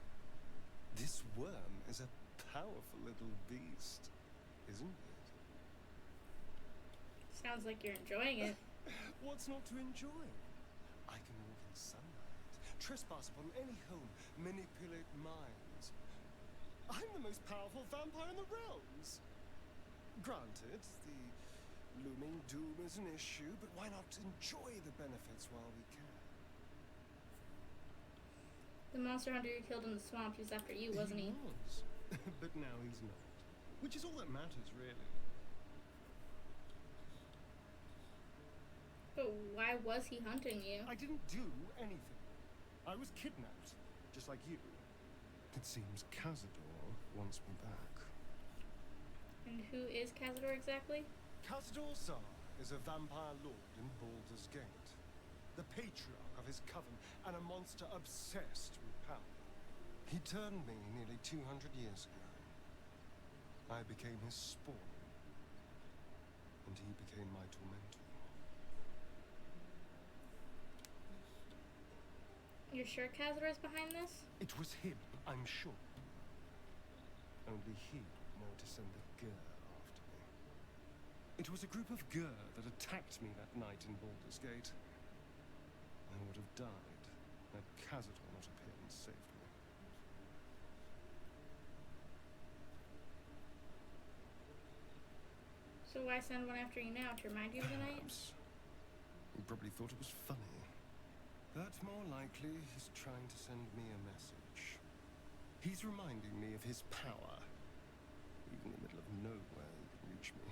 This worm is a powerful little beast, isn't it? Sounds like you're enjoying it. What's not to enjoy? I can walk in sunlight, trespass upon any home, manipulate minds. I'm the most powerful vampire in the realms. Granted, the looming doom is an issue, but why not enjoy the benefits while we can? The monster hunter you killed in the swamp, he was after you, wasn't he? He was. But now he's not. Which is all that matters, really. But why was he hunting you? I didn't do anything. I was kidnapped, just like you. It seems Cazador wants me back. And who is Cazador exactly? Cazador Zar is a vampire lord in Baldur's Gate. The patriarch of his coven and a monster obsessed with power. He turned me nearly 200 years ago. I became his spawn, and he became my tormentor. You're sure Cazador's behind this? It was him, I'm sure. Only he would know to send the Gur after me. It was a group of Gur that attacked me that night in Baldur's Gate. I would have died had Cazador not appeared and saved me. So why send one after you now? To remind you of the night? Perhaps. He probably thought it was funny. But more likely, he's trying to send me a message. He's reminding me of his power. Even in the middle of nowhere, he can reach me.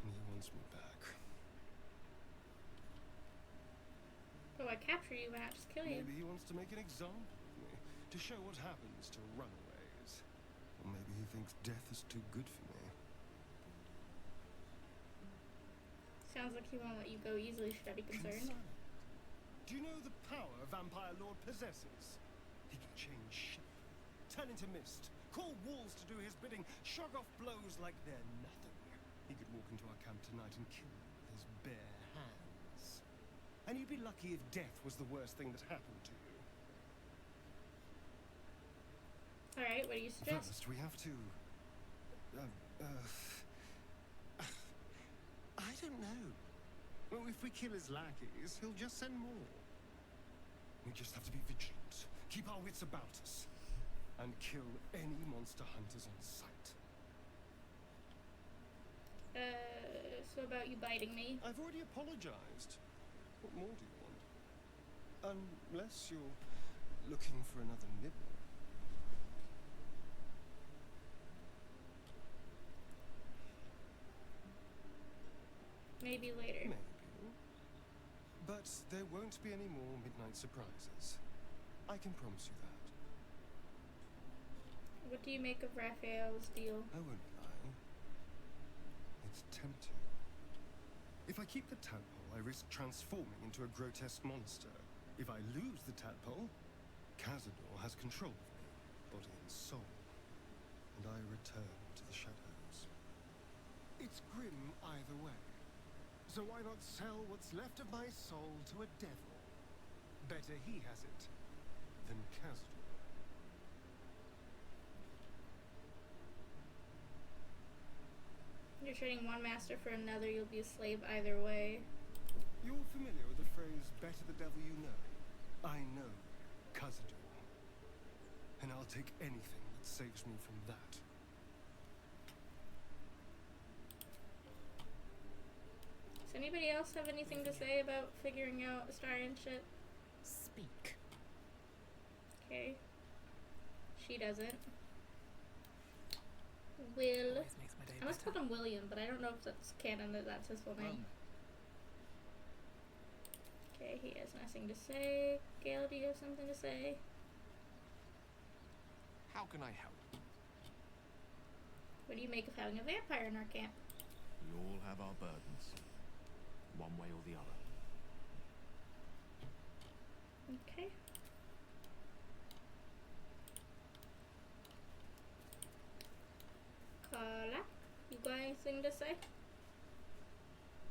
And he wants me back. Oh, I capture you, why not just kill you? Maybe he wants to make an example of me, to show what happens to runaways. Or maybe he thinks death is too good for me. Sounds like he won't let you go easily, should I be concerned? Do you know the power a vampire lord possesses? He can change shape, turn into mist, call walls to do his bidding, shrug off blows like they're nothing. He could walk into our camp tonight and kill you with his bare hands. And you'd be lucky if death was the worst thing that happened to you. Alright, what do you suggest? First, we have to... I don't know. Well, if we kill his lackeys, he'll just send more. We just have to be vigilant, keep our wits about us, and kill any monster hunters on sight. So about you biting me? I've already apologized. What more do you want? Unless you're looking for another nibble. Maybe later. Maybe. But there won't be any more midnight surprises. I can promise you that. What do you make of Raphael's deal? I won't lie. It's tempting. If I keep the tadpole, I risk transforming into a grotesque monster. If I lose the tadpole, Cazador has control of me, body and soul, and I return to the shadows. It's grim either way. So why not sell what's left of my soul to a devil? Better he has it than Cazador. You're trading one master for another, you'll be a slave either way. You're familiar with the phrase, better the devil you know? I know Cazador. And I'll take anything that saves me from that. Does anybody else have anything to say about figuring out Astarian shit? Speak. Okay. She doesn't. Will. I almost called him William, but I don't know if that's canon that that's his full name. Okay, he has nothing to say. Gale, do you have something to say? How can I help? What do you make of having a vampire in our camp? We all have our burdens, one way or the other. Okay. Carla, you got anything to say?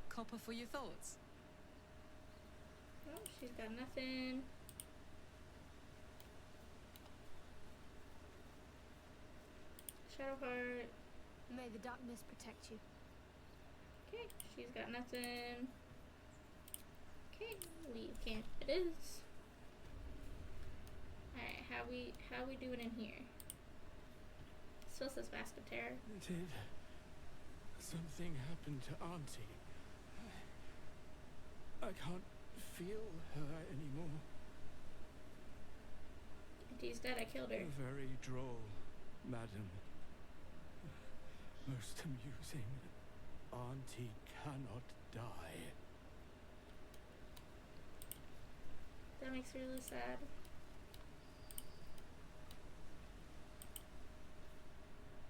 Copper for your thoughts. Oh, she's got nothing. Shadowheart. May the darkness protect you. Okay, she's got nothing. Okay, leave camp it is. Alright, how we doing in here? Still says Mask of Terror. Did something happen to Auntie? I can't feel her anymore. Auntie's dead, I killed her. Very droll, madam. Most amusing. Auntie cannot die. That makes me really sad.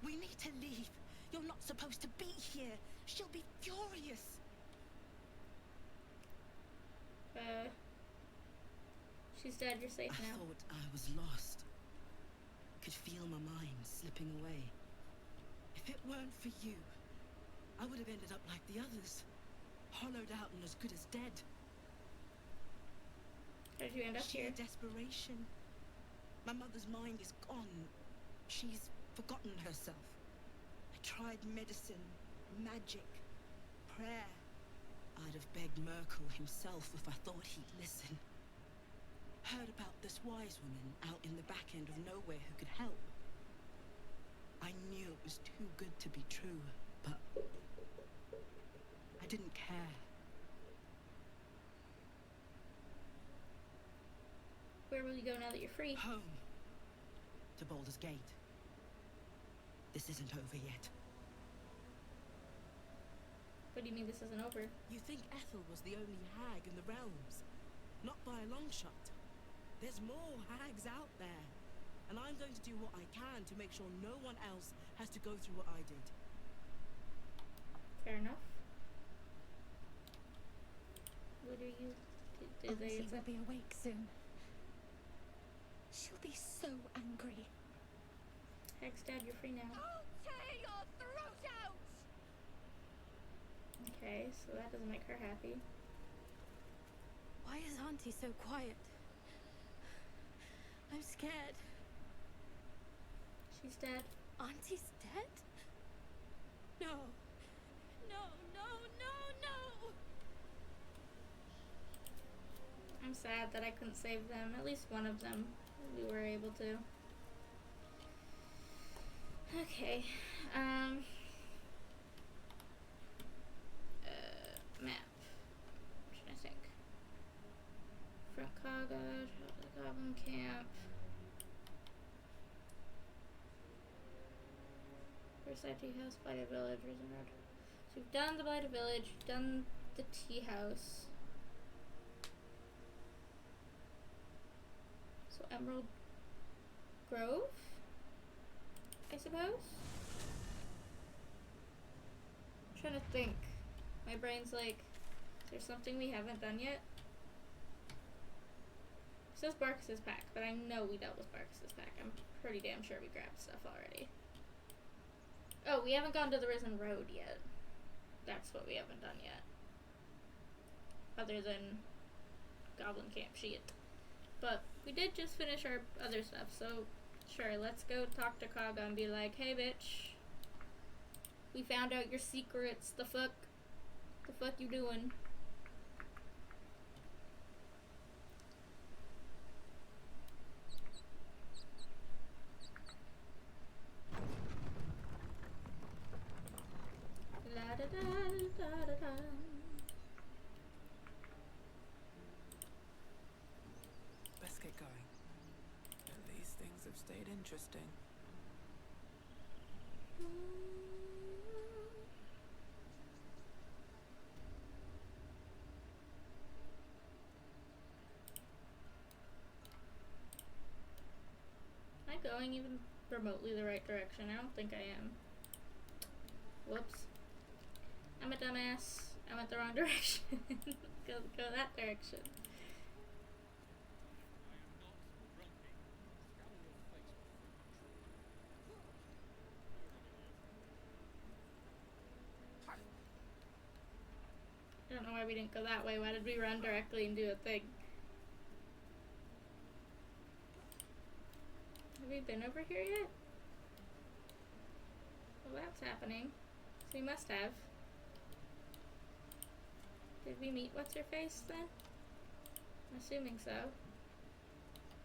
We need to leave. You're not supposed to be here. She'll be furious. She's dead, you're safe now. I thought I was lost. Could feel my mind slipping away. If it weren't for you, I would have ended up like the others. Hollowed out and as good as dead. How did you end up Sheer here? desperation. My mother's mind is gone. She's forgotten herself. I tried medicine, magic, prayer. I'd have begged Merkel himself if I thought he'd listen. Heard about this wise woman out in the back end of nowhere who could help. I knew it was too good to be true, but I didn't care. Where will you go now that you're free? Home. To Baldur's Gate. This isn't over yet. What do you mean this isn't over? You think Ethel was the only hag in the realms? Not by a long shot. There's more hags out there. And I'm going to do what I can to make sure no one else has to go through what I did. Fair enough. What are you... Did they... Auntie will be awake soon. She'll be so angry. Hag's dead, you're free now. I'll tear your throat out! Okay, so that doesn't make her happy. Why is Auntie so quiet? I'm scared. She's dead. Auntie's dead? No. No, no, no, no! I'm sad that I couldn't save them. At least one of them. We were able to. Okay. Map. What should I think? Front Kaga, Goblin Camp. Riverside Tea House, Blighted Village, Risen Road. So we've done the Blighted Village, we've done the tea house. So Emerald Grove, I suppose? I'm trying to think. My brain's like, is there something we haven't done yet? It says Barkis's pack, but I know we dealt with Barkis's pack. I'm pretty damn sure we grabbed stuff already. Oh, we haven't gone to the Risen Road yet. That's what we haven't done yet. Other than Goblin Camp shit. But we did just finish our other stuff, so sure, let's go talk to Kaga and be like, hey bitch, we found out your secrets, the fuck you doing? La da da da da da. Let's get going. At least things have stayed interesting. Am I going even remotely the right direction? I don't think I am. Whoops. I'm a dumbass. I went the wrong direction. go that direction. I don't know why we didn't go that way. Why did we run directly and do a thing? Have we been over here yet? Well, that's happening. So we must have. Did we meet What's-Her-Face then? I'm assuming so.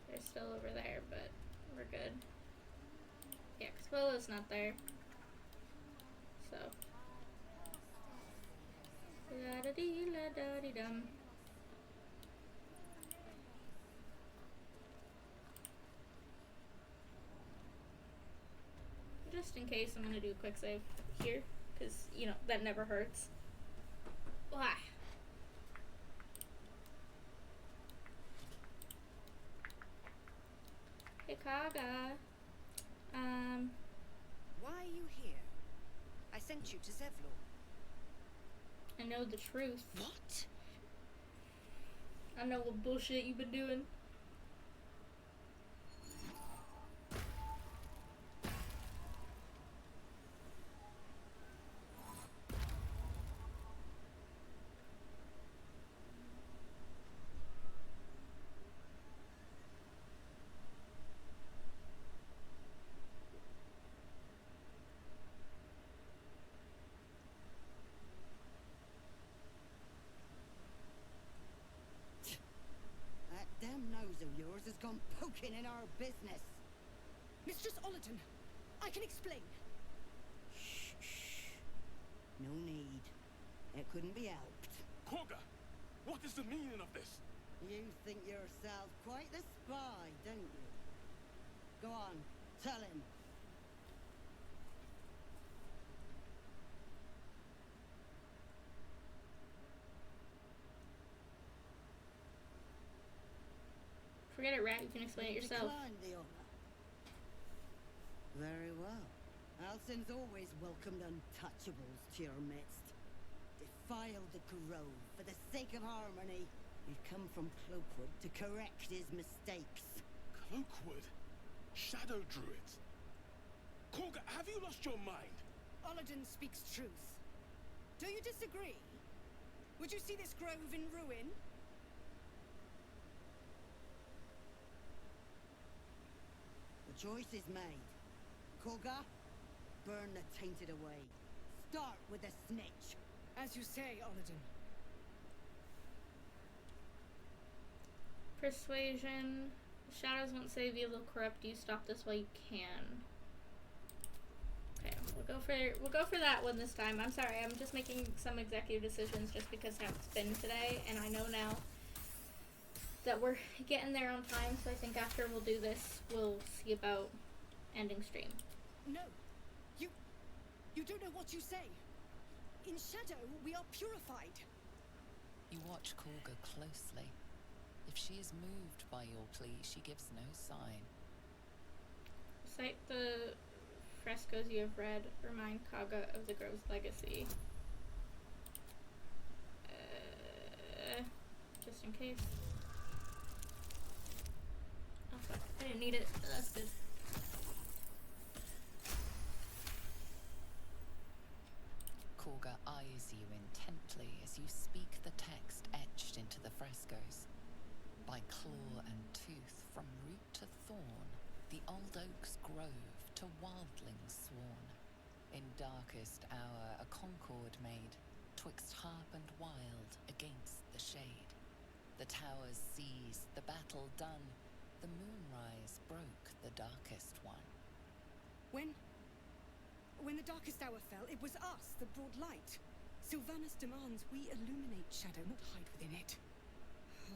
They're still over there, but we're good. Yeah, because Willow's not there. So. La-da-dee-la-da-dee-dum. Just in case, I'm gonna do a quick save here, because, you know, that never hurts. Why? Hey, Kaga. Why are you here? I sent you to Zevlor. I know the truth. What? I know what bullshit you've been doing. That damn nose of yours has gone poking in our business. Mistress Ollerton, I can explain. Shh, shh. No need. It couldn't be helped. Korga, what is the meaning of this? You think yourself quite the spy, don't you? Go on, tell him. Forget it, Rat. You can explain it yourself. Decline the honor. Very well. Alcin's always welcomed untouchables to your midst. Defiled the grove for the sake of harmony. You've come from Cloakwood to correct his mistakes. Cloakwood? Shadow Druids? Korga, have you lost your mind? Ollerton speaks truth. Do you disagree? Would you see this grove in ruin? The choice is made. Korga, burn the tainted away. Start with the snitch. As you say, Ollerton. Persuasion. Shadows won't save you, they'll corrupt you. Stop this while you can. Okay, we'll go for that one this time. I'm sorry, I'm just making some executive decisions just because how it's been today, and I know now that we're getting there on time, so I think after we'll do this, we'll see about ending stream. No. You don't know what you say. In Shadow, we are purified. You watch Korga closely. If she is moved by your plea, she gives no sign. Recite the frescoes you have read. Remind Kaga of the Grove's legacy. Just in case. Oh fuck, I didn't need it. That's good. Korga eyes you intently as you speak the text etched into the frescoes. By claw and tooth, from root to thorn, the old oak's grove to wildlings sworn. In darkest hour a concord made, twixt harp and wild against the shade. The towers seized, the battle done, the moonrise broke the darkest one. When the darkest hour fell, it was us that brought light. Sylvanas demands we illuminate Shadow, not hide within it.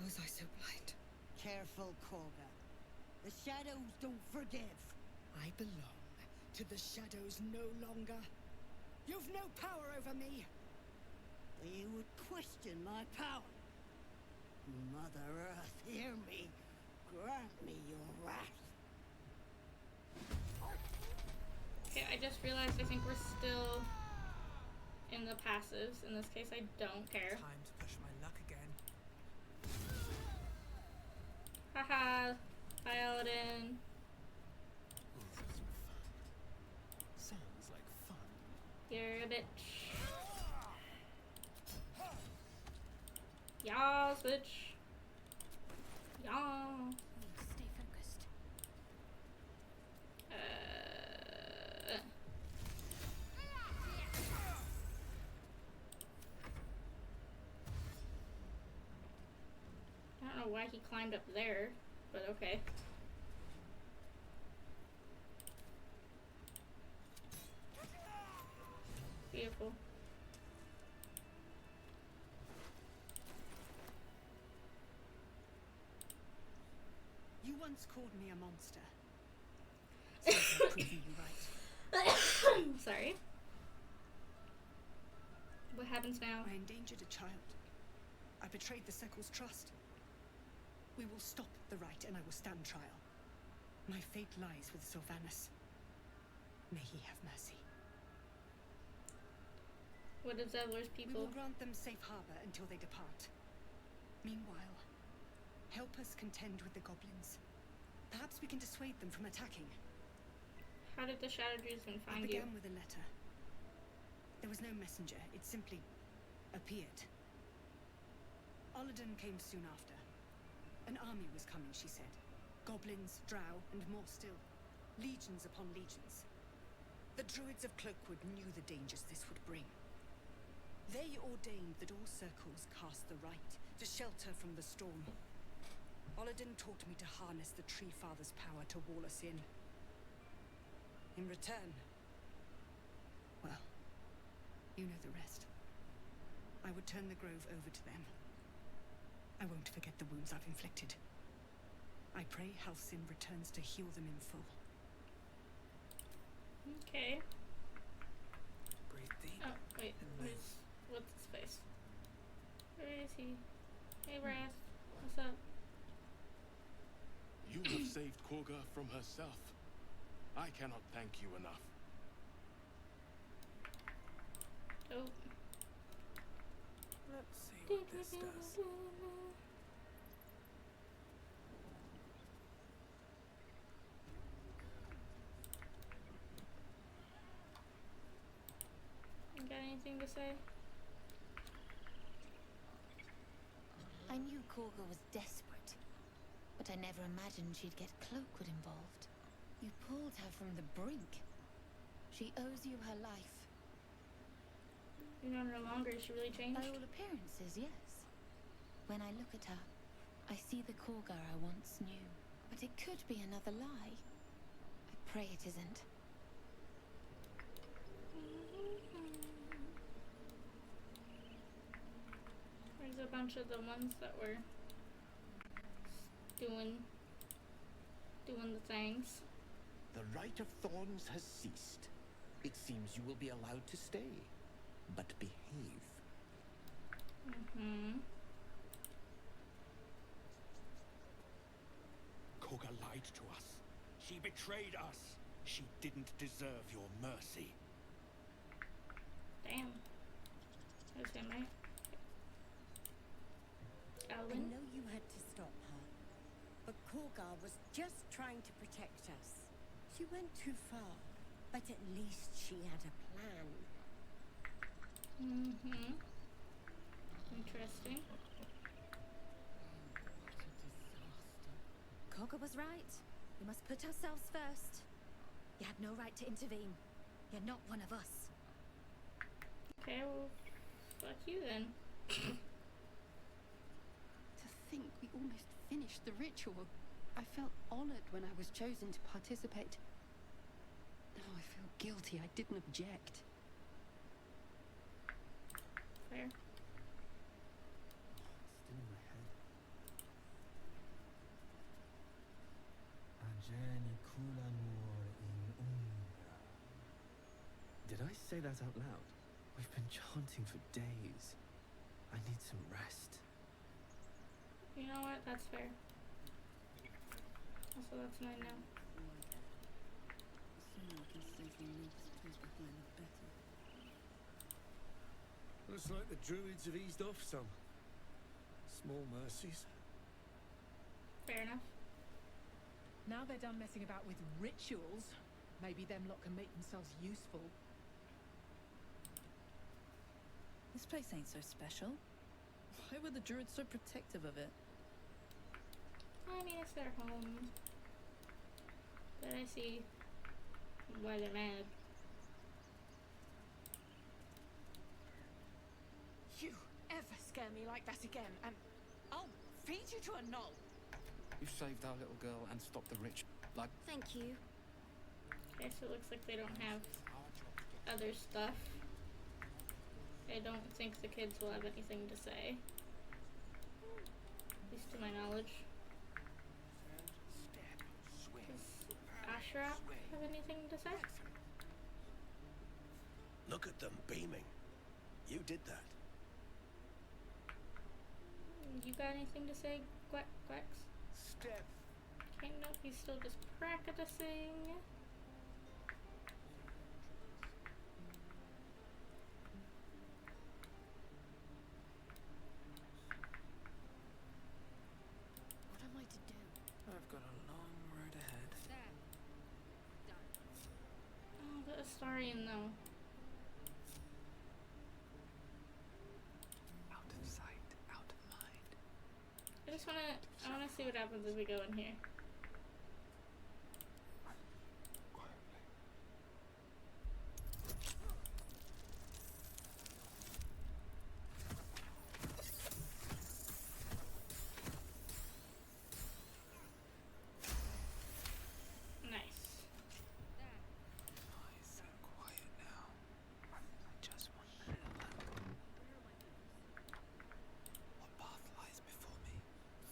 Was I so blind? Careful, Korga. The shadows don't forgive. I belong to the shadows no longer. You've no power over me. You would question my power. Mother Earth, hear me. Grant me your wrath. Okay, I just realized I think we're still in the passives. In this case, I don't care. Time to push my luck again. Haha, Paladin. Sounds like fun. You're a bitch. Yas, bitch. Yas. Stay focused. I don't know why he climbed up there, but okay. Beautiful. You once called me a monster. So I'm proving you right. Sorry. What happens now? I endangered a child. I betrayed the Sekul's trust. We will stop the right, and I will stand trial. My fate lies with Sylvanas. May he have mercy. What of Zedler's We people? will grant them safe harbor until they depart. Meanwhile, help us contend with the goblins. Perhaps we can dissuade them from attacking. How did the Shadow Druidsman find It you? began with a letter. There was no messenger. It simply appeared. Oladan came soon after. An army was coming, she said. Goblins, drow, and more still. Legions upon legions. The druids of Cloakwood knew the dangers this would bring. They ordained that all circles cast the right to shelter from the storm. Oladan taught me to harness the Tree Father's power to wall us in. In return, well, you know the rest. I would turn the grove over to them. I won't forget the wounds I've inflicted. I pray Halcyon returns to heal them in full. Okay. Breathe deep. Oh, wait. What's his face? Where is he? Hey, Raz. What's up? You have saved Korga from herself. I cannot thank you enough. Oh. Let's see what this does. You got anything to say? I knew Korga was desperate, but I never imagined she'd get Cloakwood involved. You pulled her from the brink. She owes you her life. You know her longer. Is she really changed? By all appearances, yes. When I look at her, I see the Korga I once knew. But it could be another lie. I pray it isn't. There's a bunch of the ones that were doing the things. The Rite of Thorns has ceased. It seems you will be allowed to stay, but behave. Korga lied to us. She betrayed us. She didn't deserve your mercy. Damn. That's him, right? I Ellen? know you had to stop her, but Korga was just trying to protect us. She went too far, but at least she had a plan. Interesting. Korga was right. We must put ourselves first. You had no right to intervene. You're not one of us. Okay, well, fuck you then. To think we almost finished the ritual. I felt honored when I was chosen to participate. Now I feel guilty I didn't object. Fair. Still in my head. Ajani kulamur in umbra. Did I say that out loud? We've been chanting for days. I need some rest. You know what? That's fair. Also, that's mine now. Looks like the druids have eased off some. Small mercies. Fair enough. Now they're done messing about with rituals, maybe them lot can make themselves useful. This place ain't so special. Why were the druids so protective of it? I mean, it's their home. But I see why they're mad. You ever scare me like that again, and I'll feed you to a knoll. You've saved our little girl and stopped the rich. Like, Thank you. Okay, so it looks like they don't have other stuff. I don't think the kids will have anything to say. At least to my knowledge. Does Ashraf have anything to say? Look at them beaming. You did that. You got anything to say, Quex? Step. Okay, nope, he's still just practicing. What am I to do? I've got a long road ahead. There. Done. Oh, the Astarian though. Out of sight, out of mind. I wanna see what happens as we go in here. Nice. Nice and quiet now. I just want a little help. What path lies before me?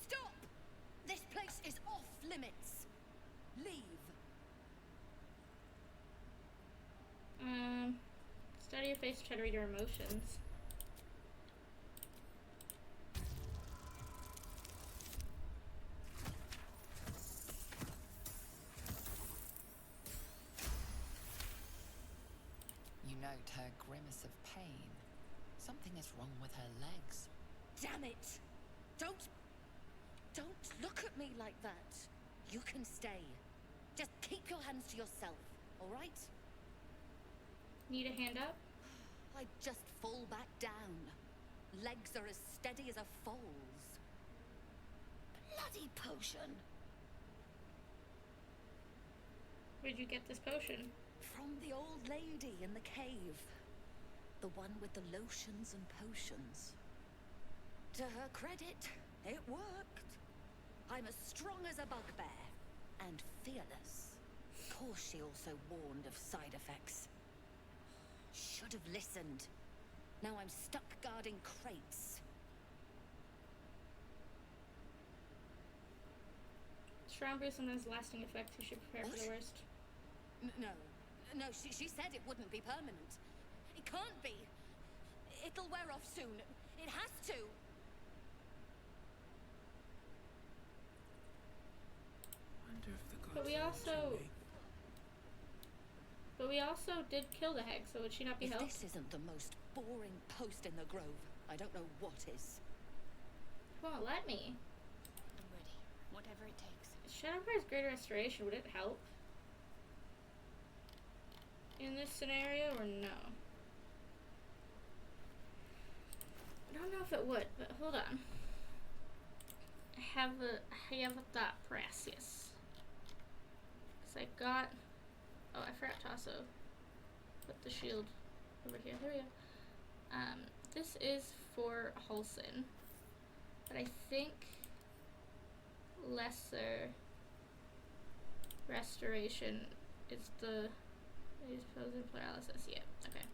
Stop! This place is off limits. Leave. Study your face, try to read your emotions. You note her grimace of pain. Something is wrong with her legs. Damn it! Don't look at me like that. You can stay. Just keep your hands to yourself, all right? Need a hand up? I just fall back down. Legs are as steady as a foal's. Bloody potion. Where'd you get this potion? From the old lady in the cave. The one with the lotions and potions. To her credit, it worked. I'm as strong as a bugbear. And fearless. Of course she also warned of side effects. Should have listened. Now I'm stuck guarding crates. Strong boost and has lasting effects. You should prepare for the worst. No, she said it wouldn't be permanent. It can't be. It'll wear off soon. It has to. Wonder if the gods But we also did kill the hag, so would she not be If helped? this isn't the most boring post in the grove, I don't know what is. Come on, let me. I'm ready. Whatever it takes. Shadowfire's Greater Restoration, would it help? In this scenario, or no? I don't know if it would, but hold on. I have a thought process. Cause I got... Oh, I forgot to also put the shield over here. There we go. This is for Halsin. But I think lesser restoration is the frozen paralysis. Yeah, okay.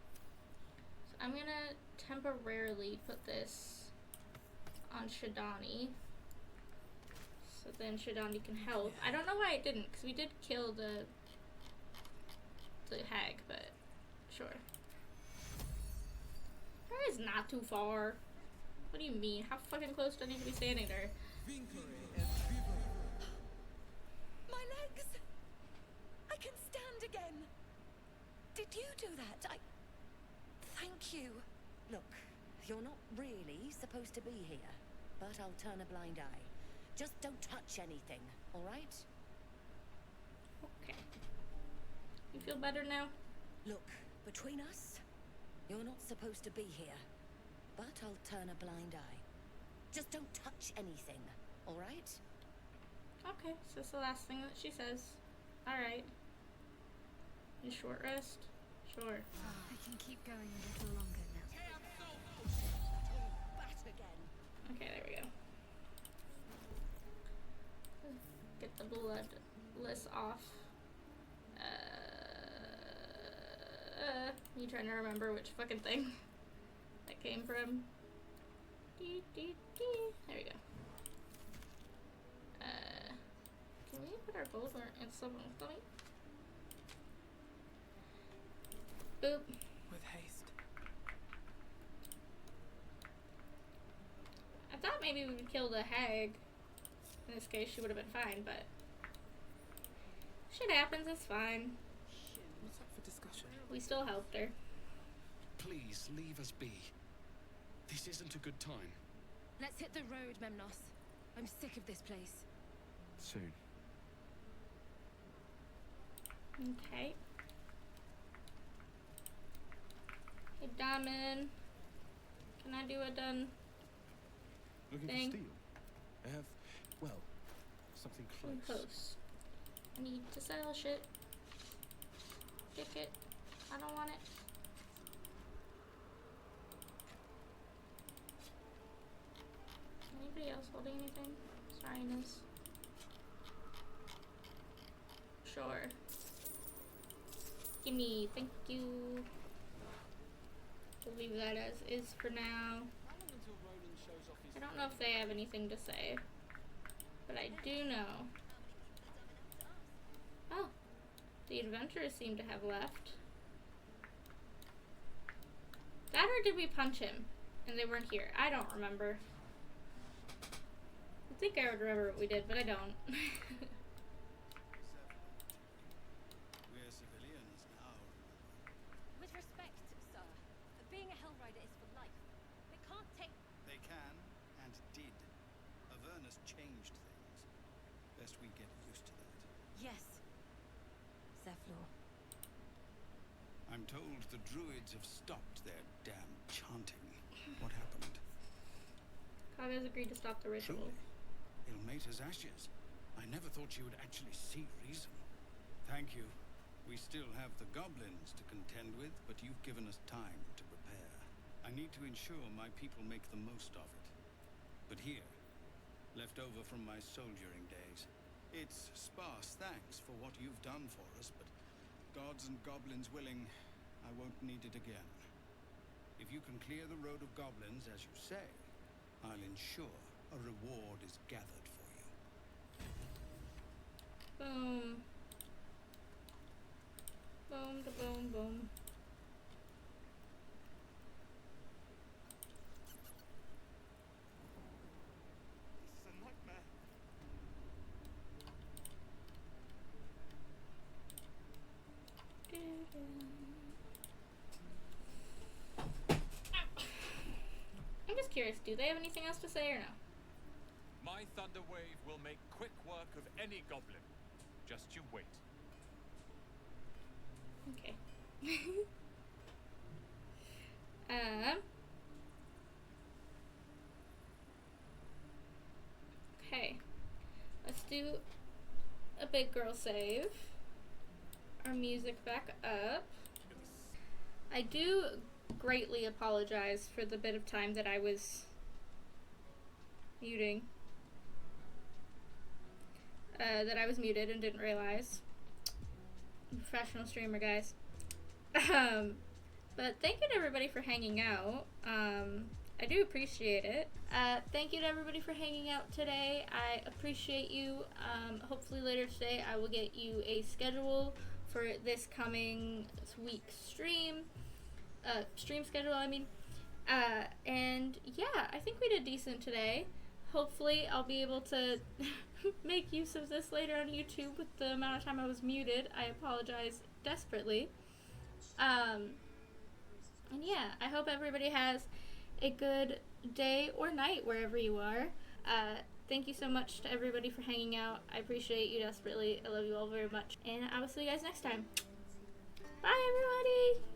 So I'm gonna temporarily put this on Shadani. So then Shadani can help. I don't know why it didn't, because we did kill the hag, but sure. That is not too far. What do you mean? How fucking close do I need to be standing there? My legs! I can stand again! Did you do that? Thank you. Look, you're not really supposed to be here, but I'll turn a blind eye. Just don't touch anything, alright? Okay. You feel better now? Look, between us, you're not supposed to be here, but I'll turn a blind eye. Just don't touch anything, alright? Okay, so that's the last thing that she says. Alright. You short rest? Sure. I can keep going a little longer now. Okay, there we go. Get the bloodless off. Me trying to remember which fucking thing. came from. There we go. Can we put our gold in someone's stomach? Boop. With haste. I thought maybe we would kill the hag. In this case, she would have been fine, but shit happens. It's fine. What's up for discussion? We still helped her. Please leave us be. This isn't a good time. Let's hit the road, Memnos. I'm sick of this place. Soon. Okay. Hey, Diamond. Can I do a done Looking thing? for steel? I have, well, something close. Close. I need to sell shit. Kick it. I don't want it. Anybody else holding anything? Sorriness. Sure. Gimme. Thank you. We'll leave that as is for now. I don't know if they have anything to say, but I do know. Oh, the adventurers seem to have left. That or did we punch him and they weren't here? I don't remember. I think I would remember what we did, but I don't. We're civilians now. With respect, sir, being a Hellrider is for life. They can't take... They can, and did. Avernus changed things. Best we get used to that. Yes. Zephlor. I'm told the druids have stopped their damn chanting. What happened? Kaga's agreed to stop the ritual. Truly, Ilmater's ashes. I never thought she would actually see reason. Thank you. We still have the goblins to contend with, but you've given us time to prepare. I need to ensure my people make the most of it. But here, left over from my soldiering days, it's sparse thanks for what you've done for us, but gods and goblins willing, I won't need it again. If you can clear the road of goblins, as you say, I'll ensure a reward is gathered for you. Boom. Boom, da boom, boom. This is a nightmare. I'm just curious, do they have anything else to say or no? My thunder wave will make quick work of any goblin. Just you wait. Okay. Okay. Let's do a big girl save. Our music back up. I do greatly apologize for the bit of time that I was muting. That I was muted and didn't realize. Professional streamer, guys. But thank you to everybody for hanging out. I do appreciate it. Thank you to everybody for hanging out today. I appreciate you. Hopefully later today I will get you a schedule for this coming week's stream. Stream schedule, I mean. And yeah, I think we did decent today. Hopefully I'll be able to make use of this later on YouTube with the amount of time I was muted. I apologize desperately. And yeah, I hope everybody has a good day or night wherever you are. Thank you so much to everybody for hanging out. I appreciate you desperately. I love you all very much. And I will see you guys next time. Bye, everybody!